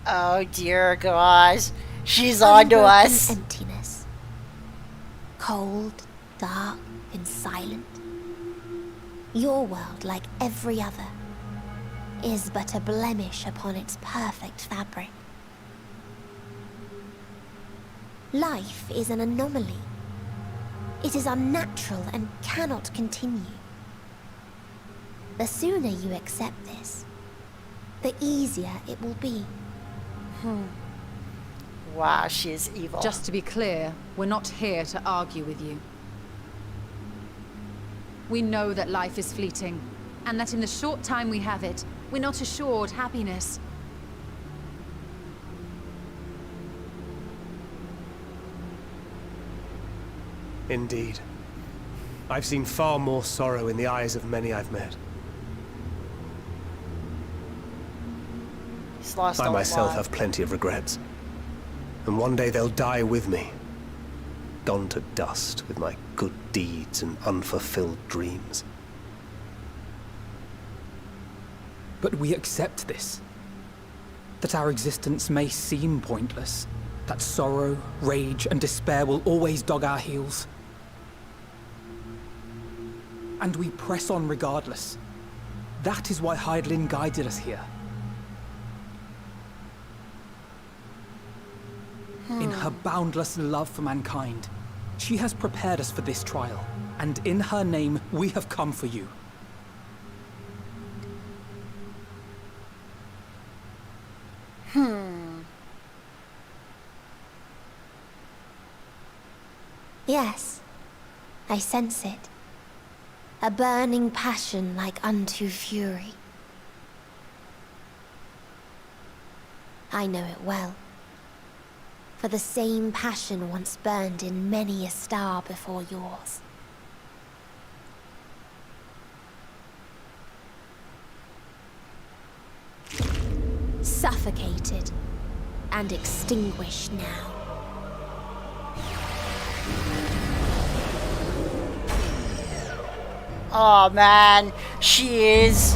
Oh dear gosh. She's on to us.
Emptiness. Cold, dark, and silent. Your world, like every other, is but a blemish upon its perfect fabric. Life is an anomaly. It is unnatural and cannot continue. The sooner you accept this, the easier it will be.
Wow, she is evil.
Just to be clear, we're not here to argue with you. We know that life is fleeting, and that in the short time we have it, we're not assured happiness.
Indeed. I've seen far more sorrow in the eyes of many I've met.
He's lost
I myself have plenty of regrets. And one day they'll die with me. Gone to dust with my good deeds and unfulfilled dreams.
But we accept this. That our existence may seem pointless. That sorrow, rage, and despair will always dog our heels. And we press on regardless. That is why Hydaelyn guided us here. In her boundless love for mankind, she has prepared us for this trial, and in her name, we have come for you.
Yes, I sense it. A burning passion like unto fury. I know it well. For the same passion once burned in many a star before yours. Suffocated and extinguished now.
Oh man, she's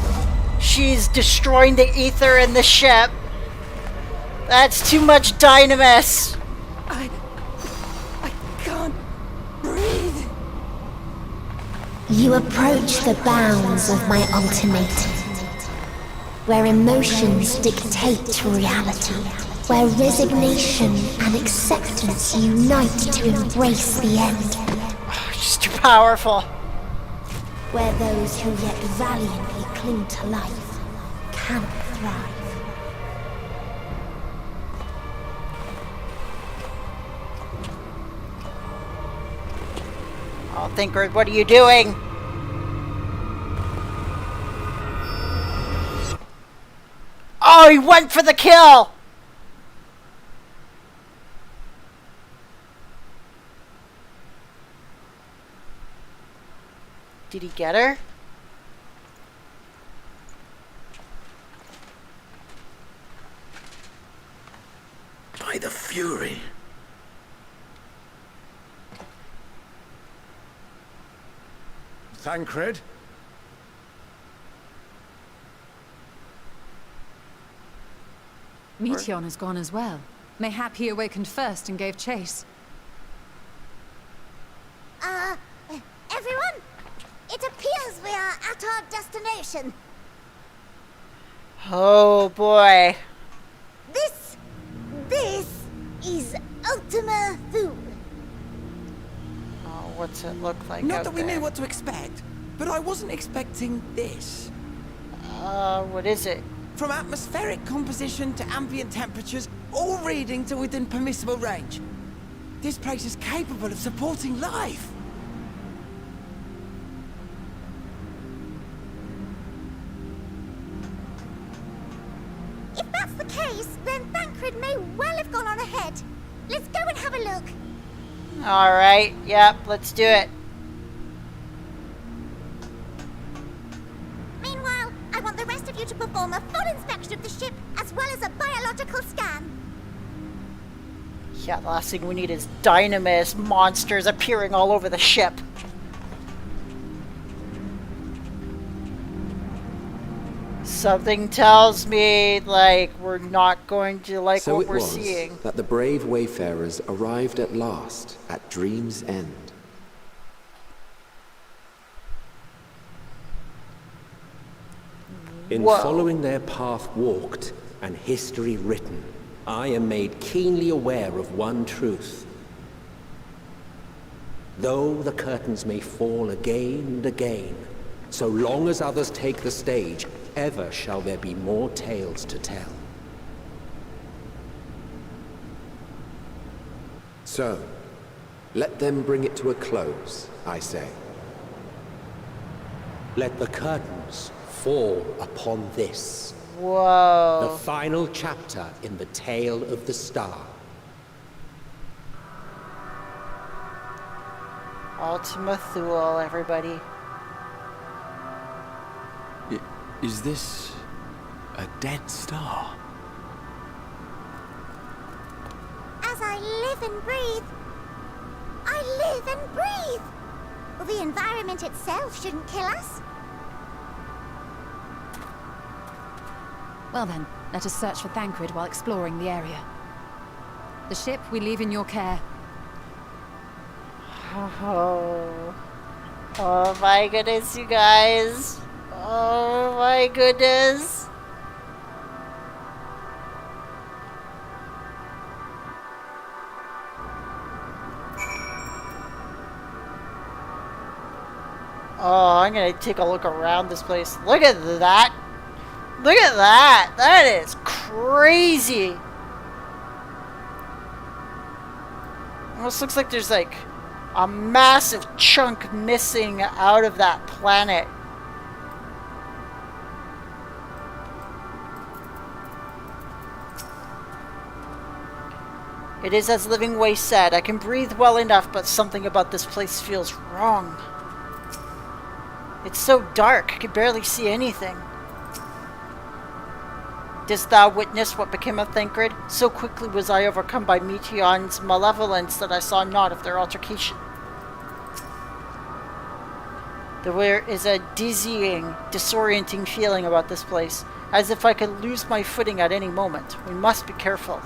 destroying the ether in the ship. That's too much dynamis.
I can't breathe.
You approach the bounds of my ultimatum, where emotions dictate reality, where resignation and acceptance unite to embrace the end.
Oh, she's too powerful.
Where those who yet valiantly cling to life cannot thrive.
Oh, Thinker, what are you doing? Oh, he went for the kill! Did he get her?
By the Fury. Thancred?
Meteion has gone as well. Mayhap he awakened first and gave chase.
Everyone? It appears we are at our destination.
Oh boy.
This is Ultima Thule.
Oh, what's it look like
Not
out
that we
there?
knew what to expect, but I wasn't expecting this.
What is it?
From atmospheric composition to ambient temperatures, all reading to within permissible range. This place is capable of supporting life.
If that's the case, then Thancred may well have gone on ahead. Let's go and have a look.
Alright, yep, let's do it.
Meanwhile, I want the rest of you to perform a full inspection of the ship, as well as a biological scan.
Yeah, the last thing we need is dynamis monsters appearing all over the ship. Something tells me, like, we're not going to like
So
what
it
we're
was
seeing.
that the brave wayfarers arrived at last at Dream's End. In
Whoa.
following their path walked and history written, I am made keenly aware of one truth. Though the curtains may fall again and again, so long as others take the stage, ever shall there be more tales to tell. So, let them bring it to a close, I say. Let the curtains fall upon this.
Whoa.
The final chapter in the tale of the star.
Ultima Thule, everybody.
Is this a dead star?
As I live and breathe, I live and breathe. Well, the environment itself shouldn't kill us.
Well then, let us search for Thancred while exploring the area. The ship we leave in your care.
Oh my goodness, you guys. Oh my goodness. Oh, I'm gonna take a look around this place. Look at that. Look at that. That is crazy. Almost looks like there's like a massive chunk missing out of that planet. It is as Living Waste said, I can breathe well enough, but something about this place feels wrong. It's so dark, I can barely see anything. Didst thou witness what became of Thancred? So quickly was I overcome by Meteion's malevolence that I saw naught of their altercation. There is a dizzying, disorienting feeling about this place, as if I could lose my footing at any moment. We must be careful.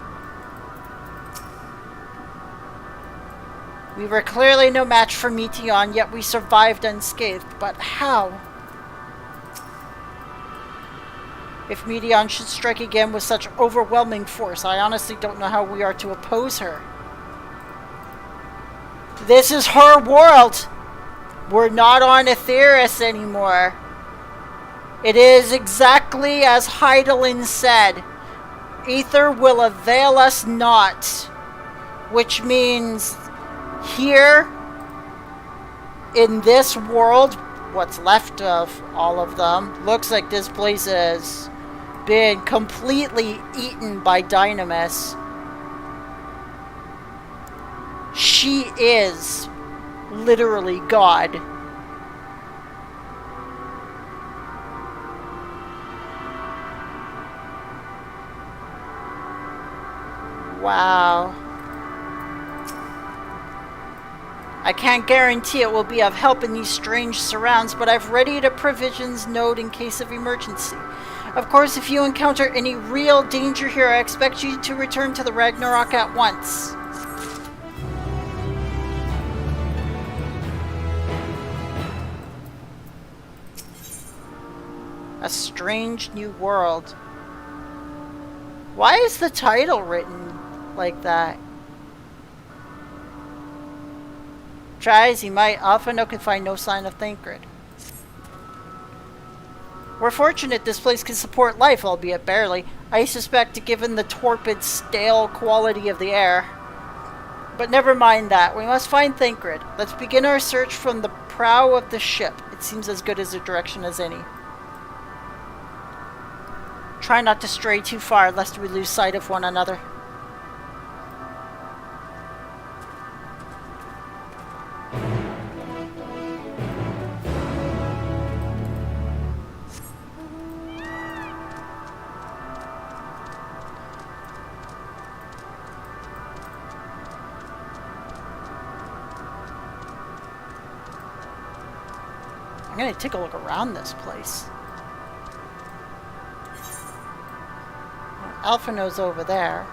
We were clearly no match for Meteion, yet we survived unscathed. But how? If Meteion should strike again with such overwhelming force, I honestly don't know how we are to oppose her. This is her world! We're not on Aetheris anymore. It is exactly as Hydaelyn said. Ether will avail us not. Which means here, in this world, what's left of all of them, looks like this place has been completely eaten by dynamis. She is literally God. Wow. I can't guarantee it will be of help in these strange surrounds, but I've readied a provisions node in case of emergency. Of course, if you encounter any real danger here, I expect you to return to the Ragnarok at once. A strange new world. Why is the title written like that? Try as he might, Alphino could find no sign of Thancred. We're fortunate this place can support life, albeit barely. I suspect, given the torpid, stale quality of the air. But never mind that. We must find Thancred. Let's begin our search from the prow of the ship. It seems as good as a direction as any. Try not to stray too far, lest we lose sight of one another. I'm gonna take a look around this place. Alphino's over there.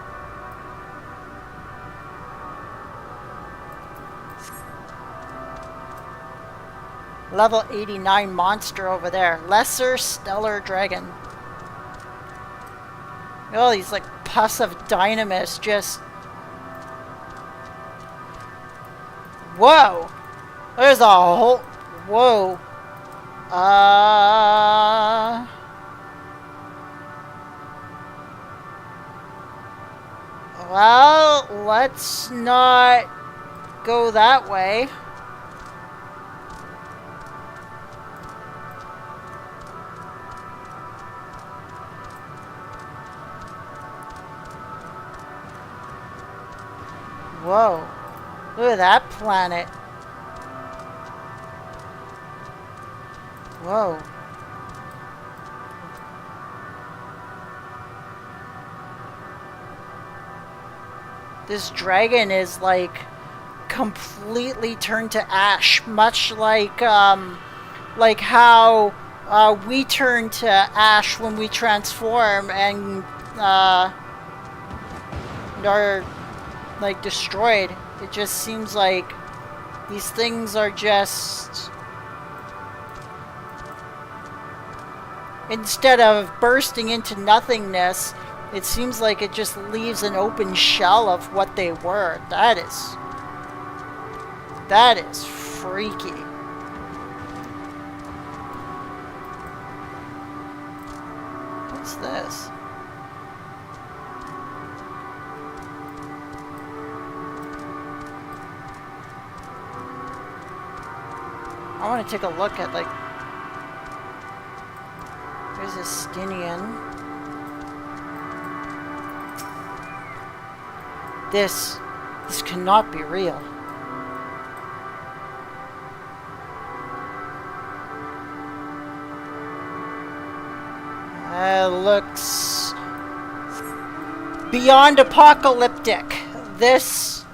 Level 89 monster over there. Lesser stellar dragon. Oh, these like pus of dynamis just... Whoa! There's a whole... Whoa. Well, let's not go that way. Whoa. Look at that planet. Whoa. This dragon is like completely turned to ash, much like how we turn to ash when we transform and are like destroyed. It just seems like these things are just, instead of bursting into nothingness, it seems like it just leaves an open shell of what they were. That is freaky. What's this? I want to take a look at, like, there's a Stinian. This cannot be real. Looks beyond apocalyptic. This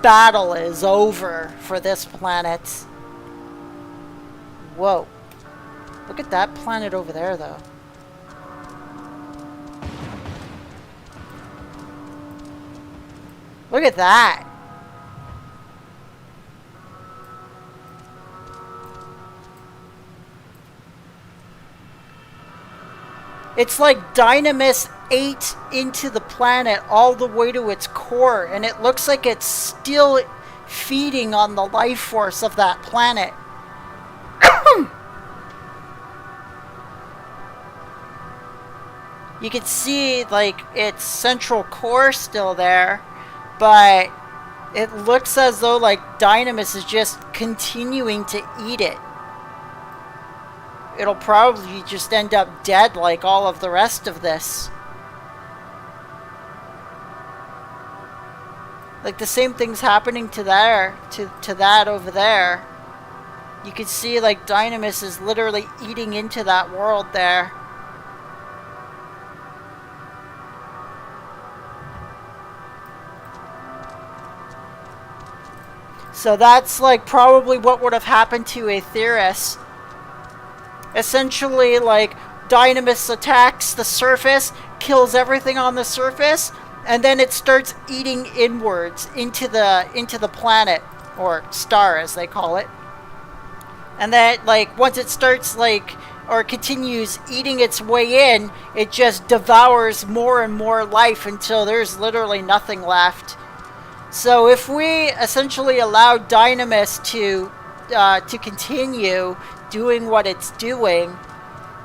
battle is over for this planet. Whoa. Look at that planet over there, though. Look at that. It's like Dynamis ate into the planet all the way to its core, and it looks like it's still feeding on the life force of that planet. You can see, like, its central core still there, but it looks as though, like, Dynamis is just continuing to eat it. It'll probably just end up dead like all of the rest of this. Like, the same thing's happening to there, to that over there. You can see, like, Dynamis is literally eating into that world there. So that's, like, probably what would have happened to Aetheris. Essentially, like, Dynamis attacks the surface, kills everything on the surface, and then it starts eating inwards into the planet, or star as they call it. And then, like, once it starts, like, or continues eating its way in, it just devours more and more life until there's literally nothing left. So if we essentially allow Dynamis to continue doing what it's doing,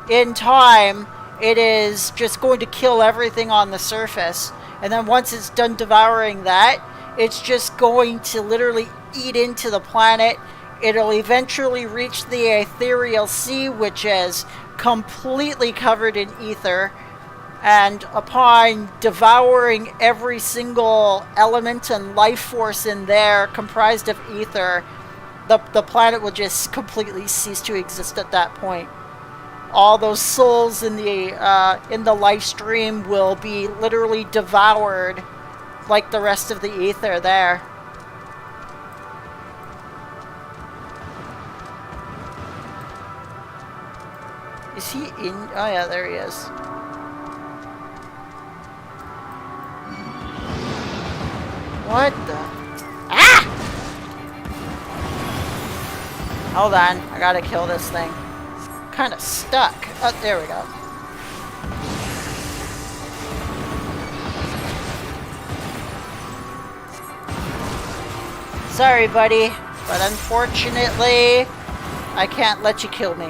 in time, it is just going to kill everything on the surface. And then once it's done devouring that, it's just going to literally eat into the planet. It'll eventually reach the ethereal sea, which is completely covered in ether. And upon devouring every single element and life force in there livestreamed of ether, the planet will just completely cease to exist at that point. All those souls in the live stream will be literally devoured like the rest of the ether there. Is he in? Oh yeah, there he is. What the? Ah! Hold on, I gotta kill this thing. Kind of stuck. Oh, there we go. Sorry, buddy, but unfortunately, I can't let you kill me.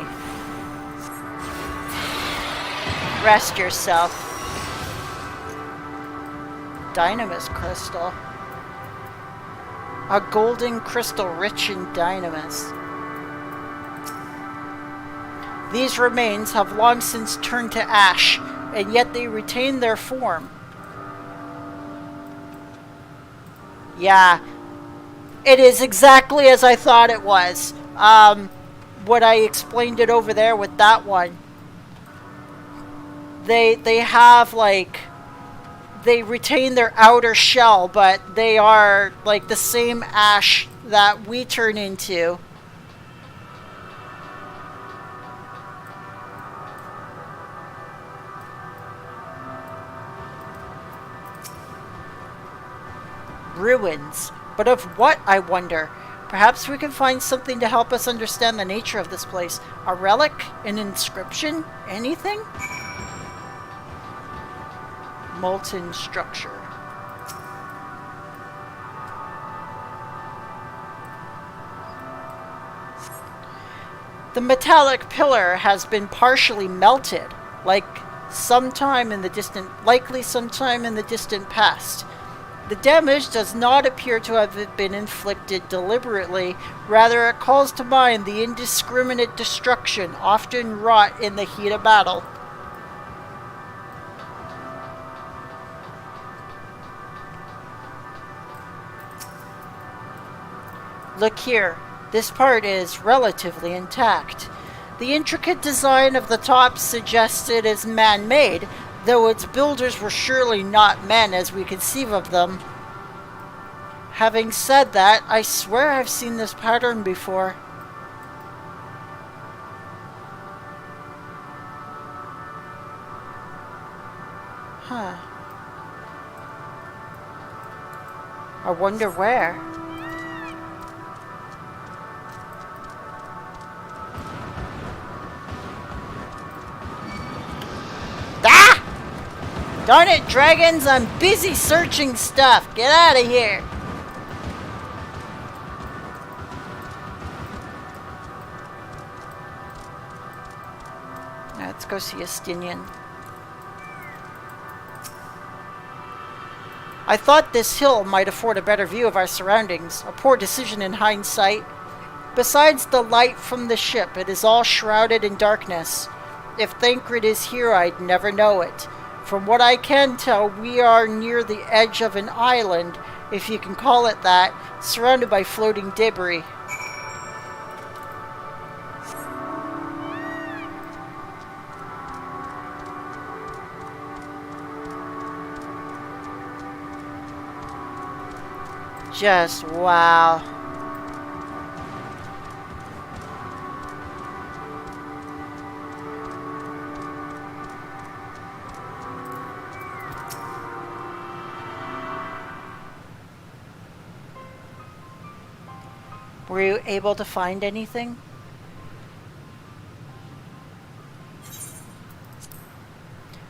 Rest yourself. Dynamis crystal. A golden crystal rich in dynamis. These remains have long since turned to ash, and yet they retain their form. Yeah, it is exactly as I thought it was. What I explained it over there with that one. They have, like, they retain their outer shell, but they are like the same ash that we turn into. Ruins. But of what, I wonder? Perhaps we can find something to help us understand the nature of this place. A relic? An inscription? Anything? Molten structure. The metallic pillar has been partially melted, likely sometime in the distant past. The damage does not appear to have been inflicted deliberately, rather it calls to mind the indiscriminate destruction often wrought in the heat of battle. Look here, this part is relatively intact. The intricate design of the top suggests it is man-made, though its builders were surely not men as we conceive of them. Having said that, I swear I've seen this pattern before. Huh. I wonder where. Darn it, dragons, I'm busy searching stuff. Get out of here. Let's go see Estinian. I thought this hill might afford a better view of our surroundings. A poor decision in hindsight. Besides the light from the ship, it is all shrouded in darkness. If Thancred is here, I'd never know it. From what I can tell, we are near the edge of an island, if you can call it that, surrounded by floating debris. Just wow. Were you able to find anything?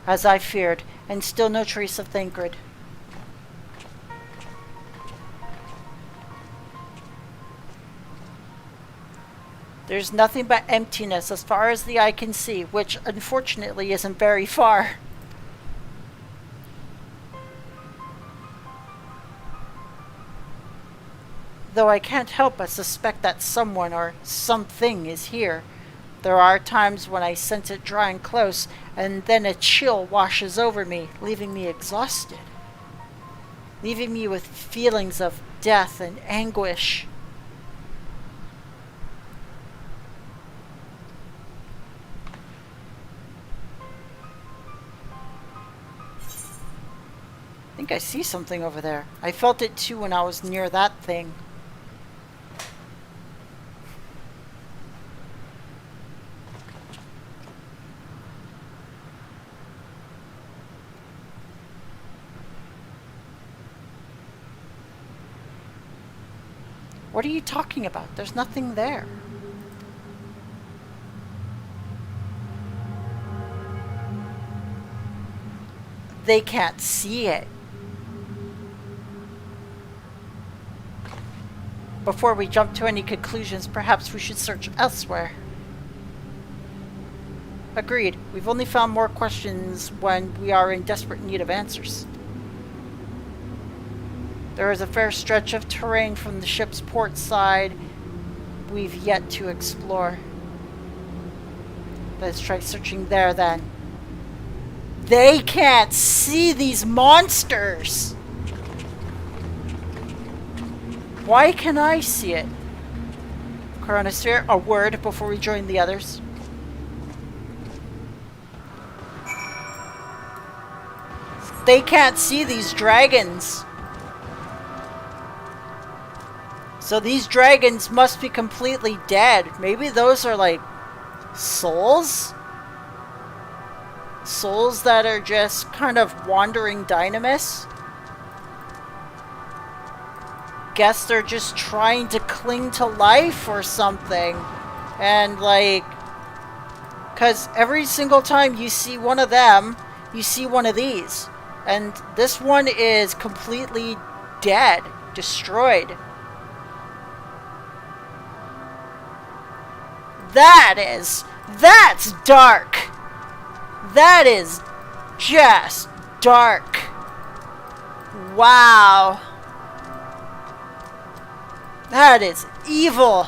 As I feared, and still no trace of Thancred. There's nothing but emptiness as far as the eye can see, which unfortunately isn't very far. Though I can't help but suspect that someone or something is here. There are times when I sense it drawing close, and then a chill washes over me, leaving me exhausted. Leaving me with feelings of death and anguish. I think I see something over there. I felt it too when I was near that thing. What are you talking about? There's nothing there. They can't see it. Before we jump to any conclusions, perhaps we should search elsewhere. Agreed. We've only found more questions when we are in desperate need of answers. There is a fair stretch of terrain from the ship's port side we've yet to explore. Let's try searching there then. They can't see these monsters! Why can I see it? Chronosphere, a word before we join the others. They can't see these dragons. So these dragons must be completely dead. Maybe those are like souls? Souls that are just kind of wandering dynamists? Guess they're just trying to cling to life or something. And like, because every single time you see one of them, you see one of these. And this one is completely dead, destroyed. That's dark. That is just dark. Wow. That is evil.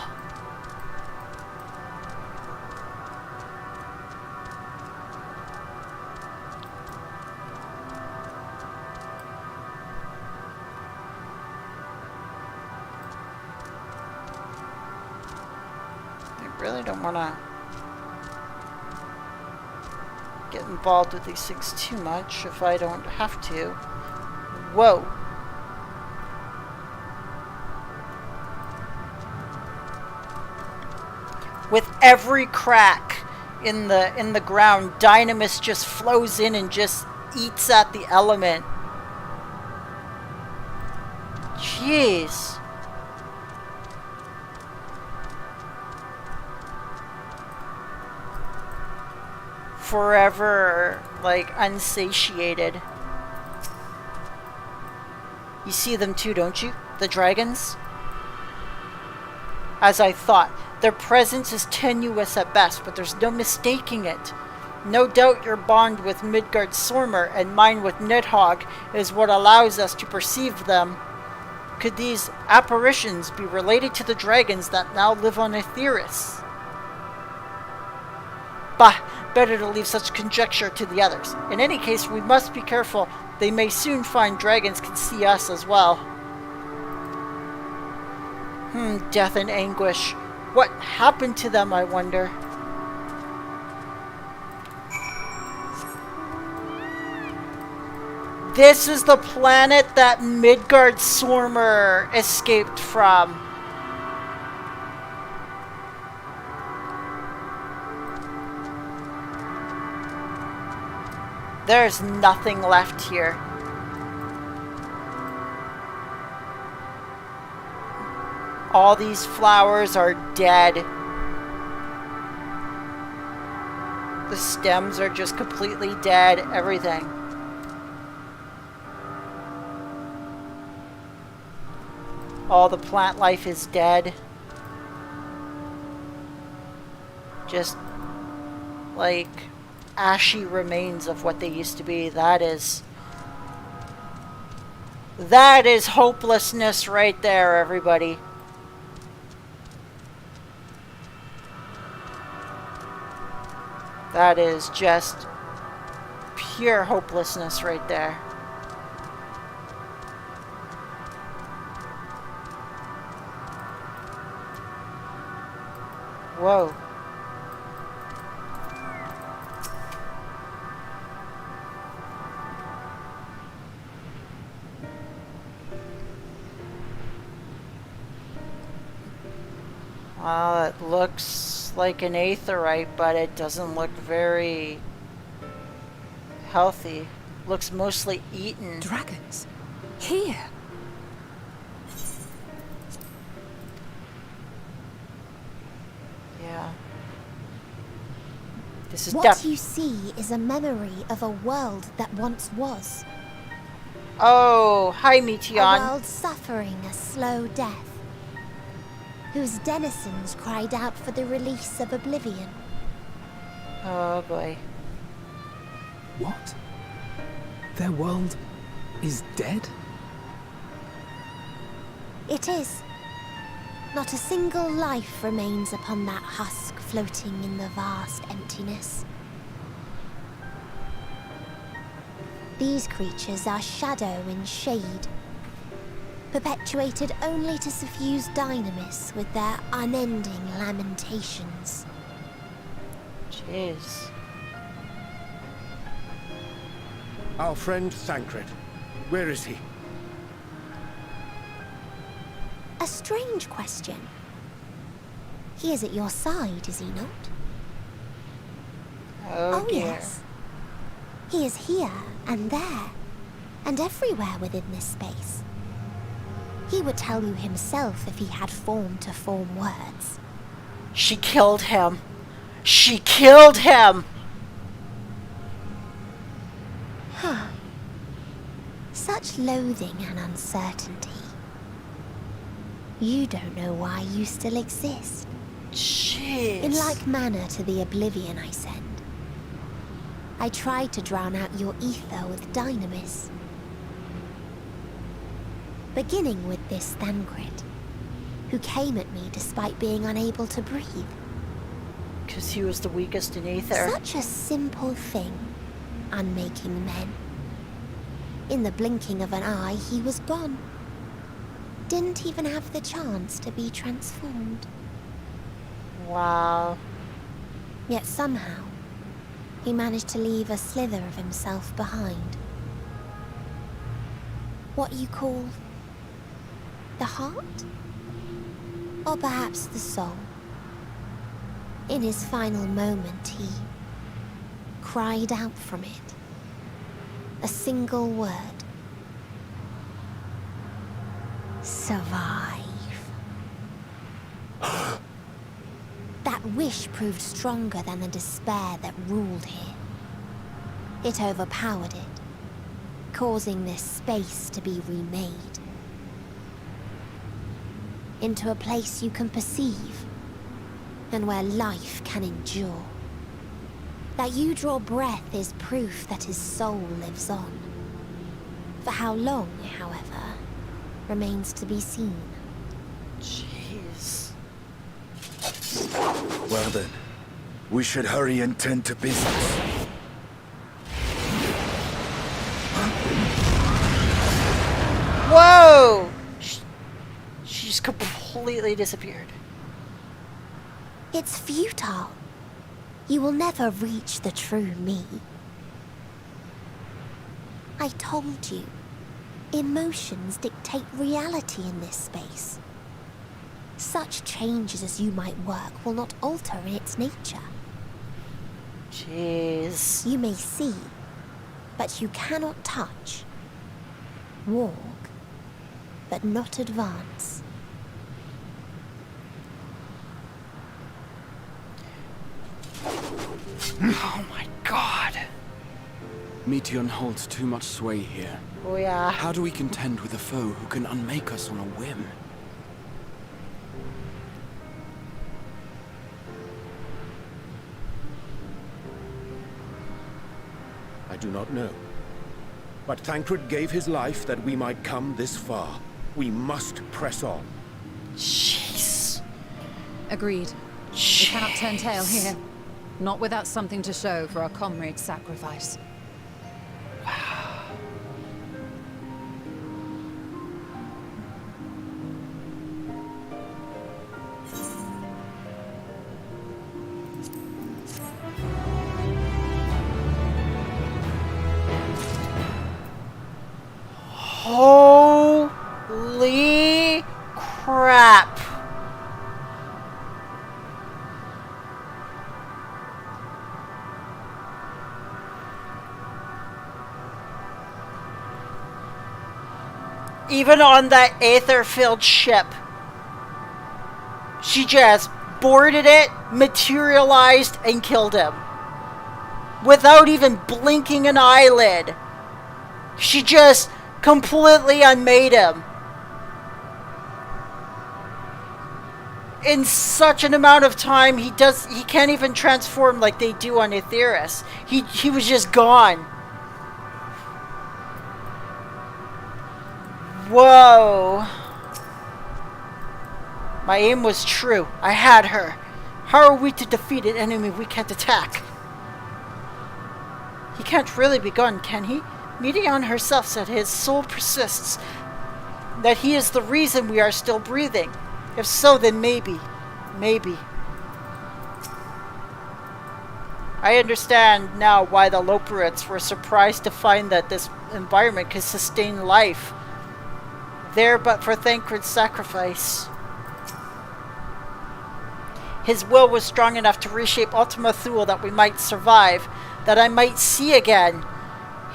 I really don't want to get involved with these things too much if I don't have to. Whoa. With every crack in the ground, dynamis just flows in and just eats at the element. Jeez. Forever, like, unsatiated. You see them too, don't you? The dragons? As I thought, their presence is tenuous at best, but there's no mistaking it. No doubt your bond with Midgard Sormer and mine with Nidhogg is what allows us to perceive them. Could these apparitions be related to the dragons that now live on Aetheris? Bah, better to leave such conjecture to the others. In any case, we must be careful. They may soon find dragons can see us as well. Death and anguish. What happened to them, I wonder? This is the planet that Midgard Sormer escaped from. There's nothing left here. All these flowers are dead. The stems are just completely dead. Everything. All the plant life is dead. Just like ashy remains of what they used to be. That is hopelessness right there, everybody. That is just pure hopelessness right there. Whoa. Well, it looks like an aetheryte, but it doesn't look very healthy. Looks mostly eaten.
Dragons? Here?
Yeah. This is
what you see is a memory of a world that once was.
Oh, hi, Meteion.
A world suffering a slow death, whose denizens cried out for the release of oblivion.
Oh boy.
What? Their world is dead?
It is. Not a single life remains upon that husk floating in the vast emptiness. These creatures are shadow and shade, perpetuated only to suffuse dynamis with their unending lamentations.
Jeez.
Our friend Thancred. Where is he?
A strange question. He is at your side, is he not?
Oh dear.
Yes. He is here and there, and everywhere within this space. He would tell you himself if he had form to form words.
She killed him. She killed him!
Huh. Such loathing and uncertainty. You don't know why you still exist.
Jeez.
In like manner to the oblivion I send. I tried to drown out your ether with dynamis. Beginning with this Thancred, who came at me despite being unable to breathe.
Because he was the weakest in ether.
Such a simple thing, unmaking men. In the blinking of an eye, he was gone. Didn't even have the chance to be transformed.
Wow.
Yet somehow, he managed to leave a slither of himself behind. What you call the heart? Or perhaps the soul. In his final moment, he cried out from it. A single word. Survive. That wish proved stronger than the despair that ruled here. It overpowered it, causing this space to be remade. Into a place you can perceive, and where life can endure. That you draw breath is proof that his soul lives on. For how long, however, remains to be seen.
Jeez.
Well then, we should hurry and tend to business.
Whoa! She's completely disappeared.
It's futile. You will never reach the true me. I told you, emotions dictate reality in this space. Such changes as you might work will not alter its nature.
Jeez.
You may see, but you cannot touch. Walk, but not advance.
Oh my god.
Meteion holds too much sway here.
Oh yeah.
How do we contend with a foe who can unmake us on a whim?
I do not know. But Thancred gave his life that we might come this far. We must press on.
Jeez.
Agreed. We cannot turn tail here. Not without something to show for our comrade's sacrifice.
Holy crap. Even on that aether-filled ship, she just boarded it, materialized, and killed him. Without even blinking an eyelid. She just completely unmade him. In such an amount of time, he can't even transform like they do on Aetheris. He was just gone. Whoa. My aim was true. I had her. How are we to defeat an enemy we can't attack? He can't really be gone, can he? Meteion herself said his soul persists. That he is the reason we are still breathing. If so, then maybe. Maybe. I understand now why the Loperites were surprised to find that this environment could sustain life. There but for Thancred's sacrifice. His will was strong enough to reshape Ultima Thule that we might survive, that I might see again.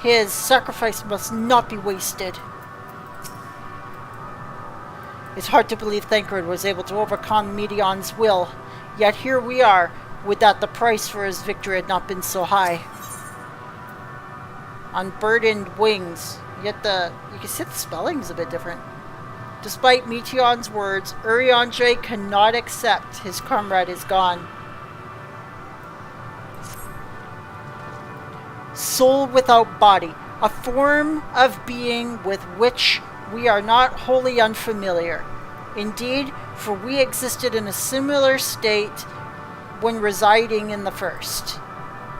His sacrifice must not be wasted. It's hard to believe Thancred was able to overcome Meteion's will, yet here we are, would that the price for his victory had not been so high. Unburdened wings, yet you can see the spelling's a bit different. Despite Meteion's words, Urianger cannot accept his comrade is gone. Soul without body, a form of being with which we are not wholly unfamiliar. Indeed, for we existed in a similar state when residing in the first.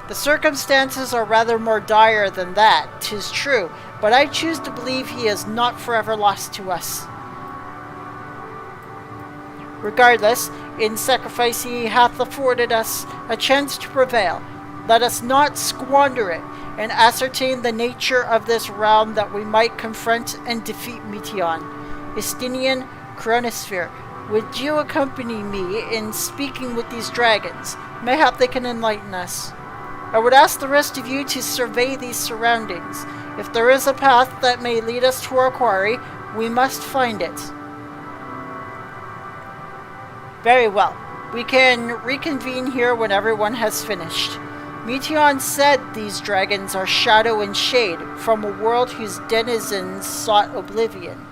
The circumstances are rather more dire than that, 'tis true, but I choose to believe he is not forever lost to us. Regardless, in sacrifice he hath afforded us a chance to prevail. Let us not squander it, and ascertain the nature of this realm that we might confront and defeat Meteion. Estinian Chronosphere, would you accompany me in speaking with these dragons? Mayhap they can enlighten us. I would ask the rest of you to survey these surroundings. If there is a path that may lead us to our quarry, we must find it. Very well. We can reconvene here when everyone has finished. Meteion said these dragons are shadow and shade from a world whose denizens sought oblivion.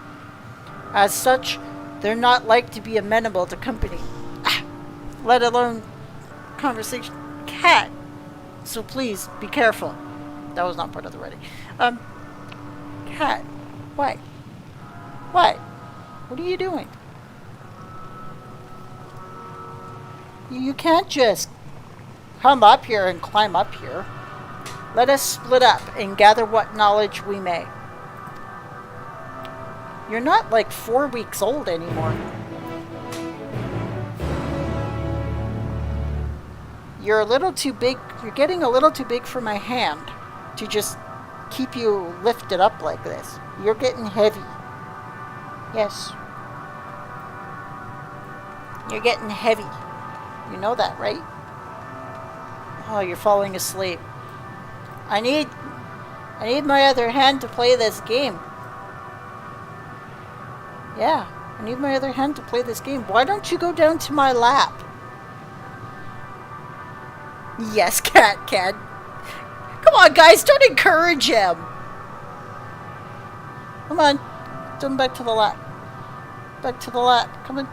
As such, they're not like to be amenable to company, let alone conversation. Cat. So please be careful. That was not part of the writing. Cat. What? What? What are you doing? You can't just come up here and climb up here. Let us split up and gather what knowledge we may. You're not like 4 weeks old anymore. You're a little too big. You're getting a little too big for my hand to just keep you lifted up like this. You're getting heavy. Yes. You're getting heavy. You know that, right? Oh, you're falling asleep. I need my other hand to play this game. Yeah, I need my other hand to play this game. Why don't you go down to my lap? Yes, cat can. Come on, guys, don't encourage him. Come on. Turn back to the lap. Back to the lap. Come on.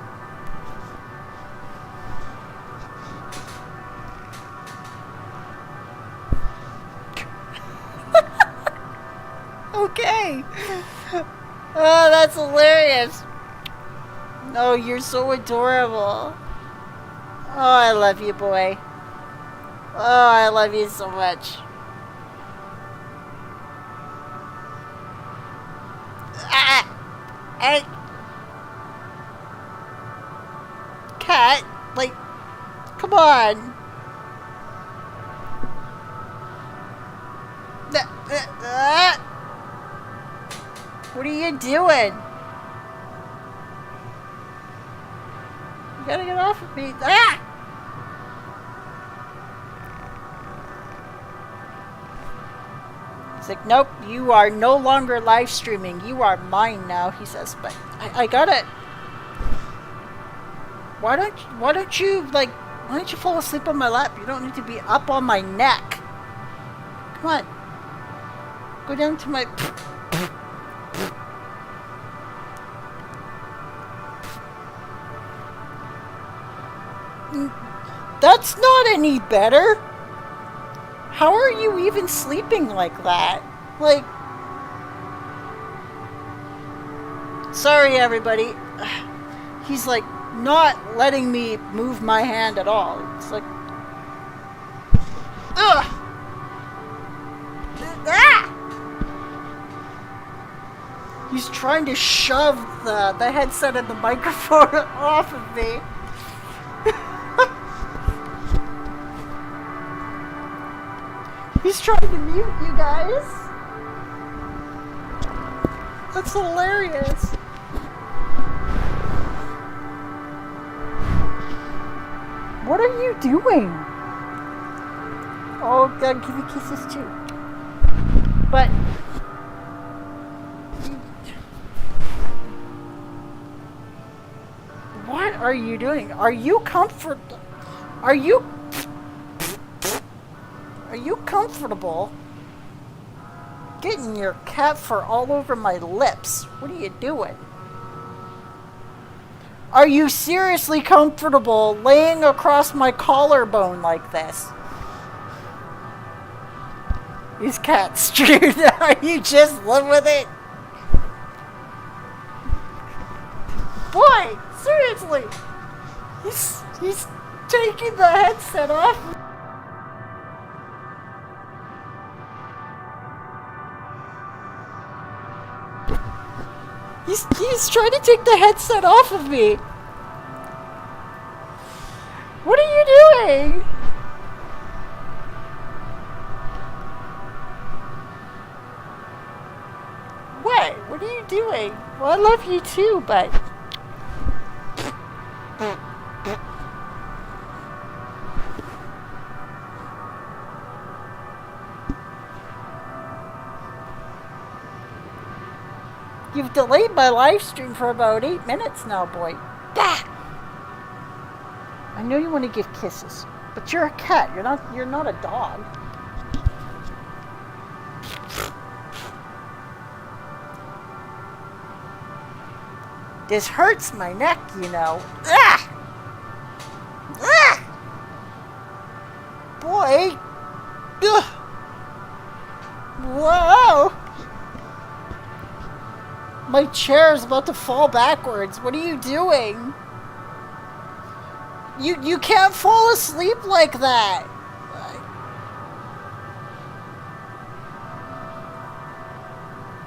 Okay. Oh, that's hilarious. Oh, you're so adorable. Oh, I love you, boy. Oh, I love you so much. Ah! Hey! Cat, like, come on. What are you doing? You gotta get off of me. Ah! He's like, nope, you are no longer live streaming. You are mine now, he says, but I got it. Why don't you fall asleep on my lap? You don't need to be up on my neck. Come on. Go down to my... That's not any better. How are you even sleeping like that? Like... Sorry, everybody. He's like not letting me move my hand at all. It's like... Ugh! Ah! He's trying to shove the headset and the microphone off of me. He's trying to mute you guys. That's hilarious. What are you doing? Oh, God, give you kisses too. But... What are you doing? Are you comfortable? Are you comfortable getting your cat fur all over my lips? What are you doing? Are you seriously comfortable laying across my collarbone like this? These cats streamed. Are you just live with it? Boy, seriously. He's taking the headset off. He's trying to take the headset off of me. What are you doing? What are you doing? Well, I love you too, but... You've delayed my live stream for about 8 minutes now, boy. Bah! I know you want to give kisses, but you're a cat. You're not a dog. This hurts my neck, you know. Ah! Ah! Boy. Ugh. Whoa! My chair is about to fall backwards. What are you doing? You can't fall asleep like that.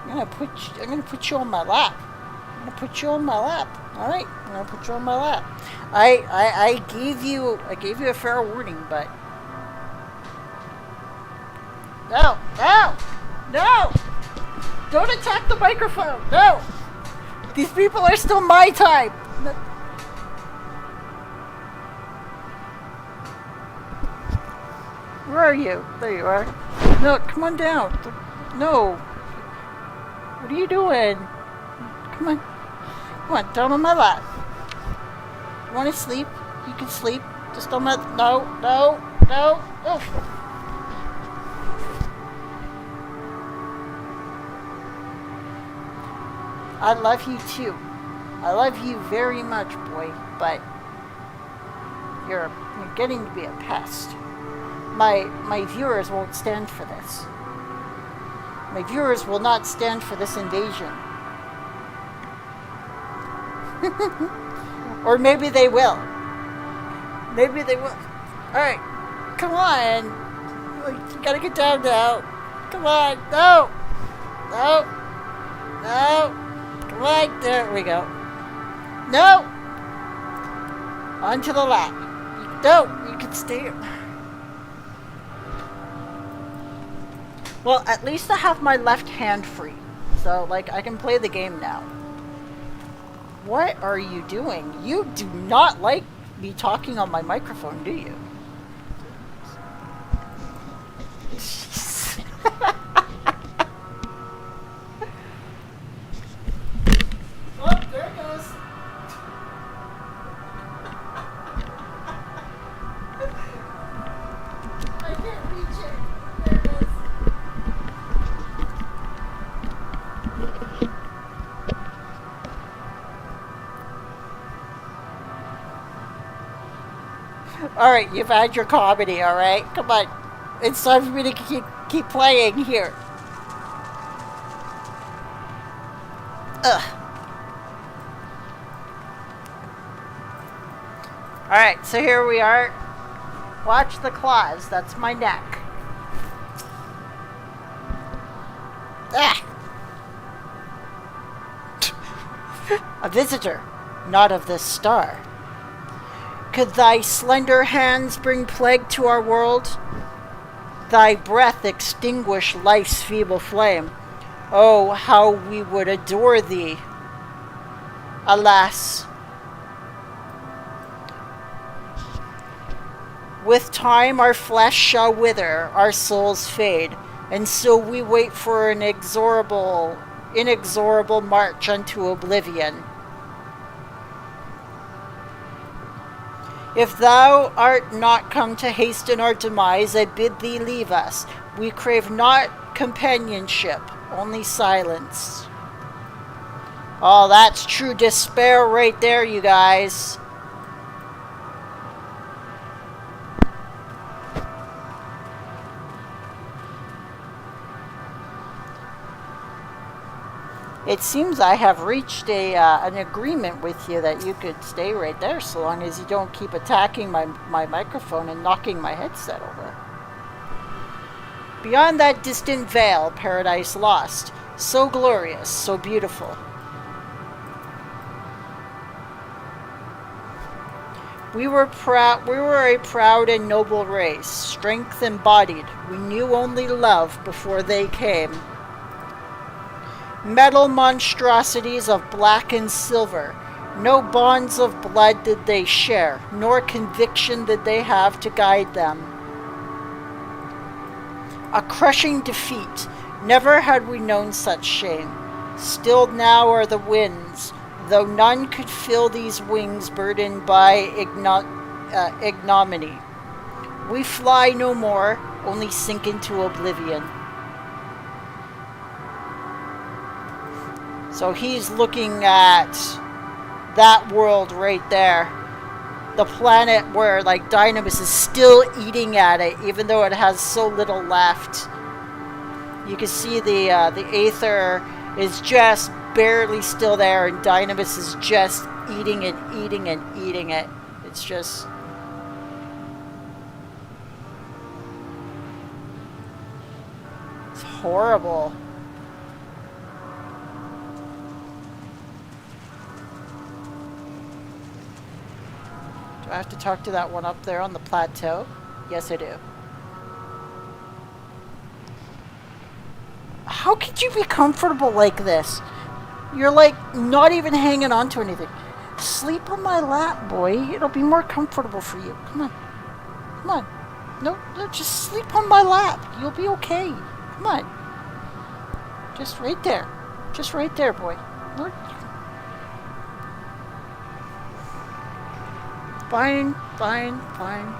I'm gonna put you on my lap. I'm gonna put you on my lap. All right, I'm gonna put you on my lap. I gave you a fair warning, but no. Don't attack the microphone! No! These people are still my type! Where are you? There you are. No, come on down. No. What are you doing? Come on. Come on, down on my lap. You want to sleep? You can sleep. Just don't let... No, no, no. Oof. I love you too. I love you very much, boy, but you're getting to be a pest. My viewers won't stand for this. My viewers will not stand for this invasion. Or maybe they will. Maybe they will. Alright, come on. You gotta get down now. Come on. No. No. No. Come on. There we go. No. Onto the lap. No, you can stay. Well, at least I have my left hand free. So, like, I can play the game now. What are you doing? You do not like me talking on my microphone, do you? Oh, there it goes. I can't reach it. There it is. Alright, you've had your comedy, alright? Come on. It's time for me to keep playing here. Ugh. Alright, so here we are. Watch the claws. That's my neck. Ah. A visitor, not of this star. Could thy slender hands bring plague to our world? Thy breath extinguish life's feeble flame. Oh, how we would adore thee. Alas. With time our flesh shall wither, our souls fade, and so we wait for an inexorable march unto oblivion. If thou art not come to hasten our demise, I bid thee leave us. We crave not companionship, only silence. Oh, that's true despair right there, you guys. It seems I have reached an agreement with you that you could stay right there so long as you don't keep attacking my microphone and knocking my headset over. Beyond that distant veil, paradise lost. So glorious, so beautiful. We were a proud and noble race, strength embodied. We knew only love before they came. Metal monstrosities of black and silver. No bonds of blood did they share, nor conviction did they have to guide them. A crushing defeat. Never had we known such shame. Stilled now are the winds, though none could fill these wings burdened by ignominy. We fly no more, only sink into oblivion. So he's looking at that world right there. The planet where, like, Dynamis is still eating at it, even though it has so little left. You can see the Aether is just barely still there, and Dynamis is just eating and eating and eating it. It's just... it's horrible. Do I have to talk to that one up there on the plateau? Yes, I do. How could you be comfortable like this? You're like not even hanging on to anything. Sleep on my lap, boy. It'll be more comfortable for you. Come on. Come on. No, just sleep on my lap. You'll be okay. Come on. Just right there. Just right there, boy. Look. Fine. Fine, fine.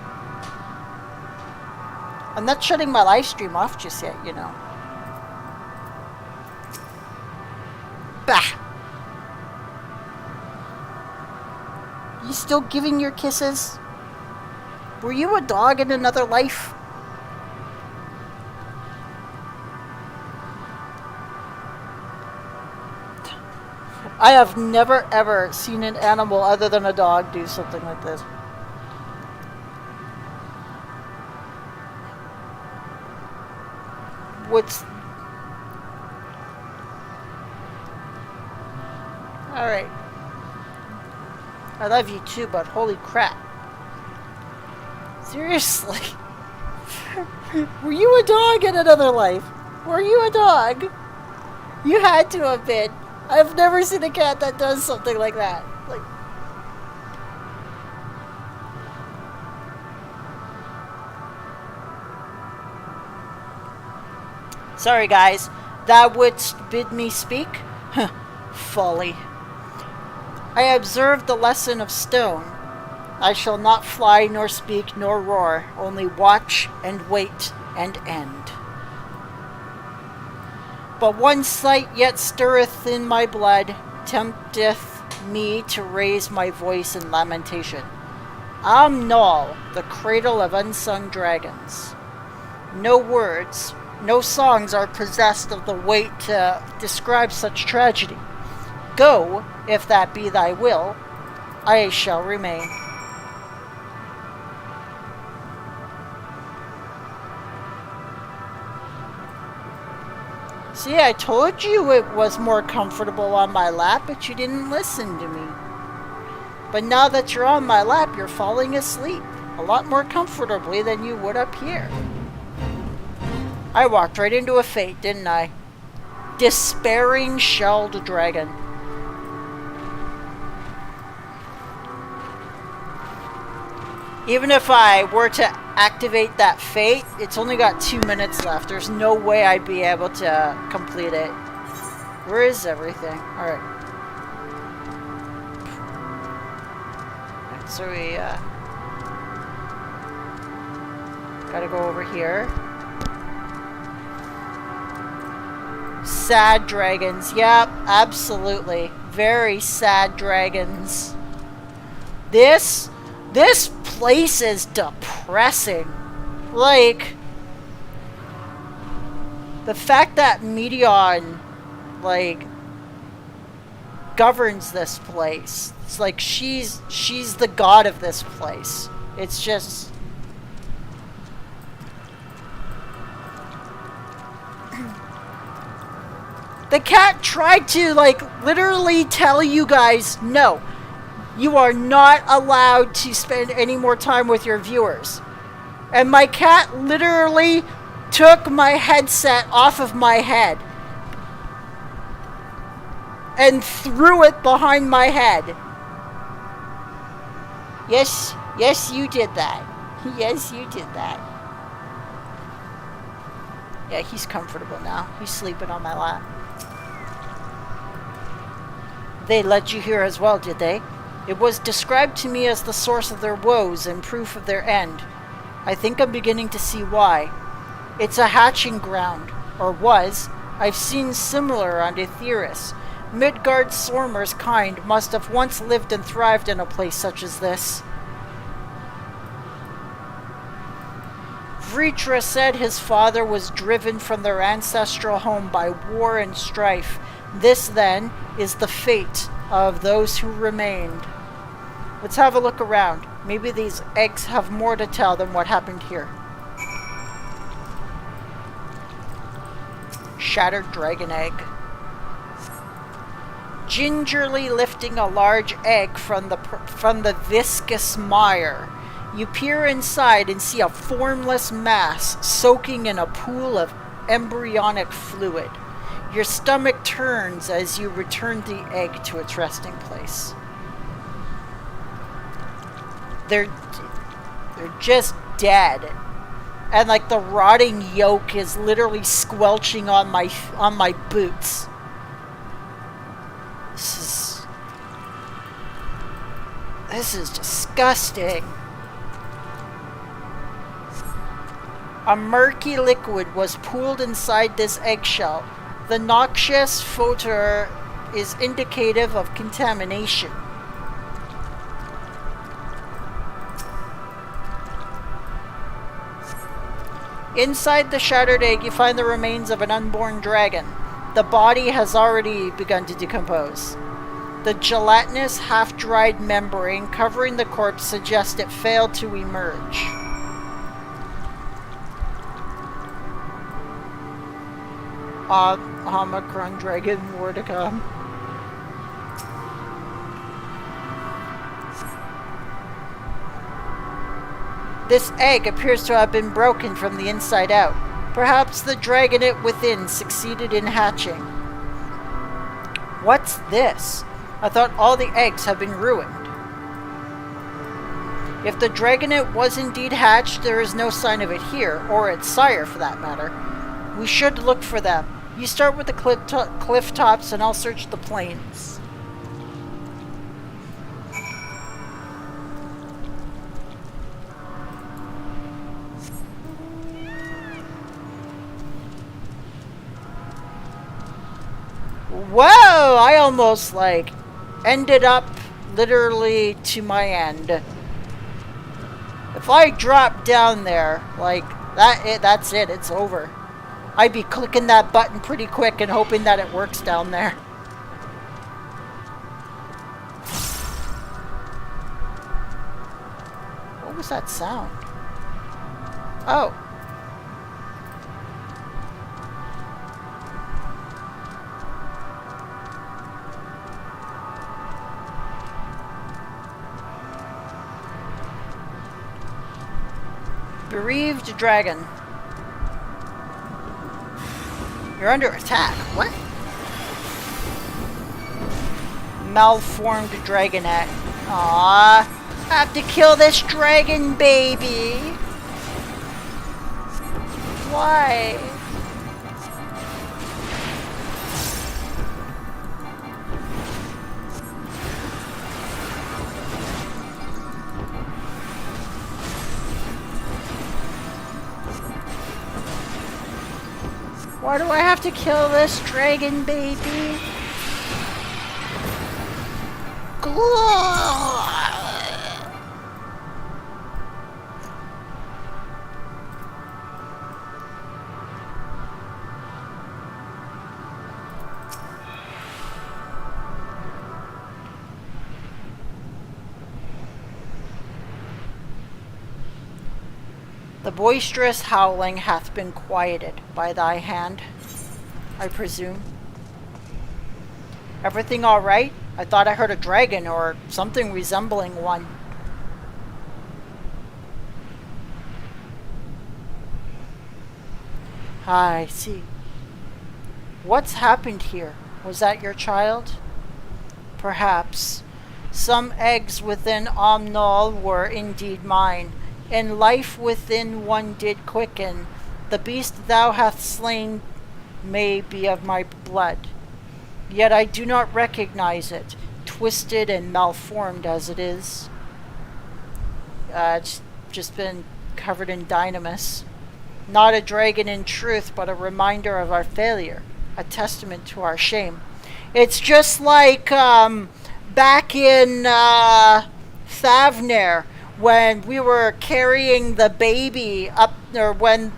I'm not shutting my live stream off just yet, you know. Bah! You still giving your kisses? Were you a dog in another life? I have never ever seen an animal other than a dog do something like this. What's... Alright. I love you too, but holy crap. Seriously? Were you a dog in another life? Were you a dog? You had to have been. I've never seen a cat that does something like that. Like... Sorry guys, thou wouldst bid me speak? Folly. I observed the lesson of stone. I shall not fly nor speak nor roar, only watch and wait and end. But one sight yet stirreth in my blood, tempteth me to raise my voice in lamentation. Am Null, the cradle of unsung dragons. No words, no songs are possessed of the weight to describe such tragedy. Go, if that be thy will, I shall remain. See, I told you it was more comfortable on my lap, but you didn't listen to me. But now that you're on my lap, you're falling asleep. A lot more comfortably than you would up here. I walked right into a fate, didn't I? Despairing shelled dragon. Even if I were to activate that fate, it's only got 2 minutes left. There's no way I'd be able to complete it. Where is everything? Alright. So we gotta go over here. Sad dragons. Yep, absolutely. Very sad dragons. This place is depressing. Like, the fact that Meteion, like, governs this place. It's like she's the god of this place. It's just... The cat tried to, like, literally tell you guys, no, you are not allowed to spend any more time with your viewers. And my cat literally took my headset off of my head and threw it behind my head. Yes, you did that. Yes, you did that. Yeah, he's comfortable now. He's sleeping on my lap. They let you here as well, did they? It was described to me as the source of their woes and proof of their end. I think I'm beginning to see why. It's a hatching ground, or was. I've seen similar on Etheris. Midgard Sormer's kind must have once lived and thrived in a place such as this. Vritra said his father was driven from their ancestral home by war and strife. This, then, is the fate of those who remained. Let's have a look around. Maybe these eggs have more to tell than what happened here. Shattered dragon egg. Gingerly lifting a large egg from the viscous mire, you peer inside and see a formless mass soaking in a pool of embryonic fluid. Your stomach turns as you return the egg to its resting place. They're just dead. And like the rotting yolk is literally squelching on my boots. This is disgusting. A murky liquid was pooled inside this eggshell. The noxious photor is indicative of contamination. Inside the shattered egg, you find the remains of an unborn dragon. The body has already begun to decompose. The gelatinous, half-dried membrane covering the corpse suggests it failed to emerge. Omicron dragon, more to come. This egg appears to have been broken from the inside out. Perhaps the dragonet within succeeded in hatching. What's this? I thought all the eggs have been ruined. If the dragonet was indeed hatched, there is no sign of it here, or its sire for that matter. We should look for them. You start with the cliff tops and I'll search the plains. Whoa! I almost ended up literally to my end. If I drop down there that's it. It's over. I'd be clicking that button pretty quick and hoping that it works down there. What was that sound? Oh. Bereaved dragon. You're under attack. What? Malformed dragonet. Aww. I have to kill this dragon baby. Why? Why do I have to kill this dragon baby? The boisterous howling hath been quieted by thy hand, I presume. Everything all right? I thought I heard a dragon or something resembling one. I see. What's happened here? Was that your child? Perhaps. Some eggs within Omnol were indeed mine, and life within one did quicken. The beast thou hast slain may be of my blood, yet I do not recognize it, twisted and malformed as it is. It's just been covered in dynamis. Not a dragon in truth, but a reminder of our failure, a testament to our shame. It's just like back in Thavner, when we were carrying the baby up, or when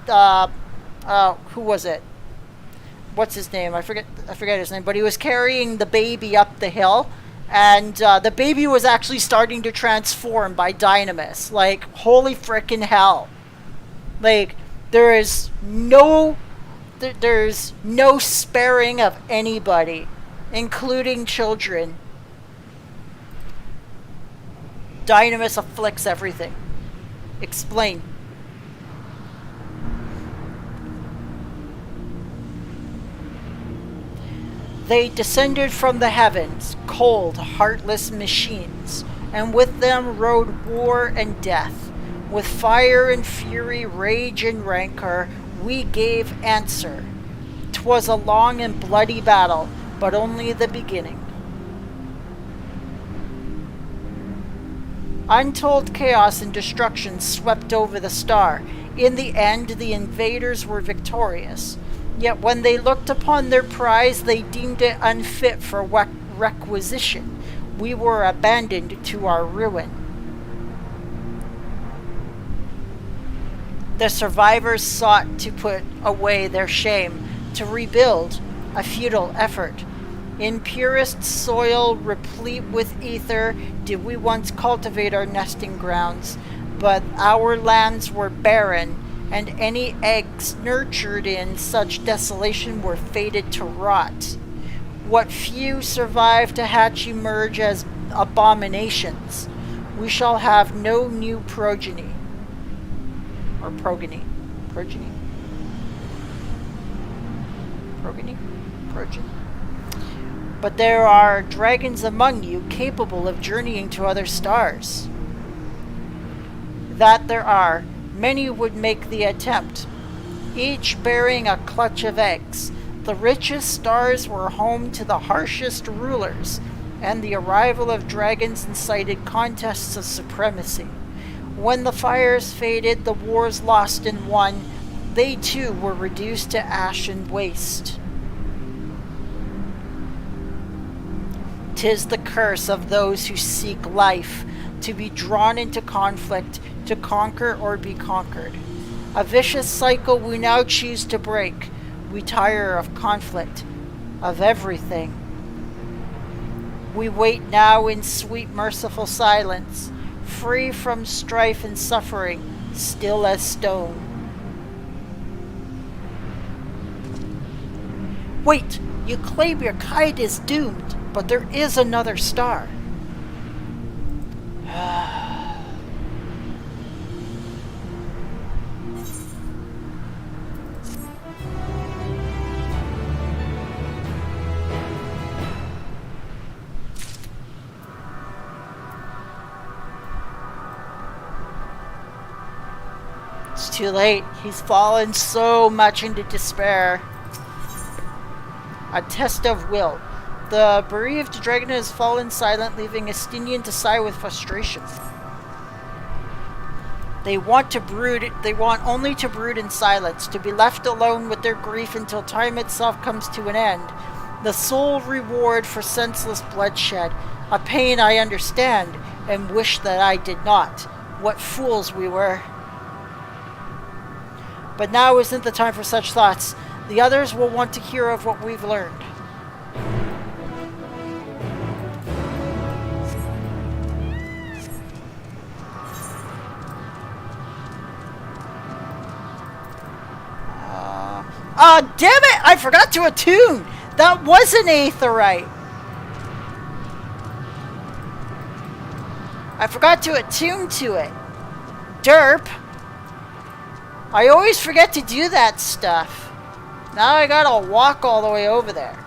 who was it? What's his name? I forget his name, but he was carrying the baby up the hill, and the baby was actually starting to transform by dynamis. Like, holy frickin' hell! Like, there's no sparing of anybody, including children. Dynamis afflicts everything. Explain. They descended from the heavens, cold, heartless machines, and with them rode war and death. With fire and fury, rage and rancor, we gave answer. 'Twas a long and bloody battle, but only the beginning. Untold chaos and destruction swept over the star. In the end, the invaders were victorious. Yet when they looked upon their prize, they deemed it unfit for requisition. We were abandoned to our ruin. The survivors sought to put away their shame, to rebuild, a futile effort. In purest soil, replete with ether, did we once cultivate our nesting grounds, but our lands were barren, and any eggs nurtured in such desolation were fated to rot. What few survived to hatch emerge as abominations. We shall have no new progeny. Or progeny. Progeny? Progeny? Progeny. But there are dragons among you capable of journeying to other stars. That there are. Many would make the attempt, each bearing a clutch of eggs. The richest stars were home to the harshest rulers, and the arrival of dragons incited contests of supremacy. When the fires faded, the wars lost and won, they too were reduced to ash and waste. 'Tis the curse of those who seek life, to be drawn into conflict, to conquer or be conquered. A vicious cycle we now choose to break. We tire of conflict, of everything. We wait now in sweet merciful silence, free from strife and suffering, still as stone. Wait, you claim your kite is doomed, but there is another star. It's too late. He's fallen so much into despair. A test of will. The bereaved dragon has fallen silent, leaving Estinian to sigh with frustration. They want only to brood in silence, to be left alone with their grief until time itself comes to an end. The sole reward for senseless bloodshed, a pain I understand, and wish that I did not. What fools we were. But now isn't the time for such thoughts. The others will want to hear of what we've learned. Damn it! I forgot to attune! That was an aetheryte! I forgot to attune to it. Derp! I always forget to do that stuff. Now I gotta walk all the way over there.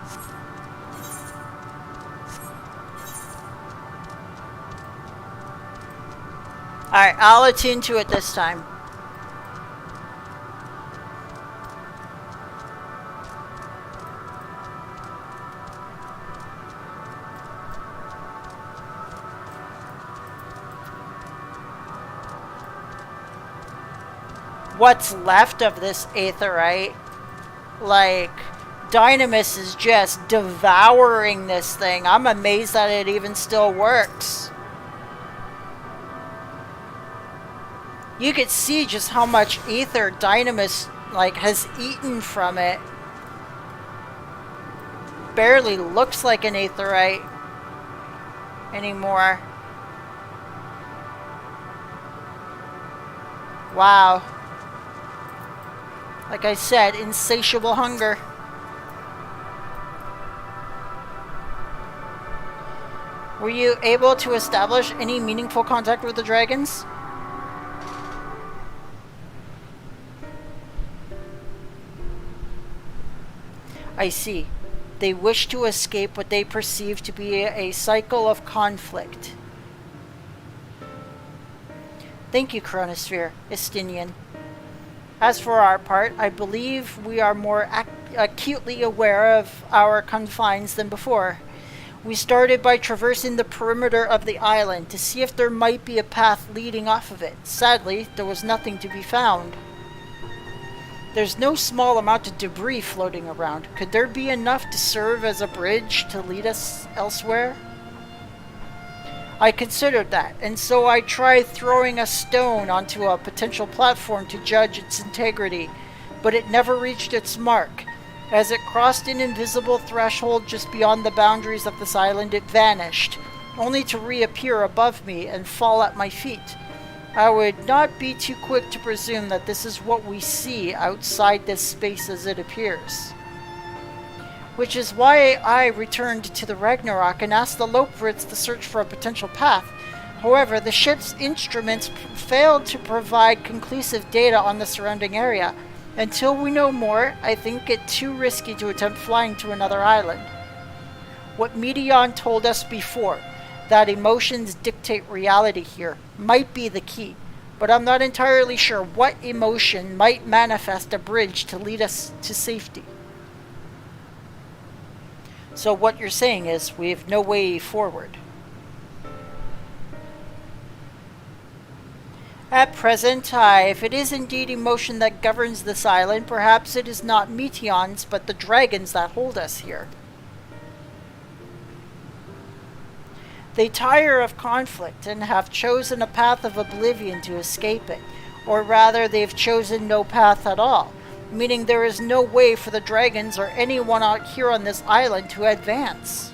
Alright, I'll attune to it this time. What's left of this aetheryte, like, Dynamis is just devouring this thing. I'm amazed that it even still works. You could see just how much ether Dynamis, like, has eaten from it. Barely looks like an aetheryte anymore. Wow. Like I said, insatiable hunger. Were you able to establish any meaningful contact with the dragons? I see. They wish to escape what they perceive to be a cycle of conflict. Thank you, Chronosphere, Estinian. As for our part, I believe we are more acutely aware of our confines than before. We started by traversing the perimeter of the island to see if there might be a path leading off of it. Sadly, there was nothing to be found. There's no small amount of debris floating around. Could there be enough to serve as a bridge to lead us elsewhere? I considered that, and so I tried throwing a stone onto a potential platform to judge its integrity, but it never reached its mark. As it crossed an invisible threshold just beyond the boundaries of this island, it vanished, only to reappear above me and fall at my feet. I would not be too quick to presume that this is what we see outside this space as it appears. Which is why I returned to the Ragnarok and asked the Loperitz to search for a potential path. However, the ship's instruments failed to provide conclusive data on the surrounding area. Until we know more, I think it too risky to attempt flying to another island. What Meteion told us before, that emotions dictate reality here, might be the key, but I'm not entirely sure what emotion might manifest a bridge to lead us to safety. So what you're saying is we have no way forward. At present, if it is indeed emotion that governs this island, perhaps it is not Meteion's, but the dragons that hold us here. They tire of conflict and have chosen a path of oblivion to escape it, or rather they've chosen no path at all, meaning there is no way for the dragons or anyone out here on this island to advance.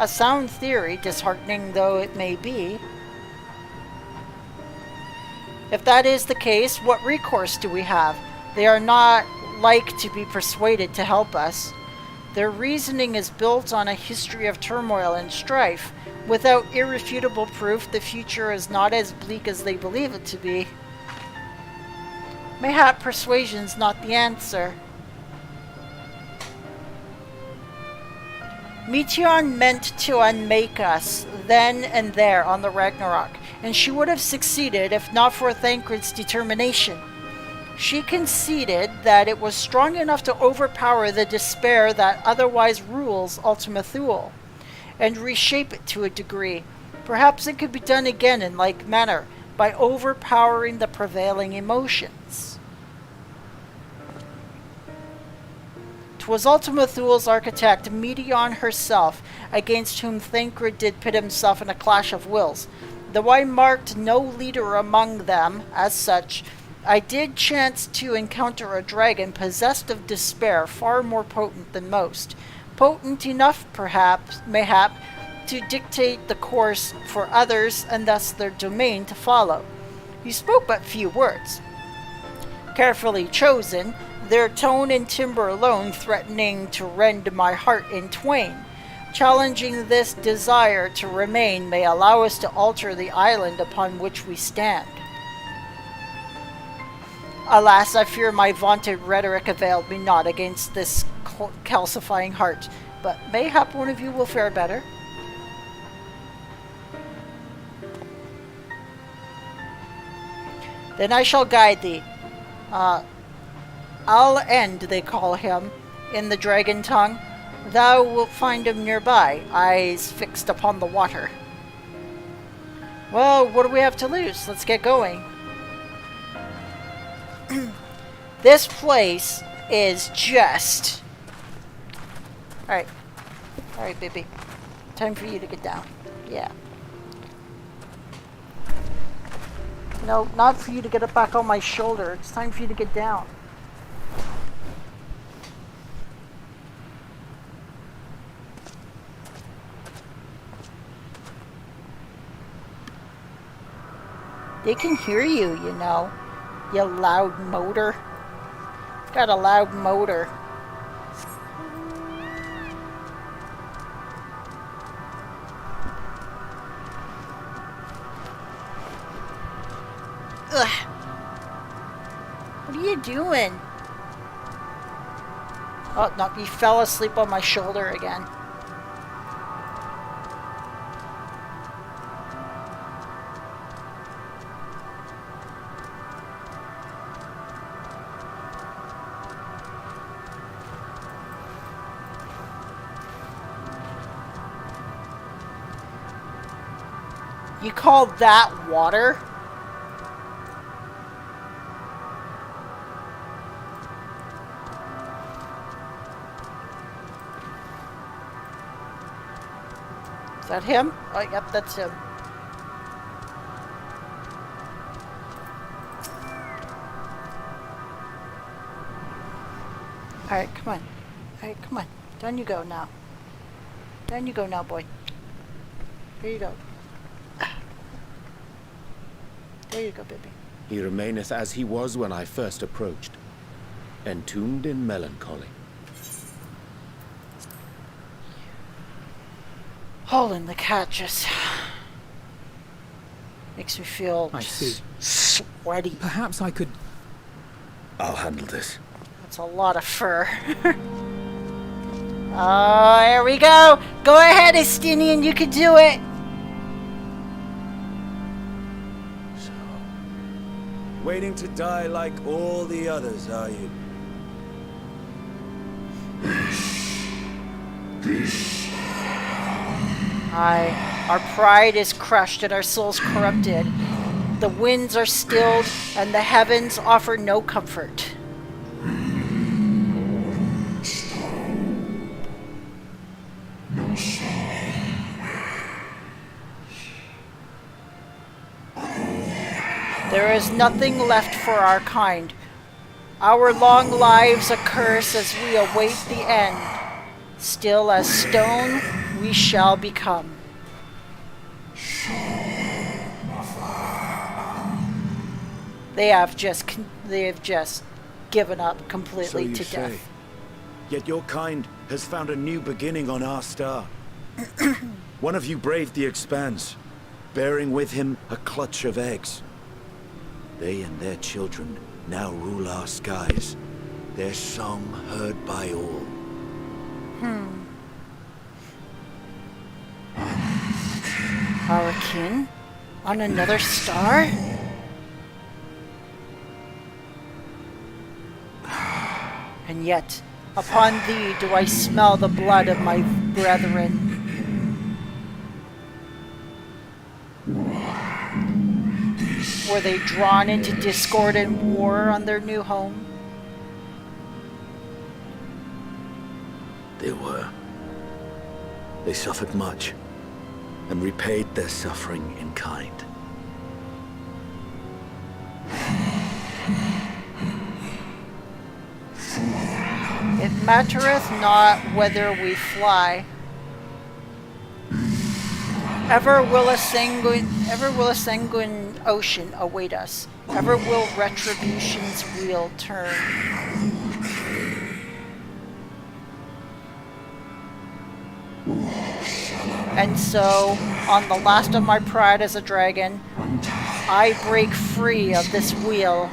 A sound theory, disheartening though it may be. If that is the case, what recourse do we have? They are not like to be persuaded to help us. Their reasoning is built on a history of turmoil and strife. Without irrefutable proof, the future is not as bleak as they believe it to be. Mayhap persuasion's not the answer. Meteion meant to unmake us then and there on the Ragnarok, and she would have succeeded if not for Thancred's determination. She conceded that it was strong enough to overpower the despair that otherwise rules Ultima Thule, and reshape it to a degree. Perhaps it could be done again in like manner, by overpowering the prevailing emotions. 'Twas Ultima Thule's architect, Meteion herself, against whom Thancred did pit himself in a clash of wills. Though I marked no leader among them, as such, I did chance to encounter a dragon possessed of despair far more potent than most. Potent enough, perhaps, mayhap, to dictate the course for others and thus their domain to follow. He spoke but few words. Carefully chosen, their tone and timbre alone threatening to rend my heart in twain. Challenging this desire to remain may allow us to alter the island upon which we stand. Alas, I fear my vaunted rhetoric availed me not against this calcifying heart, but mayhap one of you will fare better. Then I shall guide thee. I'll end, they call him, in the dragon tongue. Thou wilt find him nearby, eyes fixed upon the water. Well, what do we have to lose? Let's get going. This place is just... Alright, baby. Time for you to get down. Yeah. No, not for you to get it back on my shoulder. It's time for you to get down. They can hear you, you know. You loud motor. Got a loud motor. Ugh. What are you doing? Oh, no, you fell asleep on my shoulder again. You call that water? Is that him? Oh, yep, that's him. Alright, come on. Alright, come on. Down you go now. Down you go now, boy. There you go. There you go, baby.
He remaineth as he was when I first approached, entombed in melancholy.
Hole in the cat just makes me feel sweaty.
Perhaps I could...
I'll handle this.
That's a lot of fur. Oh, here we go. Go ahead, Estinian, you can do it.
Waiting to die like all the others, are you?
Aye, our pride is crushed and our souls corrupted. The winds are stilled and the heavens offer no comfort. There is nothing left for our kind. Our long lives a curse as we await the end. Still as stone we shall become. They have just given up completely to death.
Yet your kind has found a new beginning on our star. One of you braved the expanse, bearing with him a clutch of eggs. They and their children now rule our skies, their song heard by all.
Our kin? On another star? And yet, upon thee do I smell the blood of my brethren. Were they drawn into discord and war on their new home?
They were. They suffered much, and repaid their suffering in kind.
It mattereth not whither we fly. Ever will a sanguine ocean await us. Ever will retribution's wheel turn. And so, on the last of my pride as a dragon, I break free of this wheel.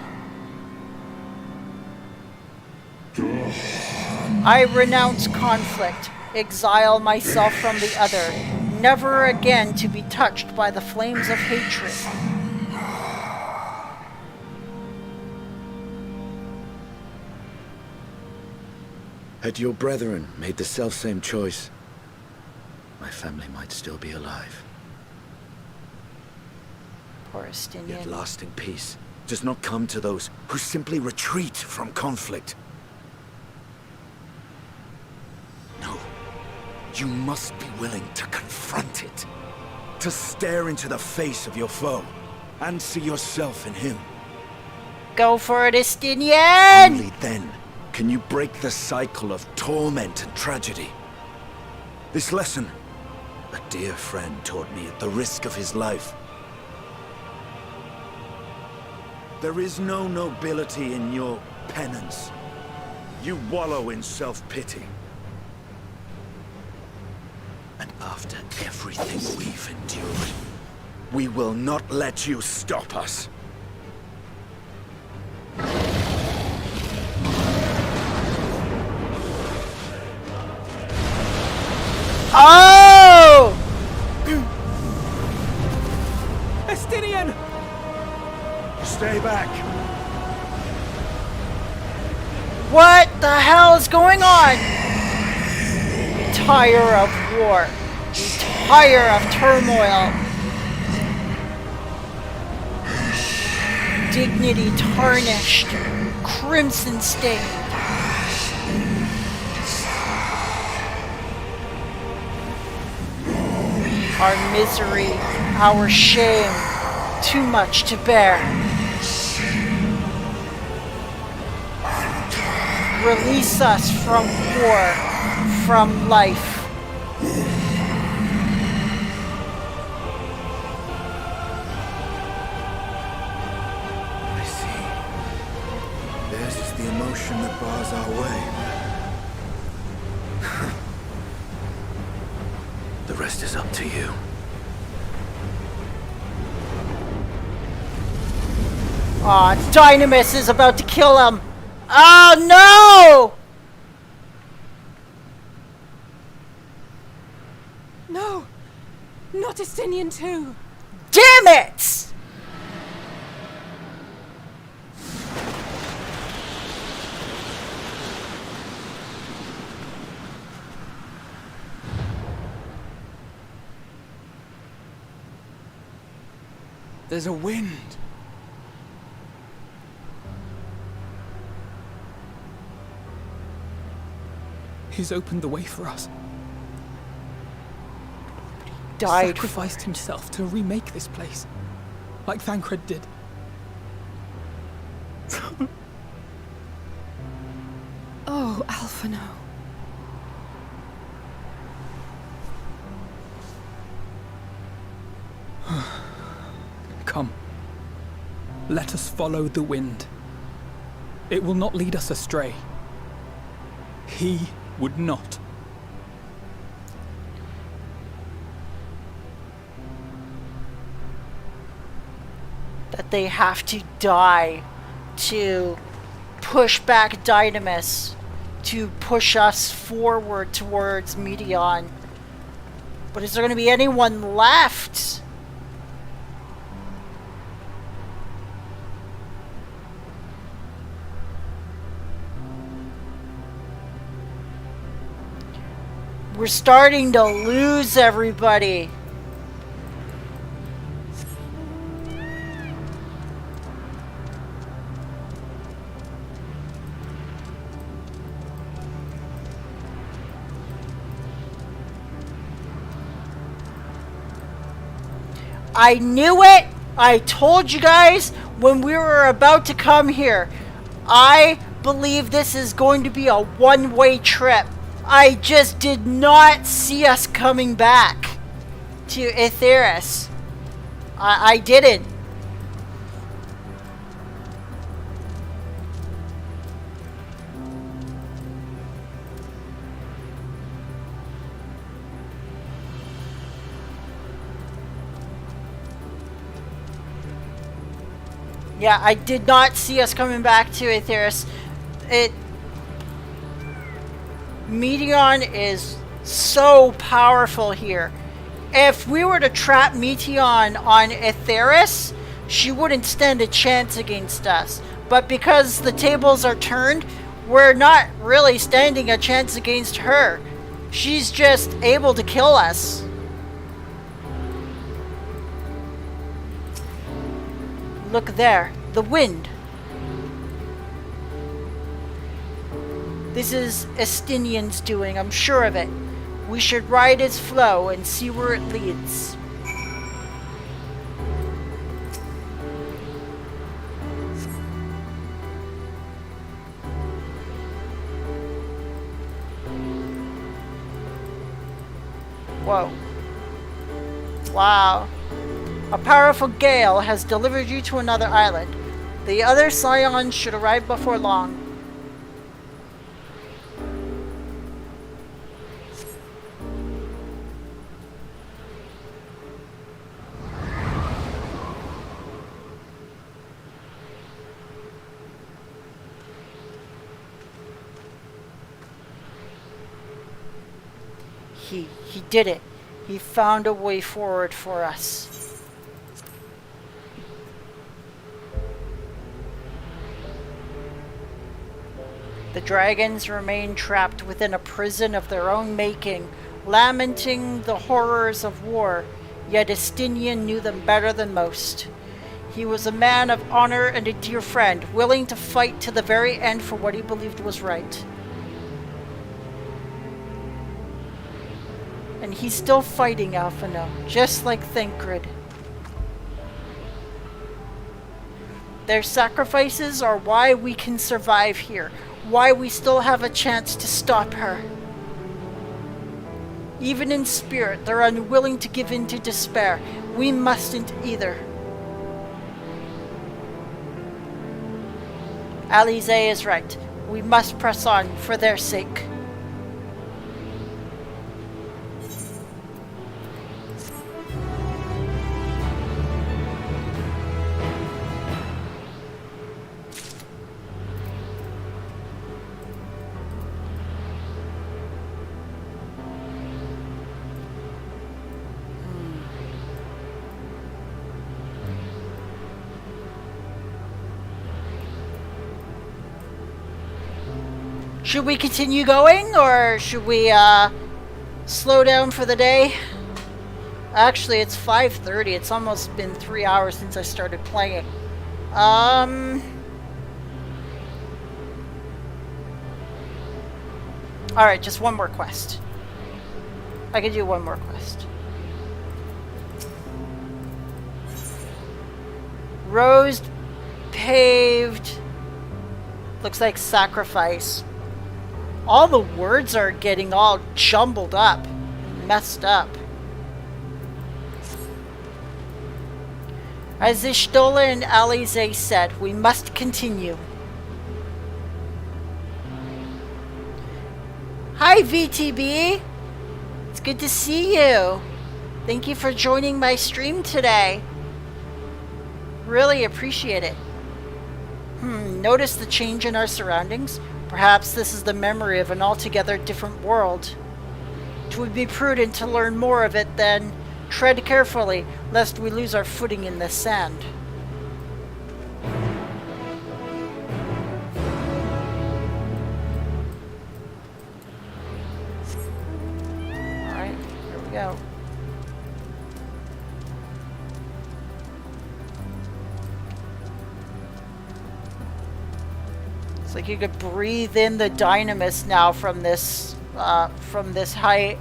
I renounce conflict, exile myself from the other, never again to be touched by the flames of hatred.
Had your brethren made the selfsame choice, my family might still be alive.
Poor Estinian.
Yet lasting peace does not come to those who simply retreat from conflict. No. You must be willing to confront it. To stare into the face of your foe and see yourself in him.
Go for it, Estinian!
Only then can you break the cycle of torment and tragedy. This lesson, a dear friend taught me at the risk of his life. There is no nobility in your penance. You wallow in self-pity. And after everything we've endured, we will not let you stop us.
Oh!
Estinian!
Stay back.
What the hell is going on? We tire of war. We tire of turmoil. dignity tarnished, crimson stained. Our misery, our shame, too much to bear. Release us from war, from life.
I see. Theirs is the emotion that bars our way. The rest is up to you.
Aw, Dynamis is about to kill him! Oh no!
No! Not Estinian too!
Damn it!
There's a wind. He's opened the way for us.
Died.
Sacrificed himself to remake this place, like Thancred did.
Oh, Alphino.
Come. Let us follow the wind. It will not lead us astray. He would not.
That they have to die to push back Dynamis, to push us forward towards Meteion. But is there going to be anyone left? We're starting to lose everybody. I knew it! I told you guys when we were about to come here. I believe this is going to be a one-way trip. I just did not see us coming back to Aetheris. I didn't. Yeah, I did not see us coming back to Aetheris. Meteion is so powerful here. If we were to trap Meteion on Aetheris, she wouldn't stand a chance against us. But because the tables are turned, we're not really standing a chance against her. She's just able to kill us. Look there, the wind. This is Estinian's doing, I'm sure of it. We should ride its flow and see where it leads. Whoa. Wow. A powerful gale has delivered you to another island. The other scions should arrive before long. He did it. He found a way forward for us. The dragons remain trapped within a prison of their own making, lamenting the horrors of war, yet Estinian knew them better than most. He was a man of honor and a dear friend, willing to fight to the very end for what he believed was right. And he's still fighting, Alphino, just like Thancred. Their sacrifices are why we can survive here, why we still have a chance to stop her. Even in spirit, they're unwilling to give in to despair. We mustn't either. Alize is right. We must press on for their sake. Should we continue going, or should we slow down for the day? Actually, it's 5:30. It's almost been 3 hours since I started playing. Alright, just one more quest. I can do one more quest. Rosed, paved, looks like sacrifice. All the words are getting all jumbled up, messed up. As Ishtola and Alize said, we must continue. Hi VTB! It's good to see you. Thank you for joining my stream today. Really appreciate it. Notice the change in our surroundings? Perhaps this is the memory of an altogether different world. It would be prudent to learn more of it then. Tread carefully, lest we lose our footing in the sand. Alright, here we go. Like you could breathe in the dynamis now from this height.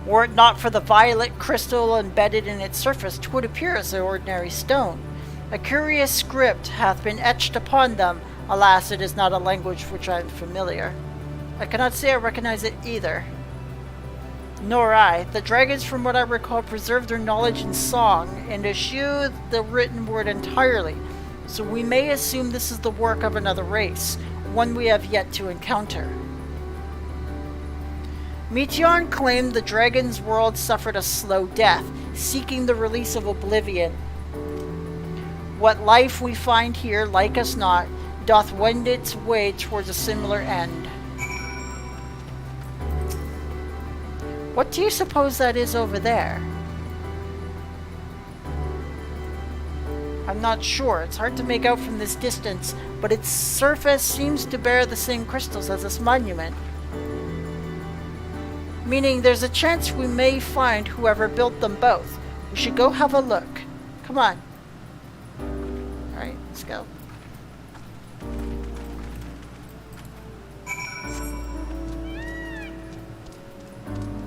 Were it not for the violet crystal embedded in its surface, 'twould appear as an ordinary stone. A curious script hath been etched upon them. Alas, it is not a language which I am familiar. I cannot say I recognize it either. Nor I. The dragons, from what I recall, preserve their knowledge in song and eschew the written word entirely, so we may assume this is the work of another race, one we have yet to encounter. Meteion claimed the dragon's world suffered a slow death, seeking the release of oblivion. What life we find here, like us not, doth wend its way towards a similar end. What do you suppose that is over there? I'm not sure. It's hard to make out from this distance, but its surface seems to bear the same crystals as this monument. Meaning there's a chance we may find whoever built them both. We should go have a look. Come on. Alright, let's go.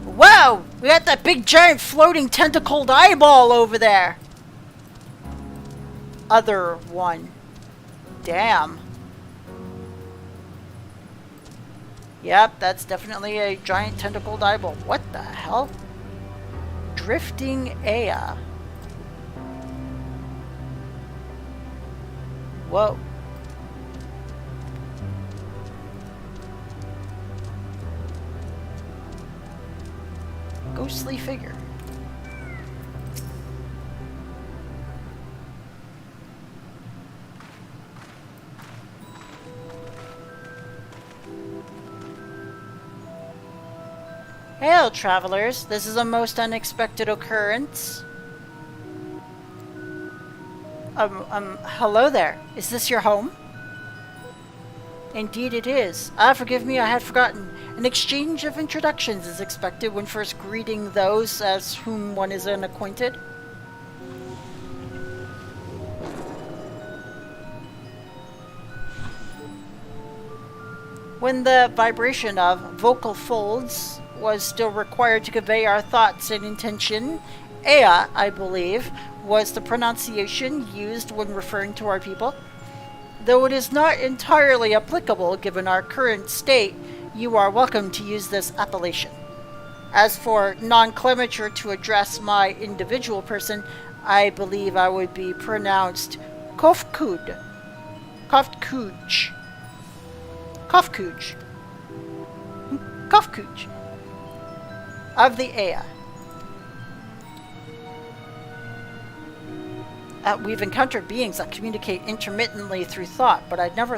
Wow! We got that big giant floating tentacled eyeball over there! Other one. Damn. Yep, that's definitely a giant tentacled eyeball. What the hell? Drifting Aya. Whoa. Ghostly figure. Hail, travelers. This is a most unexpected occurrence. Hello there. Is this your home? Indeed it is. Ah, forgive me, I had forgotten. An exchange of introductions is expected when first greeting those as whom one is unacquainted. When the vibration of vocal folds was still required to convey our thoughts and intention, Ea, I believe, was the pronunciation used when referring to our people. Though it is not entirely applicable given our current state, you are welcome to use this appellation. As for nomenclature to address my individual person, I believe I would be pronounced Kofkud. Kofkuj. Kofkuj. Kofkuj. Of the Ea. We've encountered beings that communicate intermittently through thought, but never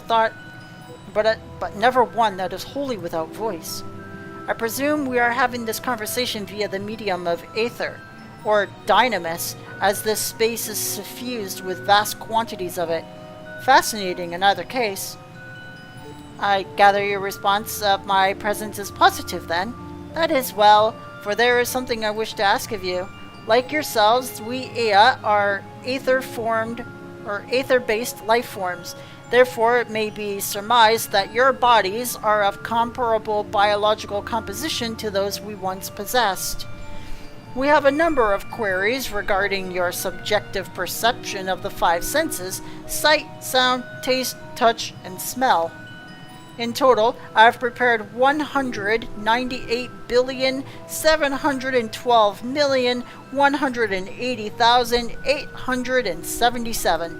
one that is wholly without voice. I presume we are having this conversation via the medium of aether, or dynamis, as this space is suffused with vast quantities of it. Fascinating in either case. I gather your response of my presence is positive then. That is well, for there is something I wish to ask of you. Like yourselves, we Ea are aether-formed or aether-based life forms. Therefore, it may be surmised that your bodies are of comparable biological composition to those we once possessed. We have a number of queries regarding your subjective perception of the five senses: sight, sound, taste, touch, and smell. In total, I have prepared 198,712,180,877.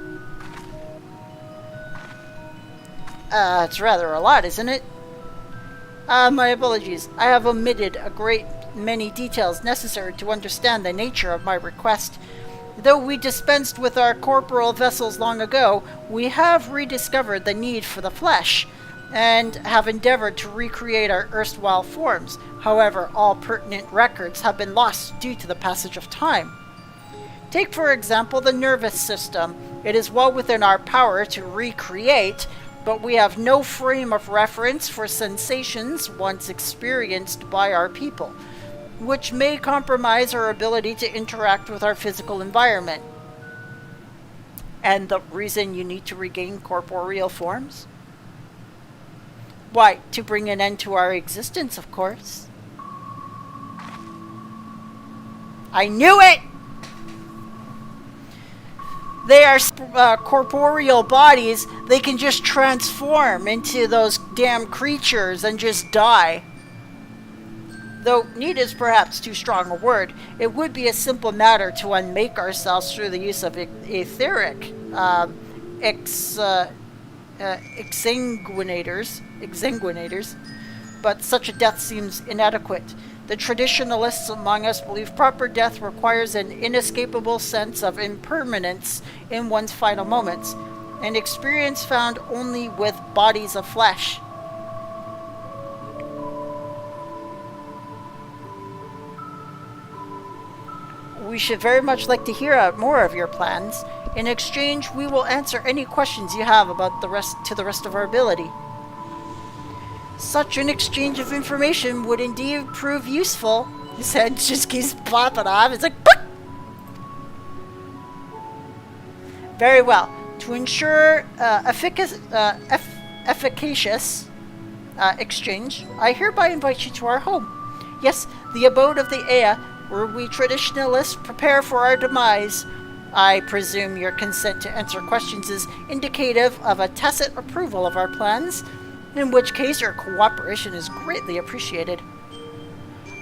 It's rather a lot, isn't it? My apologies. I have omitted a great many details necessary to understand the nature of my request. Though we dispensed with our corporal vessels long ago, we have rediscovered the need for the flesh, and have endeavored to recreate our erstwhile forms. However, all pertinent records have been lost due to the passage of time. Take, for example, the nervous system. It is well within our power to recreate, but we have no frame of reference for sensations once experienced by our people, which may compromise our ability to interact with our physical environment. And the reason you need to regain corporeal forms? Why, to bring an end to our existence, of course. I knew it! They are corporeal bodies. They can just transform into those damn creatures and just die. Though need is perhaps too strong a word, it would be a simple matter to unmake ourselves through the use of etheric exsanguinators, but such a death seems inadequate. The traditionalists among us believe proper death requires an inescapable sense of impermanence in one's final moments, an experience found only with bodies of flesh. We should very much like to hear more of your plans. In exchange, we will answer any questions you have about the rest of our ability. Such an exchange of information would indeed prove useful. His head just keeps popping off. It's like, Boop! Very well. To ensure efficacious exchange, I hereby invite you to our home. Yes, the abode of the Ea, where we traditionalists prepare for our demise. I presume your consent to answer questions is indicative of a tacit approval of our plans, in which case your cooperation is greatly appreciated.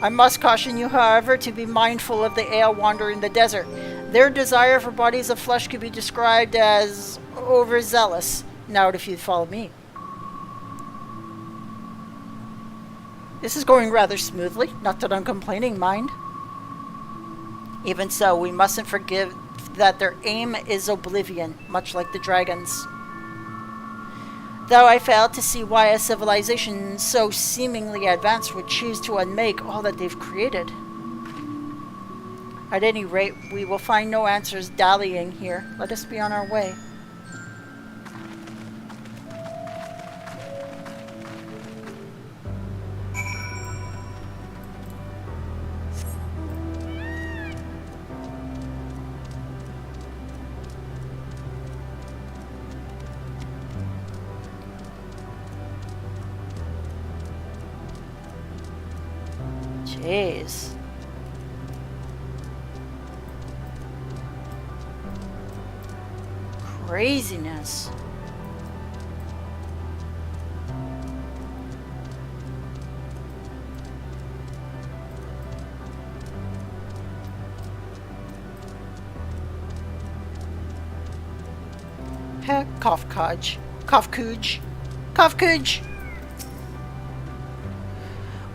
I must caution you, however, to be mindful of the Ea wandering the desert. Their desire for bodies of flesh could be described as overzealous. Now, if you'd follow me. This is going rather smoothly, not that I'm complaining, mind. Even so, we mustn't forgive that their aim is oblivion, much like the dragons. Though I fail to see why a civilization so seemingly advanced would choose to unmake all that they've created. At any rate, we will find no answers dallying here. Let us be on our way. Jeez. Craziness. Kofkuj. Kofkuj. Kofkuj.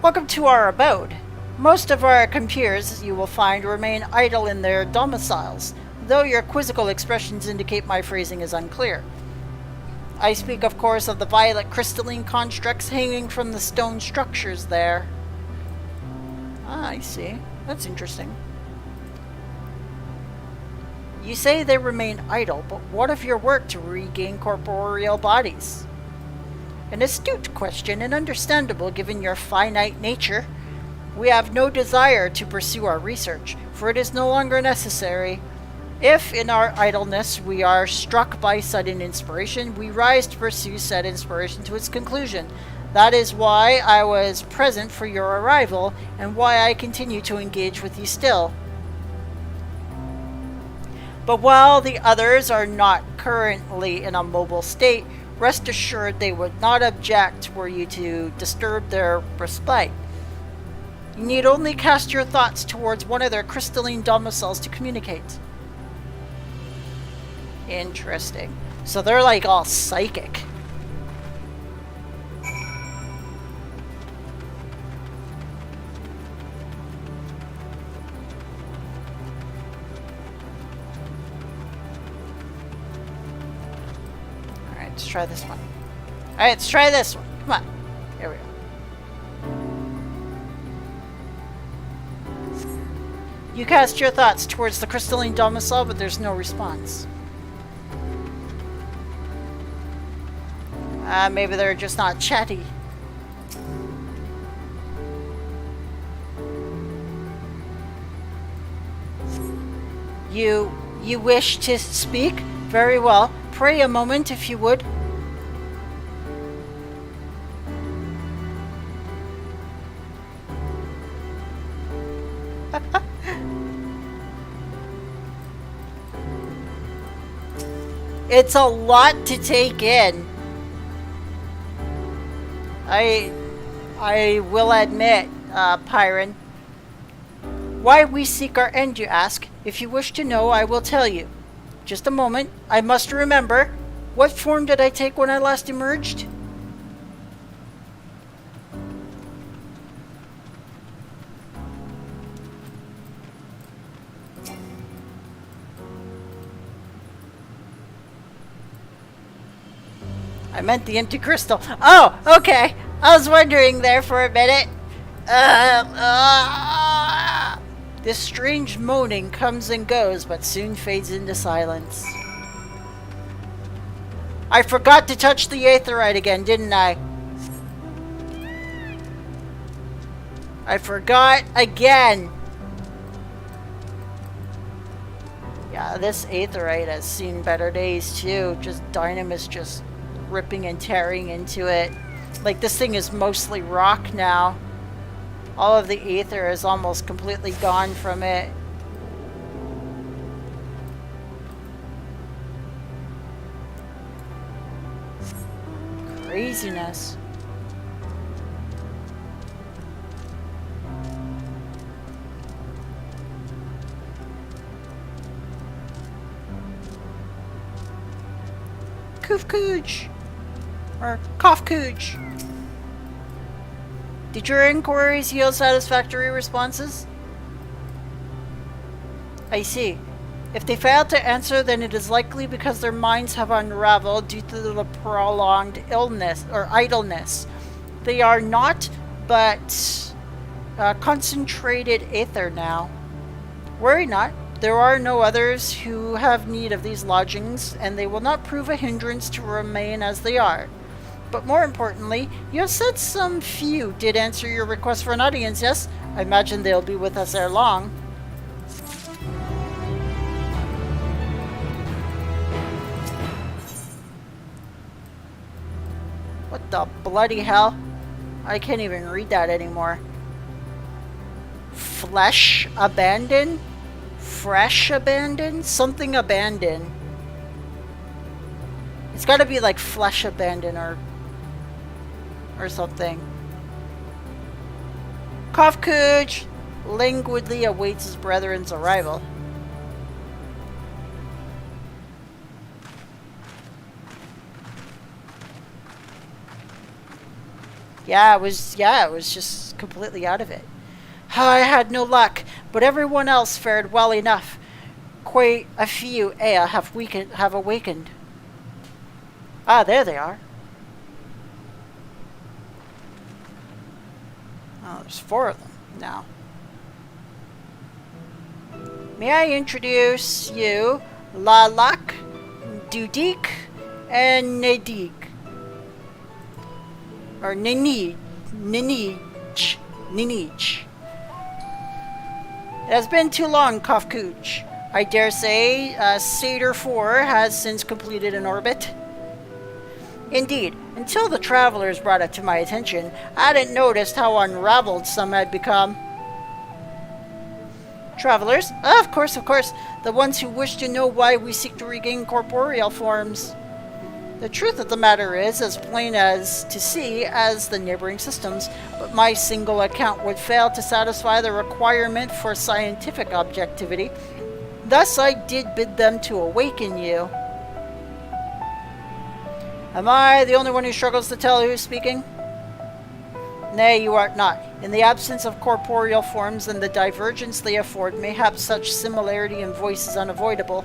Welcome to our abode. Most of our compeers, you will find, remain idle in their domiciles, though your quizzical expressions indicate my phrasing is unclear. I speak, of course, of the violet crystalline constructs hanging from the stone structures there. Ah, I see. That's interesting. You say they remain idle, but what of your work to regain corporeal bodies? An astute question and understandable given your finite nature. We have no desire to pursue our research, for it is no longer necessary. If, in our idleness, we are struck by sudden inspiration, we rise to pursue said inspiration to its conclusion. That is why I was present for your arrival, and why I continue to engage with you still. But while the others are not currently in a mobile state, rest assured they would not object were you to disturb their respite. You need only cast your thoughts towards one of their crystalline domiciles to communicate. Interesting. So they're like all psychic. Alright, let's try this one. Alright, let's try this one. Come on. Here we go. You cast your thoughts towards the crystalline domicile, but there's no response. Maybe they're just not chatty. You wish to speak? Very well. Pray a moment, if you would. It's a lot to take in. I will admit, Pyron. Why we seek our end, you ask? If you wish to know, I will tell you. Just a moment. I must remember. What form did I take when I last emerged? I meant the empty crystal. Oh, okay. I was wondering there for a minute. This strange moaning comes and goes, but soon fades into silence. I forgot to touch the aetherite again, didn't I? I forgot again. Yeah, this aetherite has seen better days too. Just Dynamis just ripping and tearing into it. Like, this thing is mostly rock now. All of the aether is almost completely gone from it. Craziness. Kufkuj! Or Kofkuj! Did your inquiries yield satisfactory responses? I see. If they fail to answer, then it is likely because their minds have unraveled due to the prolonged illness or idleness. They are not but concentrated aether now. Worry not. There are no others who have need of these lodgings, and they will not prove a hindrance to remain as they are. But more importantly, you have said some few did answer your request for an audience, yes? I imagine they'll be with us ere long. What the bloody hell? I can't even read that anymore. flesh abandon, fresh abandon, something abandon. It's got to be like flesh abandon or something. Kofkuj languidly awaits his brethren's arrival. Yeah, it was just completely out of it. I had no luck, but everyone else fared well enough. Quite a few Ea have awakened. Ah, there they are. Oh, there's 4 of them now. May I introduce you, Lalak, Dudik, and Nedik. Or Ninij. It has been too long, Kofkuj. I dare say Satyr 4 has since completed an orbit. Indeed, until the travelers brought it to my attention, I hadn't noticed how unraveled some had become. Travelers? Of course, the ones who wish to know why we seek to regain corporeal forms. The truth of the matter is as plain as to see as the neighboring systems, but my single account would fail to satisfy the requirement for scientific objectivity. Thus I did bid them to awaken you. Am I the only one who struggles to tell who's speaking? Nay, you are not. In the absence of corporeal forms and the divergence they afford, mayhap such similarity in voice is unavoidable.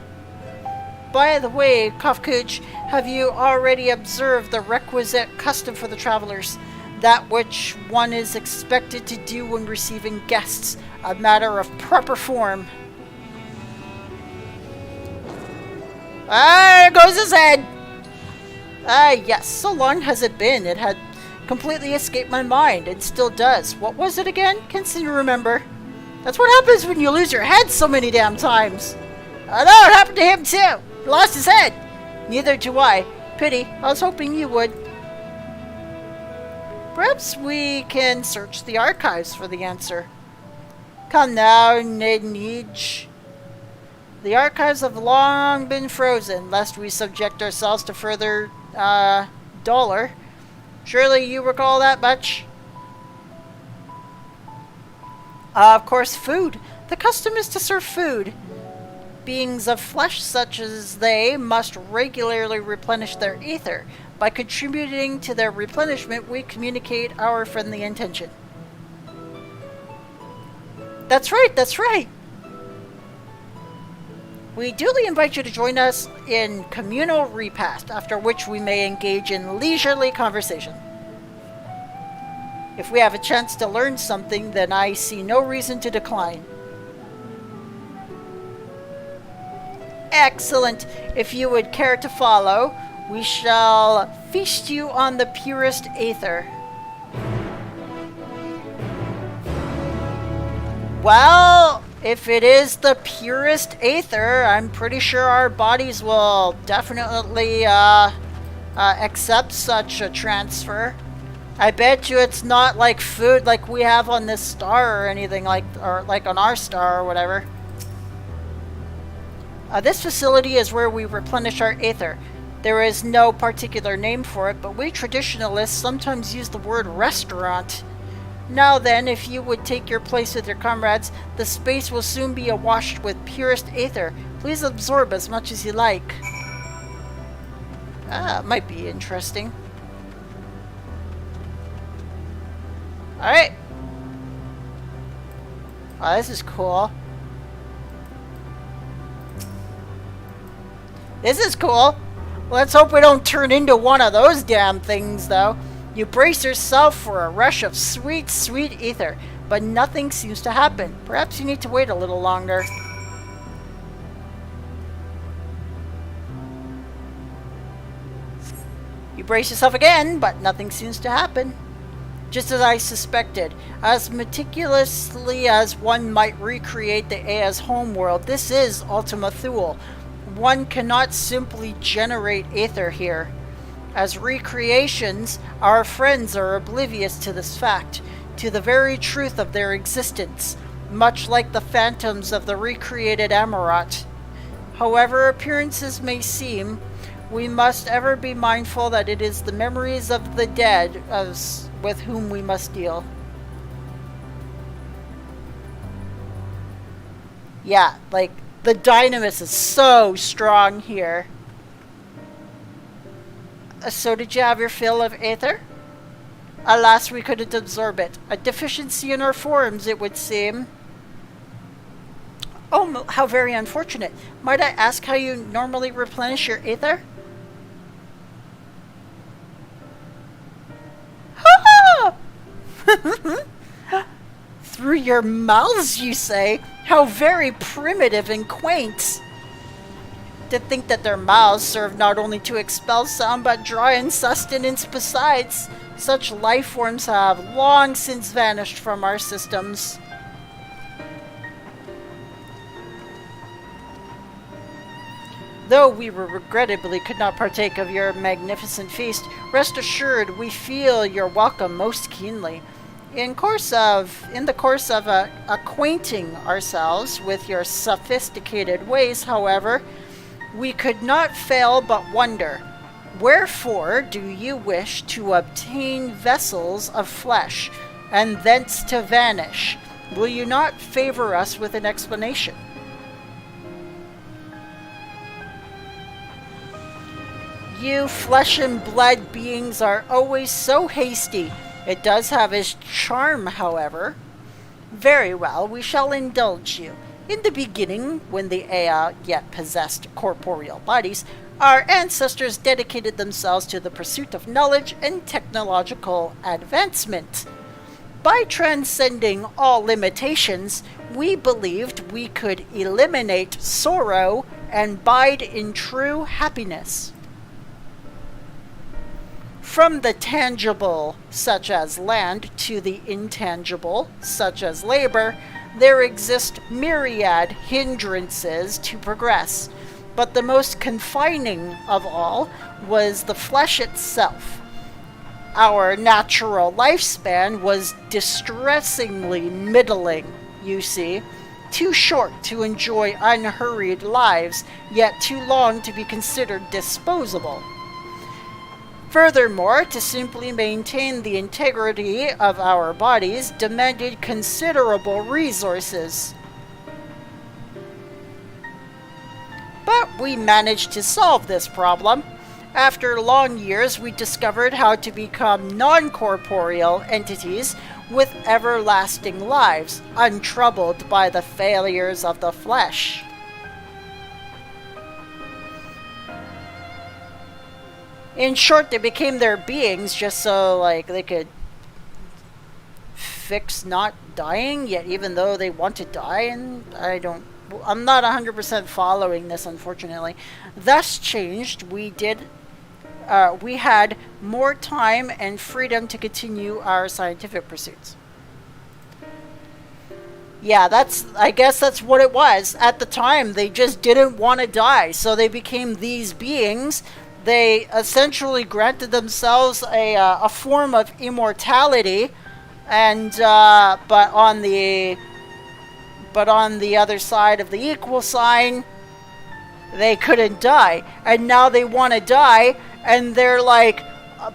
By the way, Kofkuj, have you already observed the requisite custom for the travelers? That which one is expected to do when receiving guests, a matter of proper form. Ah, there goes his head! Ah, yes, so long has it been. It had completely escaped my mind, and still does. What was it again? Can't seem to remember. That's what happens when you lose your head so many damn times. I know, it happened to him too. He lost his head. Neither do I. Pity. I was hoping you would. Perhaps we can search the archives for the answer. Come now, Nednij. The archives have long been frozen, lest we subject ourselves to further, dollar. Surely you recall that much? Of course, food. The custom is to serve food. Beings of flesh such as they must regularly replenish their ether. By contributing to their replenishment, we communicate our friendly intention. That's right. We duly invite you to join us in communal repast, after which we may engage in leisurely conversation. If we have a chance to learn something, then I see no reason to decline. Excellent. If you would care to follow, we shall feast you on the purest aether. Well, if it is the purest aether, I'm pretty sure our bodies will definitely accept such a transfer. I bet you it's not like food like we have on this star or anything like on our star or whatever. This facility is where we replenish our aether. There is no particular name for it, but we traditionalists sometimes use the word restaurant. Now then, if you would take your place with your comrades, the space will soon be awash with purest aether. Please absorb as much as you like. It might be interesting. Alright. Oh, this is cool. This is cool. Let's hope we don't turn into one of those damn things, though. You brace yourself for a rush of sweet, sweet ether, but nothing seems to happen. Perhaps you need to wait a little longer. You brace yourself again, but nothing seems to happen. Just as I suspected, as meticulously as one might recreate the Ea's homeworld, this is Ultima Thule. One cannot simply generate aether here. As recreations, our friends are oblivious to this fact, to the very truth of their existence. much like the phantoms of the recreated Amarat. However appearances may seem, we must ever be mindful that it is the memories of the dead with whom we must deal. Yeah, like, the dynamis is so strong here. So did you have your fill of aether? Alas, we couldn't absorb it. A deficiency in our forms, it would seem. Oh, how very unfortunate. Might I ask how you normally replenish your aether? Ha! Through your mouths, you say? How very primitive and quaint. To think that their mouths serve not only to expel sound, but draw in sustenance besides. Such life forms have long since vanished from our systems. Though we regrettably could not partake of your magnificent feast, rest assured we feel your welcome most keenly. In the course of acquainting ourselves with your sophisticated ways, however, we could not fail but wonder, wherefore do you wish to obtain vessels of flesh, and thence to vanish? Will you not favor us with an explanation? You flesh and blood beings are always so hasty. It does have its charm, however. Very well, we shall indulge you. In the beginning, when the Ea yet possessed corporeal bodies, our ancestors dedicated themselves to the pursuit of knowledge and technological advancement. By transcending all limitations, we believed we could eliminate sorrow and bide in true happiness. From the tangible, such as land, to the intangible, such as labor, there exist myriad hindrances to progress, but the most confining of all was the flesh itself. Our natural lifespan was distressingly middling, you see, too short to enjoy unhurried lives, yet too long to be considered disposable. Furthermore, to simply maintain the integrity of our bodies demanded considerable resources. But we managed to solve this problem. After long years, we discovered how to become non-corporeal entities with everlasting lives, untroubled by the failures of the flesh. In short, they became their beings just so, like, they could fix not dying, yet even though they want to die, and I'm not 100% following this, unfortunately. Thus changed, we had more time and freedom to continue our scientific pursuits. Yeah, I guess that's what it was. At the time, they just didn't want to die, so they became these beings. They essentially granted themselves a form of immortality, and but on the other side of the equal sign, they couldn't die, and now they want to die, and they're like,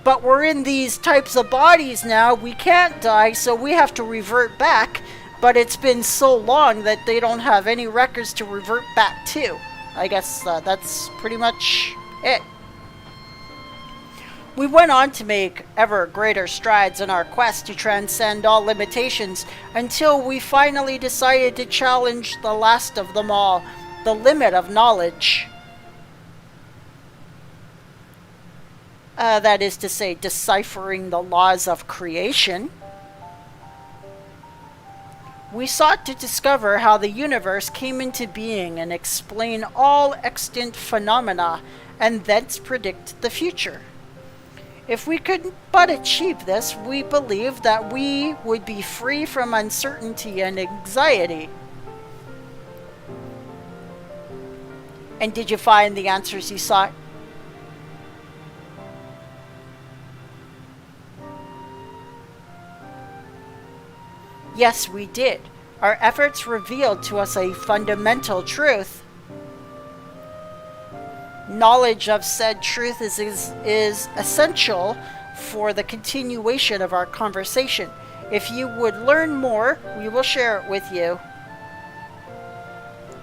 but we're in these types of bodies now, we can't die, so we have to revert back. But it's been so long that they don't have any records to revert back to. I guess that's pretty much it. We went on to make ever greater strides in our quest to transcend all limitations until we finally decided to challenge the last of them all, the limit of knowledge. That is to say, deciphering the laws of creation. We sought to discover how the universe came into being and explain all extant phenomena, and thence predict the future. If we could but achieve this, we believed that we would be free from uncertainty and anxiety. And did you find the answers you sought? Yes, we did. Our efforts revealed to us a fundamental truth. Knowledge of said truth is essential for the continuation of our conversation. If you would learn more, we will share it with you.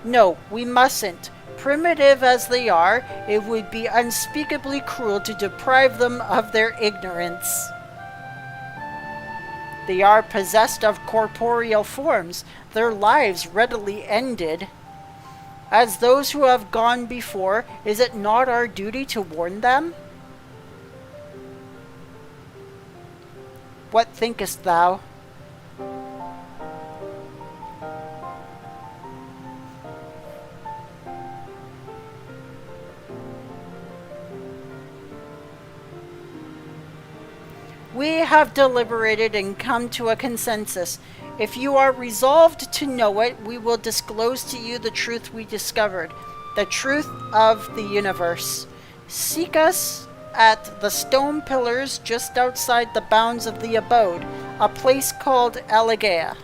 No, we mustn't. Primitive as they are, it would be unspeakably cruel to deprive them of their ignorance. They are possessed of corporeal forms, their lives readily ended. As those who have gone before, is it not our duty to warn them? What thinkest thou? We have deliberated and come to a consensus. If you are resolved to know it, we will disclose to you the truth we discovered, the truth of the universe. Seek us at the stone pillars just outside the bounds of the abode, a place called Elegea.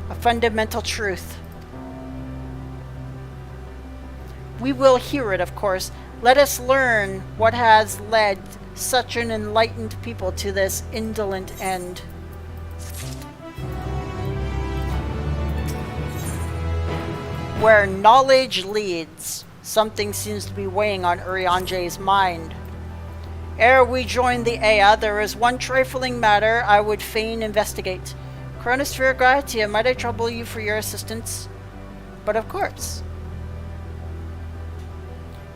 A fundamental truth. We will hear it, of course. Let us learn what has led such an enlightened people to this indolent end. Where knowledge leads, something seems to be weighing on Urianger's mind. Ere we join the Ea, there is one trifling matter I would fain investigate. Chronosphere Gaetia, might I trouble you for your assistance? But of course.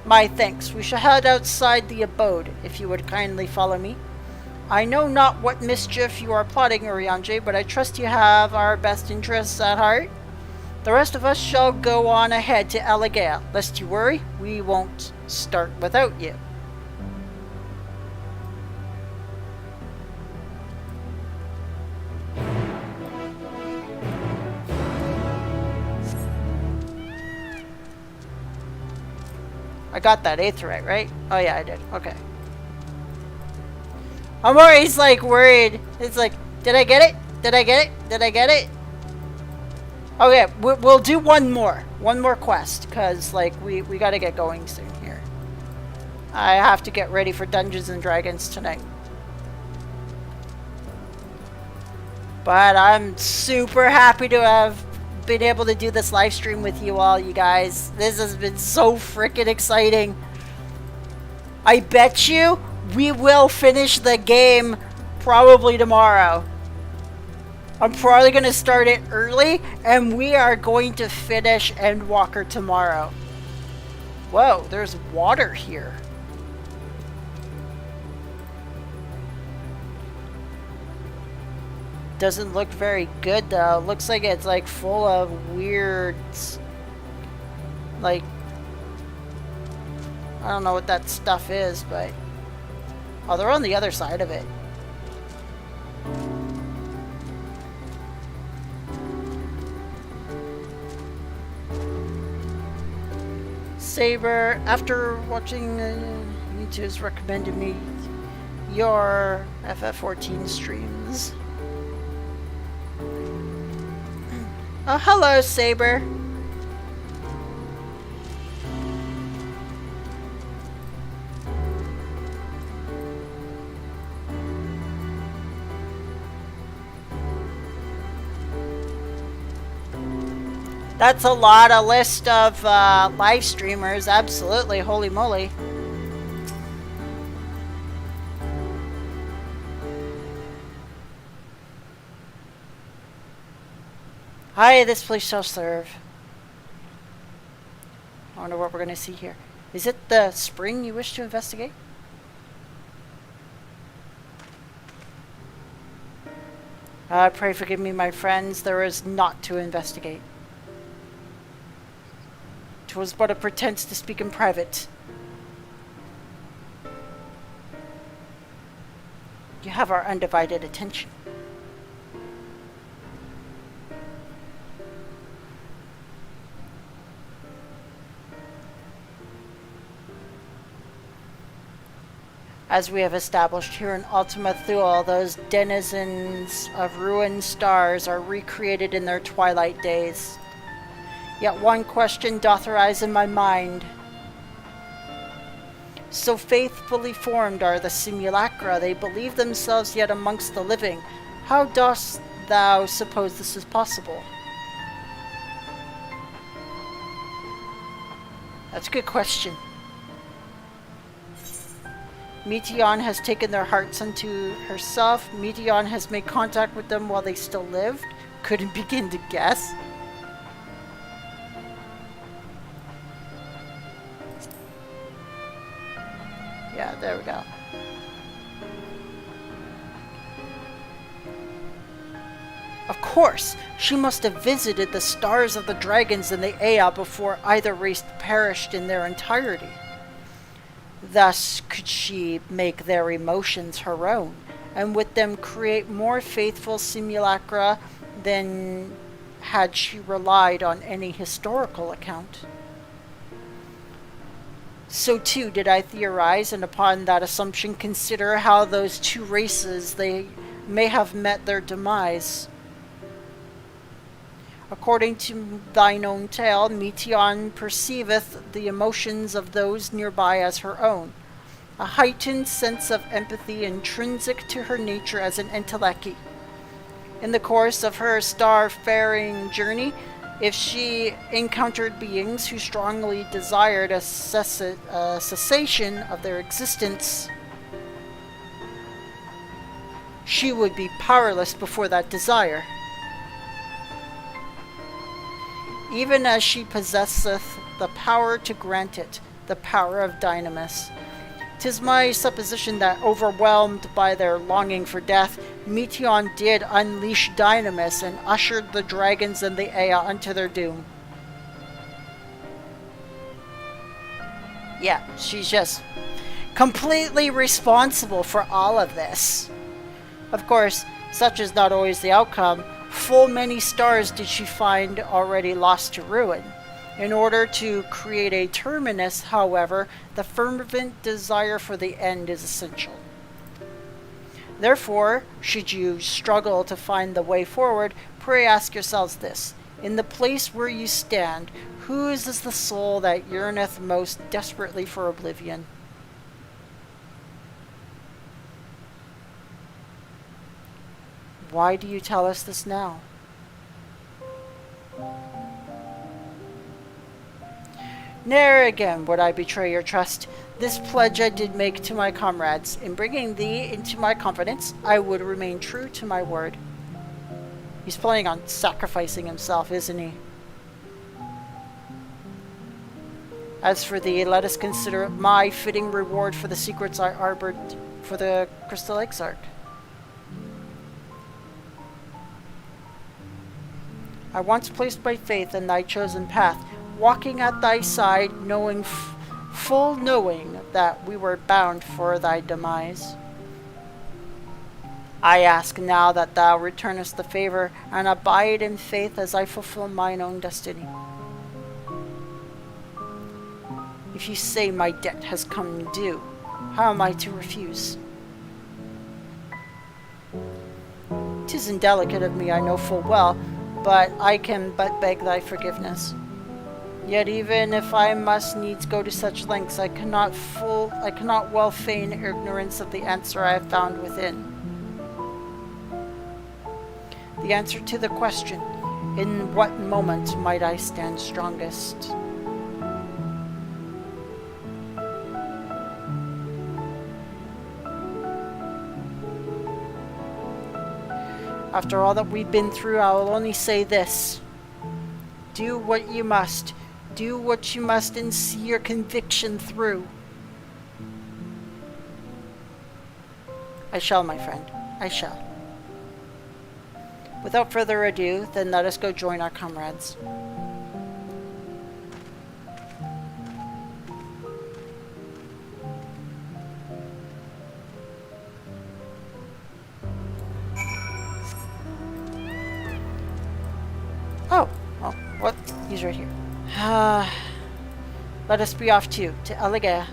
My thanks. We shall head outside the abode, if you would kindly follow me. I know not what mischief you are plotting, Urianger, but I trust you have our best interests at heart. The rest of us shall go on ahead to Elegea. Lest you worry, we won't start without you. I got that aetheryte, right? Oh yeah, I did. Okay. I'm always like worried. It's like, did I get it? Did I get it? Did I get it? Okay, we'll do one more quest, because like we gotta get going soon here. I have to get ready for Dungeons and Dragons tonight. But I'm super happy to have been able to do this live stream with you all, you guys. This has been so freaking exciting. I bet you we will finish the game probably tomorrow. I'm probably going to start it early, and we are going to finish Endwalker tomorrow. Whoa, there's water here. Doesn't look very good though. Looks like it's like full of weird, like, I don't know what that stuff is, but oh, they're on the other side of it. Saber, after watching YouTube's recommended me your FF14 streams. Oh, hello, Saber. That's a lot, a list of live streamers, absolutely, holy moly. Hi, this place shall serve. I wonder what we're going to see here. Is it the spring you wish to investigate? Pray forgive me, my friends. There is naught to investigate. 'Twas but a pretense to speak in private. You have our undivided attention. As we have established here in Ultima Thule, those denizens of ruined stars are recreated in their twilight days. Yet one question doth arise in my mind. So faithfully formed are the simulacra, they believe themselves yet amongst the living. How dost thou suppose this is possible? That's a good question. Meteion has taken their hearts unto herself. Meteion has made contact with them while they still lived. Couldn't begin to guess. Yeah, there we go. Of course, she must have visited the stars of the dragons and the Ea before either race perished in their entirety. Thus could she make their emotions her own, and with them create more faithful simulacra than had she relied on any historical account. So too did I theorize, and upon that assumption consider how those two races they may have met their demise. According to thine own tale, Meteion perceiveth the emotions of those nearby as her own, a heightened sense of empathy intrinsic to her nature as an enteleki. In the course of her star-faring journey, if she encountered beings who strongly desired a cessation of their existence, she would be powerless before that desire. Even as she possesseth the power to grant it, the power of dynamis. 'Tis my supposition that, overwhelmed by their longing for death, Meteion did unleash dynamis and ushered the dragons and the Ea unto their doom. Yeah, she's just completely responsible for all of this. Of course, such is not always the outcome. Full many stars did she find already lost to ruin. In order to create a terminus, however, the fervent desire for the end is essential. Therefore, should you struggle to find the way forward, pray ask yourselves this. In the place where you stand, whose is the soul that yearneth most desperately for oblivion? Why do you tell us this now? Ne'er again would I betray your trust. This pledge I did make to my comrades. In bringing thee into my confidence, I would remain true to my word. He's planning on sacrificing himself, isn't he? As for thee, let us consider it my fitting reward for the secrets I harbored for the Crystal Exarch. I once placed my faith in thy chosen path, walking at thy side, knowing full knowing that we were bound for thy demise. I ask now that thou returnest the favor, and abide in faith as I fulfill mine own destiny. If you say my debt has come due, how am I to refuse? 'Tis indelicate of me, I know full well, but I can but beg thy forgiveness. Yet even if I must needs go to such lengths, I cannot well feign ignorance of the answer I have found within. The answer to the question, in what moment might I stand strongest? After all that we've been through, I will only say this. Do what you must. Do what you must and see your conviction through. I shall, my friend. I shall. Without further ado, then let us go join our comrades. Oh, well, what? He's right here. Let us be off too, to Eligea.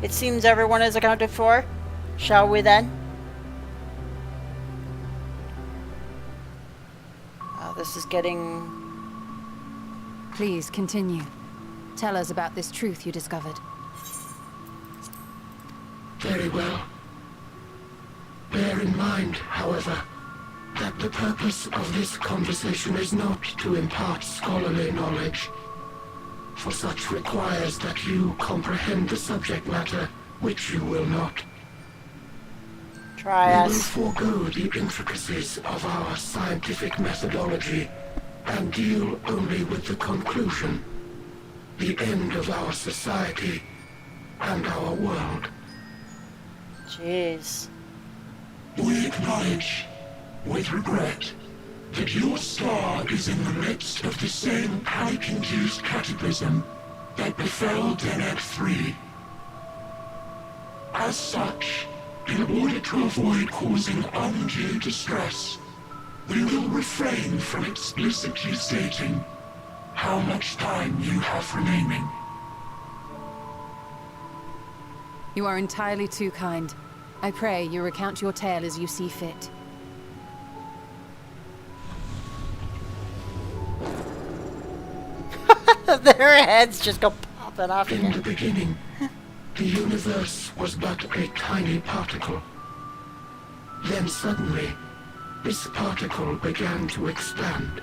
It seems everyone is accounted for. Shall we then? This is getting...
Please, continue. Tell us about this truth you discovered.
Very well. Bear in mind, however, that the purpose of this conversation is not to impart scholarly knowledge, for such requires that you comprehend the subject matter, which you will not.
Try us.
We will forego the intricacies of our scientific methodology and deal only with the conclusion, the end of our society and our world.
Jeez.
We acknowledge, with regret, that your star is in the midst of the same panic-induced cataclysm that befell Deneb 3. As such, in order to avoid causing undue distress, we will refrain from explicitly stating how much time you have remaining.
You are entirely too kind. I pray you recount your tale as you see fit.
Their heads just go popping off
In
again.
the beginning, the universe was but a tiny particle. Then suddenly, this particle began to expand.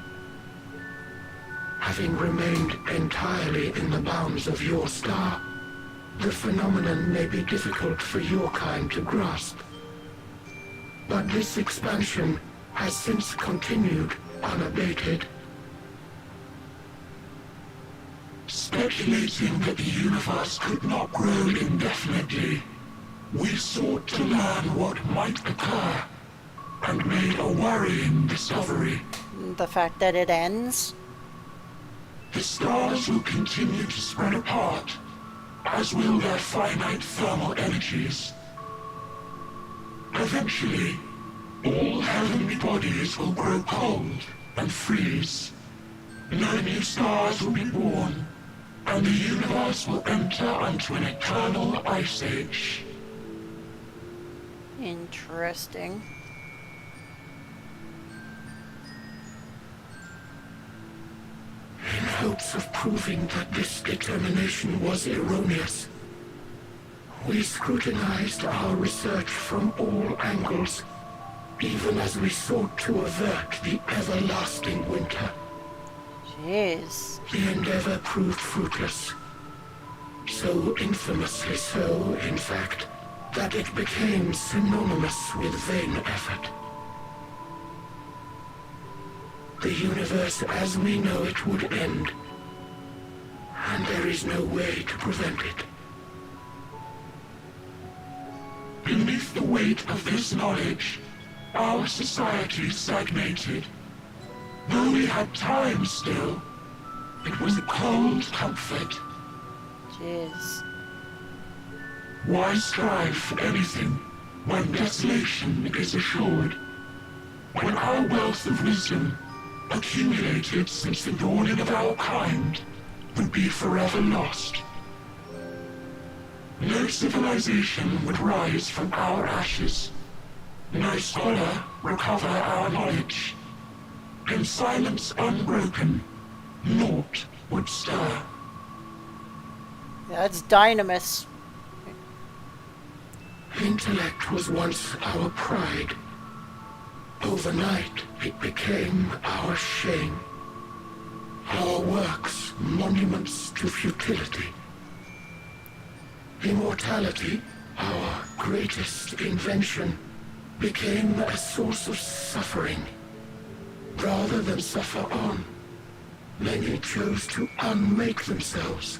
Having remained entirely in the bounds of your star, the phenomenon may be difficult for your kind to grasp. But this expansion has since continued unabated. Speculating that the universe could not grow indefinitely, we sought to learn what might occur, and made a worrying discovery.
The fact that it ends?
The stars will continue to spread apart, as will their finite thermal energies. Eventually, all heavenly bodies will grow cold and freeze. No new stars will be born, and the universe will enter into an eternal ice age.
Interesting.
In hopes of proving that this determination was erroneous, we scrutinized our research from all angles, even as we sought to avert the everlasting winter.
Jeez.
The endeavor proved fruitless. So infamously so, in fact, that it became synonymous with vain effort. The universe as we know it would end, and there is no way to prevent it. Beneath the weight of this knowledge, our society stagnated. Though we had time still, it was a cold comfort.
Jeez.
Why strive for anything when desolation is assured? When our wealth of wisdom, accumulated since the dawning of our kind, would be forever lost. No civilization would rise from our ashes. No scholar recover our knowledge. In silence unbroken, naught would stir.
That's dynamis.
Intellect was once our pride. Overnight, it became our shame. Our works, monuments to futility. Immortality, our greatest invention, became a source of suffering. Rather than suffer on, many chose to unmake themselves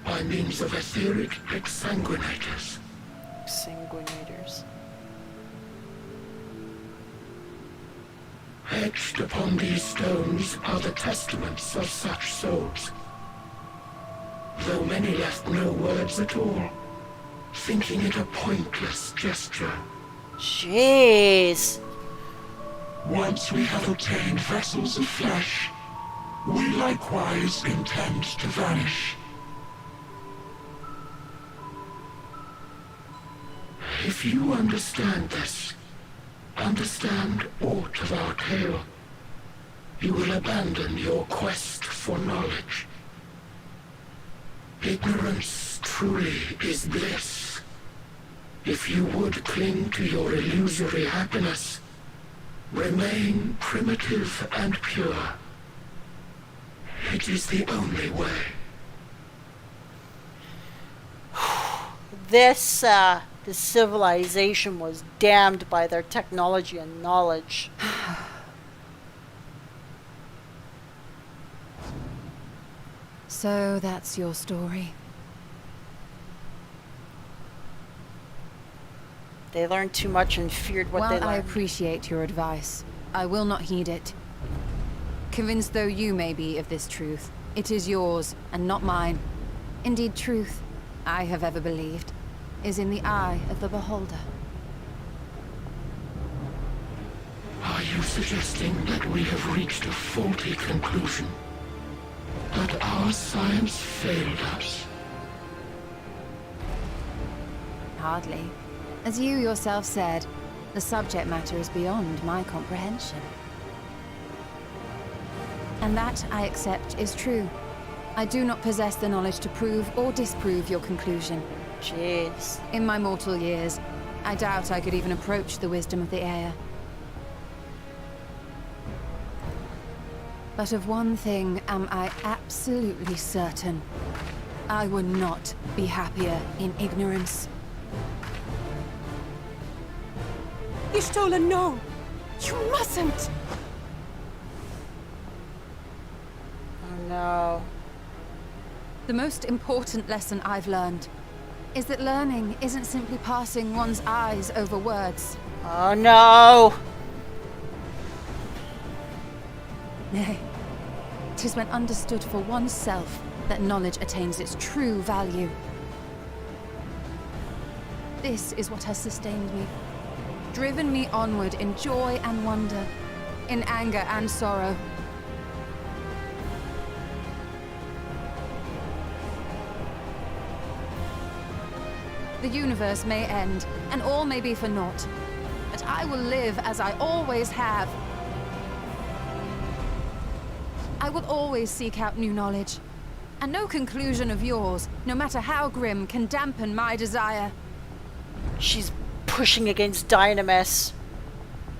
by means of etheric exsanguinators.
Exsanguinators.
Etched upon these stones are the testaments of such souls. Though many left no words at all, thinking it a pointless gesture.
Jeez.
Once we have obtained vessels of flesh, we likewise intend to vanish. If you understand this, understand aught of our tale, you will abandon your quest for knowledge. Ignorance truly is bliss. If you would cling to your illusory happiness, remain primitive and pure. It is the only way.
This civilization was damned by their technology and knowledge.
So that's your story.
They learned too much and feared what they
While I
learned.
appreciate your advice, I will not heed it. Convinced though you may be of this truth, it is yours and not mine. Indeed, truth, I have ever believed, is in the eye of the beholder.
Are you suggesting that we have reached a faulty conclusion? That our science failed us?
Hardly. As you yourself said, the subject matter is beyond my comprehension. And that, I accept, is true. I do not possess the knowledge to prove or disprove your conclusion.
Jeez.
In my mortal years, I doubt I could even approach the wisdom of the Aya. But of one thing am I absolutely certain. I would not be happier in ignorance.
Ishtola, no! You mustn't!
Oh no.
The most important lesson I've learned is that learning isn't simply passing one's eyes over words.
Oh no!
Nay, 'tis when understood for oneself that knowledge attains its true value. This is what has sustained me, driven me onward in joy and wonder, in anger and sorrow. The universe may end, and all may be for naught, but I will live as I always have. I will always seek out new knowledge, and no conclusion of yours, no matter how grim, can dampen my desire.
She's pushing against Dynamis.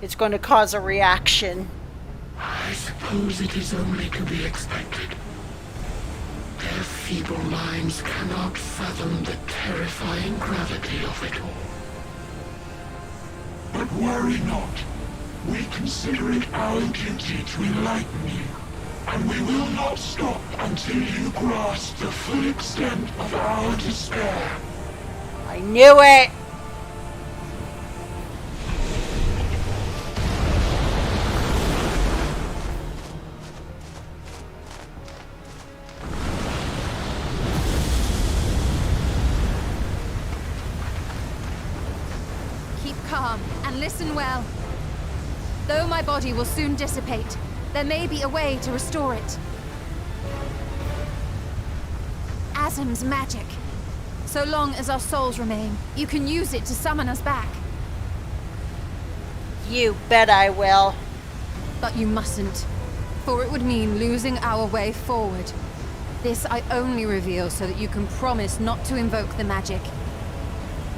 It's going to cause a reaction.
I suppose it is only to be expected. Their feeble minds cannot fathom the terrifying gravity of it all. But worry not. We consider it our duty to enlighten you, and we will not stop until you grasp the full extent of our despair.
I knew it!
Calm and listen well. Though my body will soon dissipate, there may be a way to restore it. Azim's magic. So long as our souls remain, you can use it to summon us back.
You bet I will.
But you mustn't, for it would mean losing our way forward. This I only reveal so that you can promise not to invoke the magic.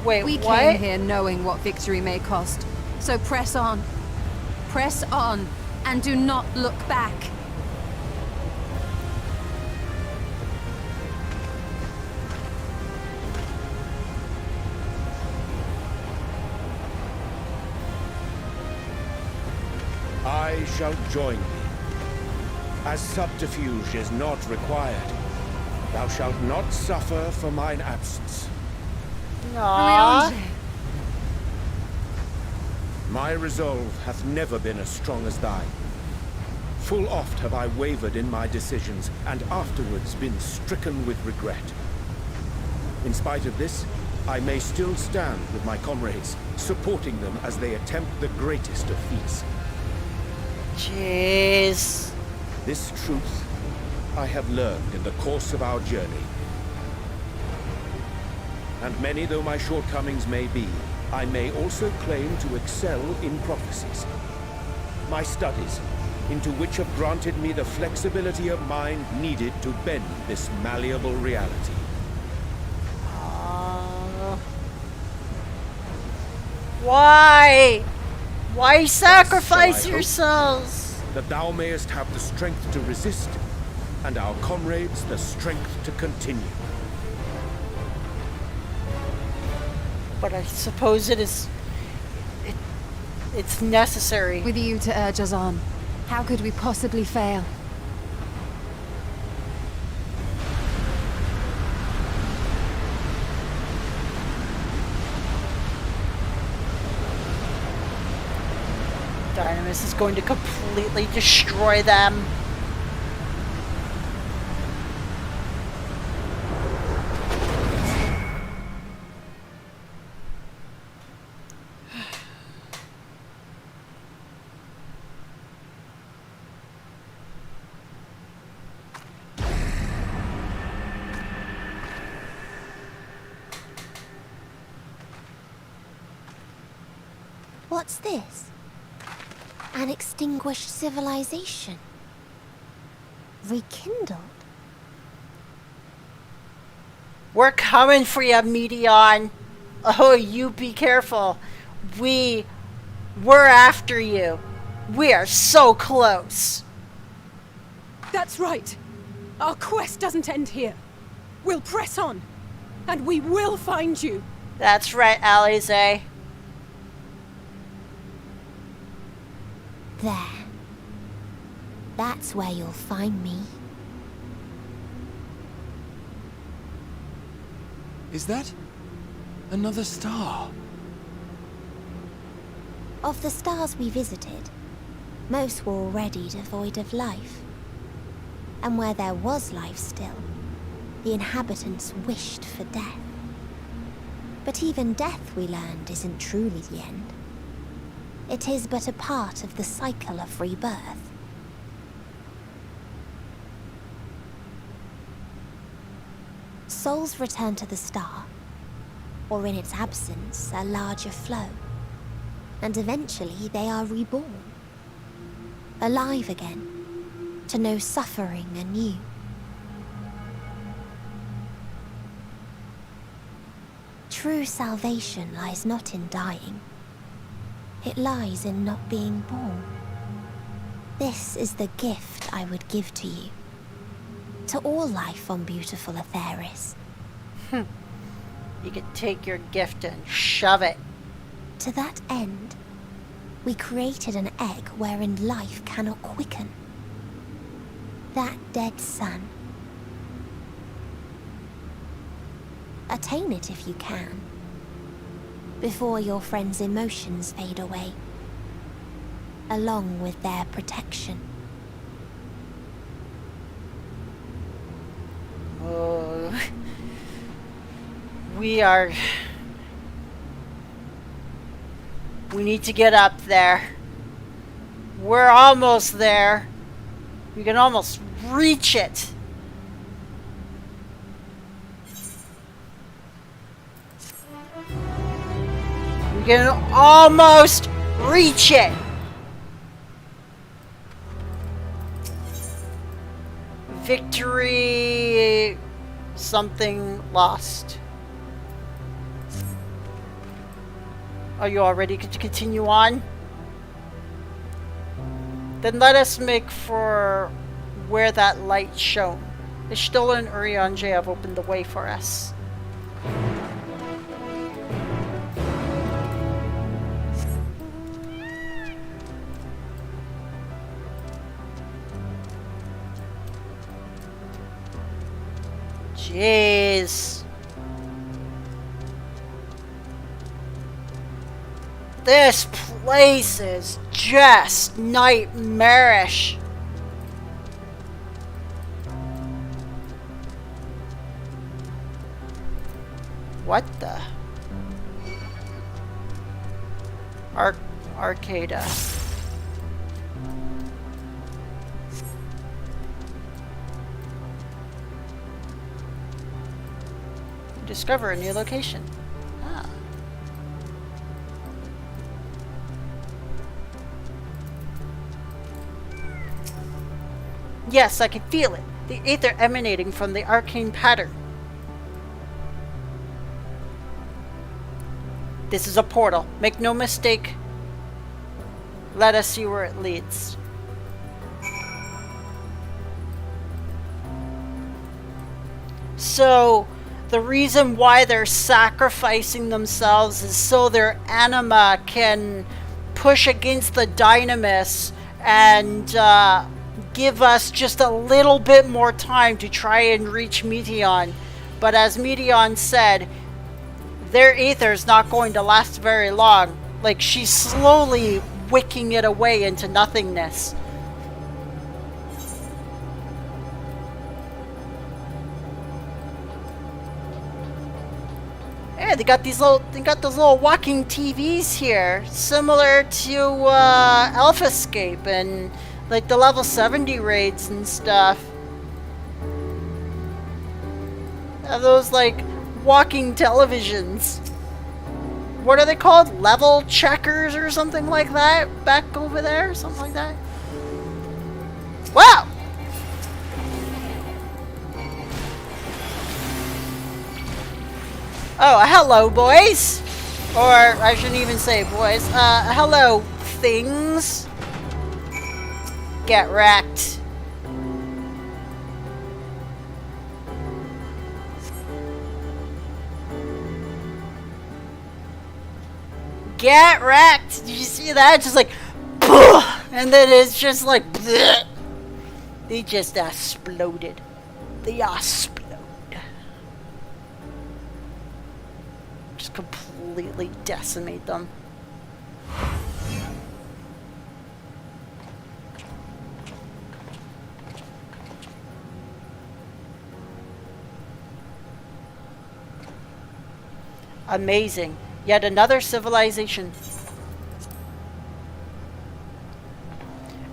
Wait,
we
what?
came here knowing what victory may cost, so press on, and do not look back.
I shall join thee. As subterfuge is not required, thou shalt not suffer for mine absence.
Aww.
My resolve hath never been as strong as thine. Full oft have I wavered in my decisions, and afterwards been stricken with regret. In spite of this, I may still stand with my comrades, supporting them as they attempt the greatest of feats.
Jeez.
This truth I have learned in the course of our journey. And many though my shortcomings may be, I may also claim to excel in prophecies. My studies, into which have granted me the flexibility of mind needed to bend this malleable reality.
Why? Why sacrifice
So I hope
yourselves?
that thou mayest have the strength to resist, and our comrades the strength to continue.
But I suppose it's necessary.
With you to urge us on, how could we possibly fail?
Dynamis is going to completely destroy them.
What's this? An extinguished civilization. Rekindled.
We're coming for you, Meteion. Oh, you be careful. We're after you. We are so close.
That's right. Our quest doesn't end here. We'll press on, and we will find you.
That's right, Alize.
There. That's where you'll find me.
Is that another star?
Of the stars we visited, most were already devoid of life. And where there was life still, the inhabitants wished for death. But even death, we learned, isn't truly the end. It is but a part of the cycle of rebirth. Souls return to the star, or in its absence, a larger flow. And eventually they are reborn. Alive again, to know suffering anew. True salvation lies not in dying. It lies in not being born. This is the gift I would give to you. To all life on beautiful Etheris.
You could take your gift and shove it.
To that end, we created an egg wherein life cannot quicken. That dead sun. Attain it if you can. Before your friends' emotions fade away, along with their protection.
Oh, we need to get up there. We're almost there. We can almost reach it. We can almost reach it. Victory, something lost. Are you all ready to continue on? Then let us make for where that light shone. Ishtola and Urianger have opened the way for us. Jeez. This place is just nightmarish. What the? Arcada. Discover a new location. Ah. Yes, I can feel it. The aether emanating from the arcane pattern. This is a portal. Make no mistake. Let us see where it leads. So, the reason why they're sacrificing themselves is so their anima can push against the dynamis and give us just a little bit more time to try and reach Meteion. But as Meteion said, their aether is not going to last very long. Like, she's slowly wicking it away into nothingness. Yeah, they got those little walking TVs here, similar to ffxiv and like the level 70 raids and stuff. Those like walking televisions. What are they called? Level checkers or something like that? Back over there? Something like that? Wow! Oh, hello, boys! Or, I shouldn't even say boys. Hello, things. Get wrecked. Get wrecked! Did you see that? Just like, and then it's just like, they just exploded. They exploded. Just completely decimate them. Amazing. Yet another civilization.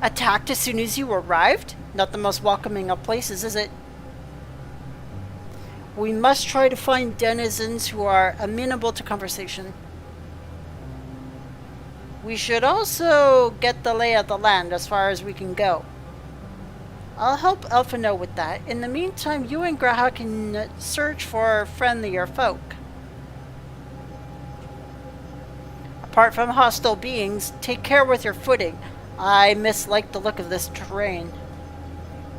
Attacked as soon as you arrived? Not the most welcoming of places, is it? We must try to find denizens who are amenable to conversation. We should also get the lay of the land as far as we can go. I'll help Elfino with that. In the meantime, you and Graha can search for friendlier folk. Apart from hostile beings, take care with your footing. I mislike the look of this terrain.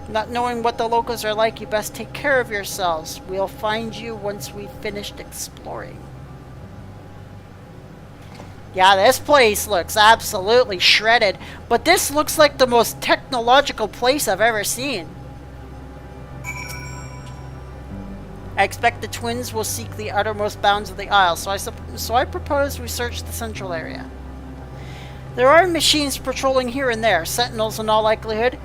Not knowing what the locals are like, you best take care of yourselves. We'll find you once we've finished exploring. Yeah, this place looks absolutely shredded, but this looks like the most technological place I've ever seen. I expect the twins will seek the uttermost bounds of the Isle, so I propose we search the central area. There are machines patrolling here and there, sentinels in all likelihood.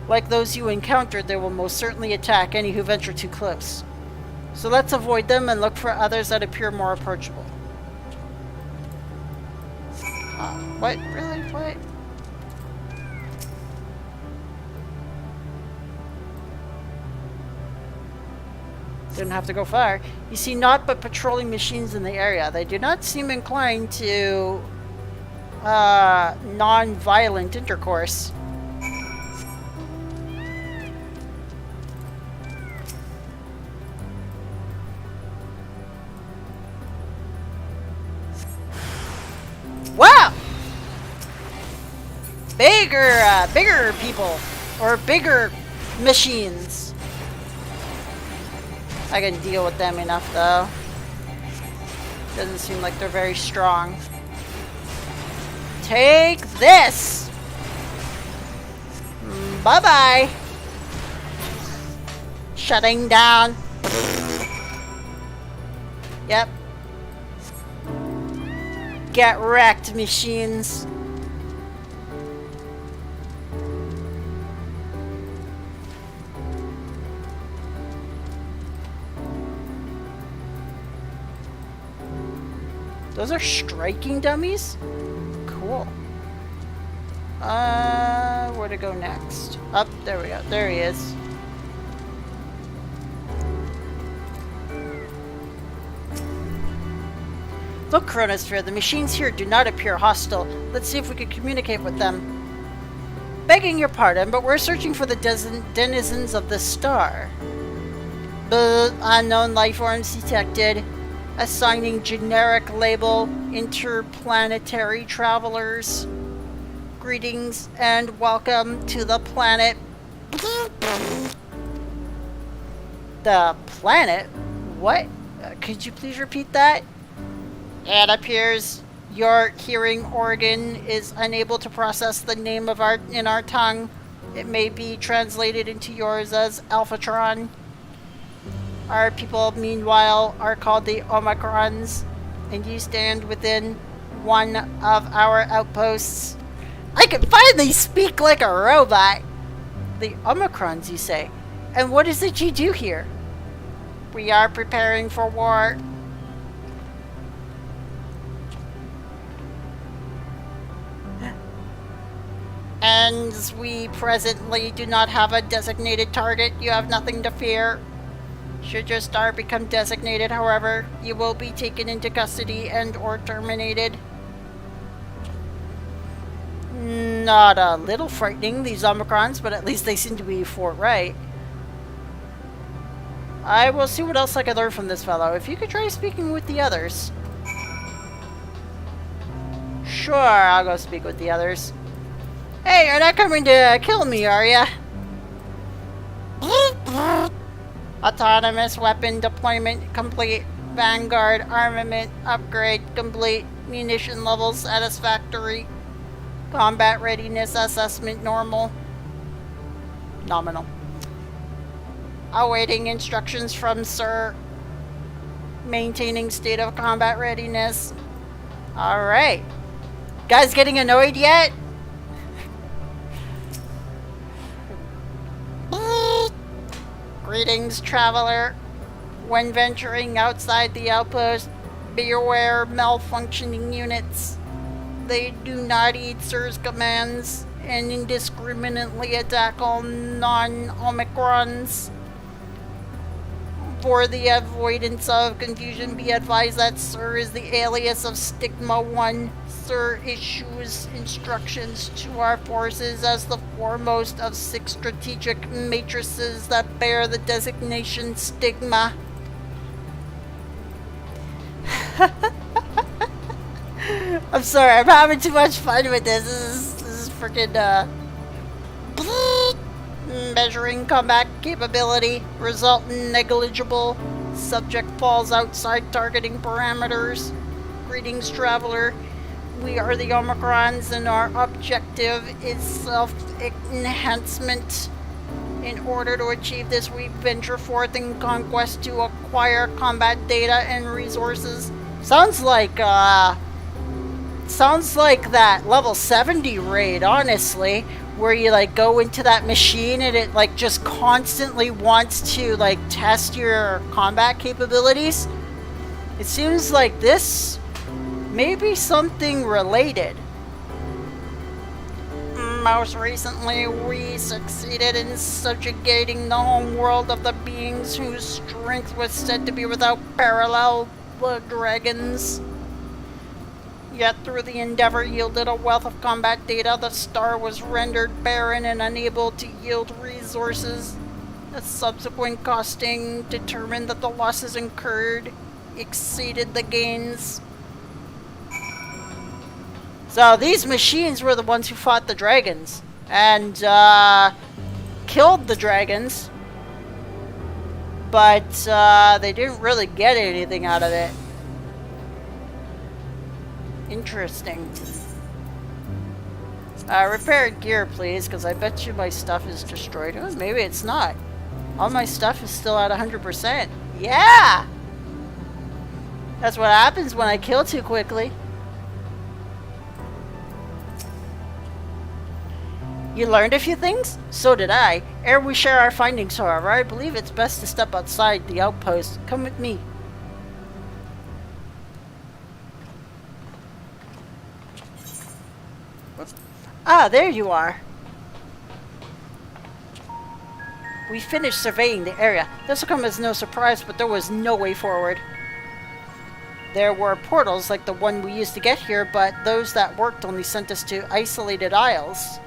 Like those you encountered, they will most certainly attack any who venture too close. So let's avoid them and look for others that appear more approachable. What? Really? What? Didn't have to go far. You see naught but patrolling machines in the area. They do not seem inclined to non-violent intercourse. Wow! Bigger people. Or bigger machines. I can deal with them enough, though. Doesn't seem like they're very strong. Take this! Bye-bye! Shutting down. Yep. Get wrecked, machines. Those are striking dummies? Cool. Where to go next? Up, there we go. There he is. Look, Chronosphere, the machines here do not appear hostile. Let's see if we can communicate with them. Begging your pardon, but we're searching for the denizens of the star. Unknown life forms detected. Assigning generic label, interplanetary travelers. Greetings and welcome to the planet. The planet? What? Could you please repeat that? It appears your hearing organ is unable to process the name of in our tongue. It may be translated into yours as Alphatron. Our people, meanwhile, are called the Omicrons, and you stand within one of our outposts. I can finally speak like a robot! The Omicrons, you say? And what is it you do here? We are preparing for war. And we presently do not have a designated target. You have nothing to fear. Should your star become designated, however, you will be taken into custody and or terminated. Not a little frightening, these Omicrons, but at least they seem to be forthright. I will see what else I can learn from this fellow. If you could try speaking with the others. Sure, I'll go speak with the others. Hey, you're not coming to kill me, are ya? Autonomous weapon deployment complete. Vanguard armament upgrade complete. Munition level satisfactory. Combat readiness assessment normal. Nominal. Awaiting instructions from Sir. Maintaining state of combat readiness. Alright. Guys getting annoyed yet? Greetings, traveler. When venturing outside the outpost, be aware malfunctioning units. They do not heed Sir's commands and indiscriminately attack all non-Omicrons. For the avoidance of confusion, be advised that Sir is the alias of Stigma 1. Sir issues instructions to our forces as the foremost of 6 strategic matrices that bear the designation Stigma. I'm sorry, I'm having too much fun with this. This is freaking, measuring combat capability. Result negligible. Subject falls outside targeting parameters. Greetings, traveler. We are the Omicrons, and our objective is self-enhancement. In order to achieve this, we venture forth in conquest to acquire combat data and resources. Sounds like that level 70 raid, honestly, where you like go into that machine and it like just constantly wants to like test your combat capabilities. It seems like this may be something related. Most recently, we succeeded in subjugating the home world of the beings whose strength was said to be without parallel, the dragons. Yet through the endeavor yielded a wealth of combat data, the star was rendered barren and unable to yield resources. The subsequent costing determined that the losses incurred exceeded the gains. So these machines were the ones who fought the dragons and killed the dragons, but they didn't really get anything out of it. Interesting. Repair gear, please, because I bet you my stuff is destroyed. Oh, maybe it's not. All my stuff is still at 100%. Yeah! That's what happens when I kill too quickly. You learned a few things? So did I. Ere we share our findings, however, I believe it's best to step outside the outpost. Come with me. Ah, there you are. We finished surveying the area. This will come as no surprise, but there was no way forward. there were portals like the one we used to get here, but those that worked only sent us to isolated isles.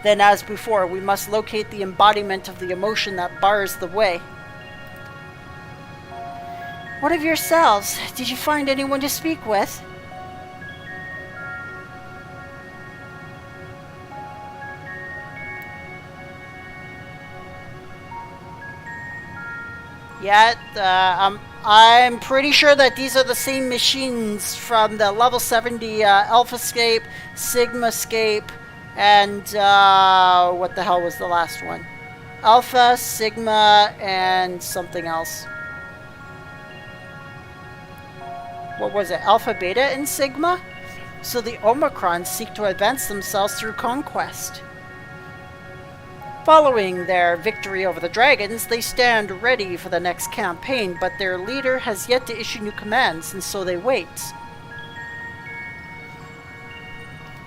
Then, as before, we must locate the embodiment of the emotion that bars the way. What of yourselves? Did you find anyone to speak with? Yet, I'm pretty sure that these are the same machines from the level 70 ffxiv, sigmascape, and what the hell was the last one? Alpha, Sigma, and something else. What was it? Alpha, Beta, and Sigma? So the Omicrons seek to advance themselves through conquest. Following their victory over the dragons, they stand ready for the next campaign, but their leader has yet to issue new commands, and so they wait.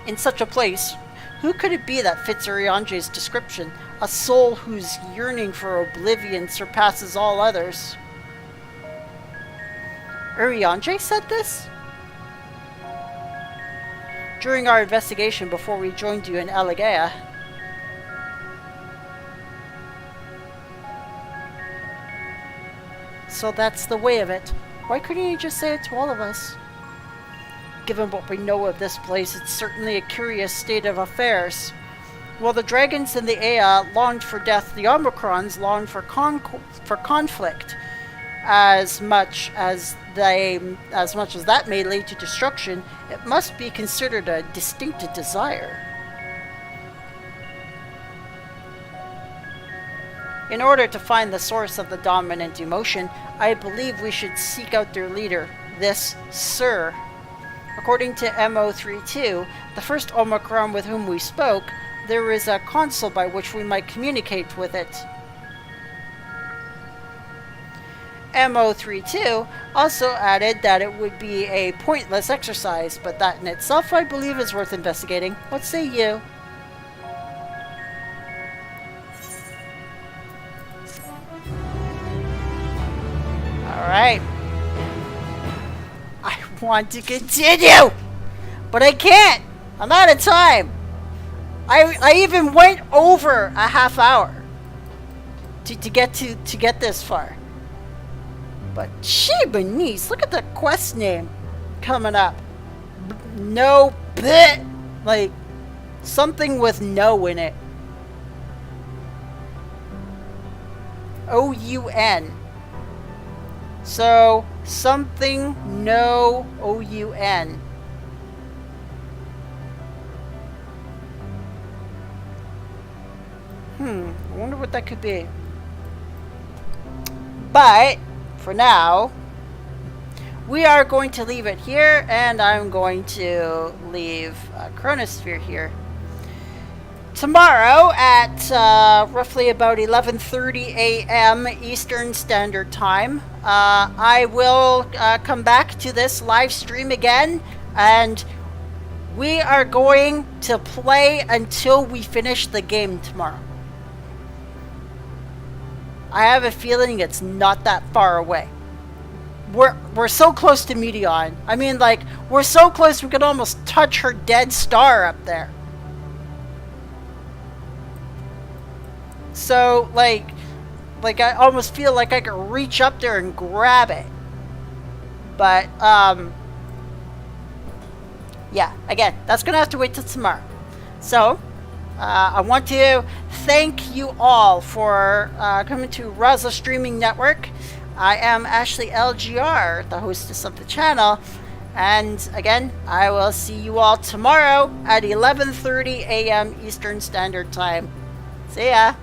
In such a place, who could it be that fits Urianger's description? A soul whose yearning for oblivion surpasses all others. Urianger said this? During our investigation before we joined you in Elegea. So that's the way of it. Why couldn't he just say it to all of us? Given what we know of this place, it's certainly a curious state of affairs. While the dragons and the Ea longed for death, the Omicrons longed for conflict. As much as that may lead to destruction, it must be considered a distinct desire. In order to find the source of the dominant emotion, I believe we should seek out their leader, this Sir. According to MO32, the first Omicron with whom we spoke, there is a console by which we might communicate with it. MO32 also added that it would be a pointless exercise, but that in itself I believe is worth investigating. What say you? Alright. I want to continue! But I can't! I'm out of time! I even went over a half hour to get this far. But Shibanice, look at the quest name coming up. No bit, like something with no in it. O-U-N. So something no O-U-N. I wonder what that could be. But for now, we are going to leave it here, and I'm going to leave Chronosphere here. Tomorrow at roughly about 11:30 a.m. Eastern Standard Time, I will come back to this live stream again, and we are going to play until we finish the game tomorrow. I have a feeling it's not that far away. We're so close to Meteion. I mean, like, we're so close we could almost touch her dead star up there. So, like I almost feel like I could reach up there and grab it. But, yeah, again, that's gonna have to wait till tomorrow. So, I want to thank you all for coming to Rosyla Streaming Network. I am Ashley LGR, the hostess of the channel. And again, I will see you all tomorrow at 11:30 a.m. Eastern Standard Time. See ya!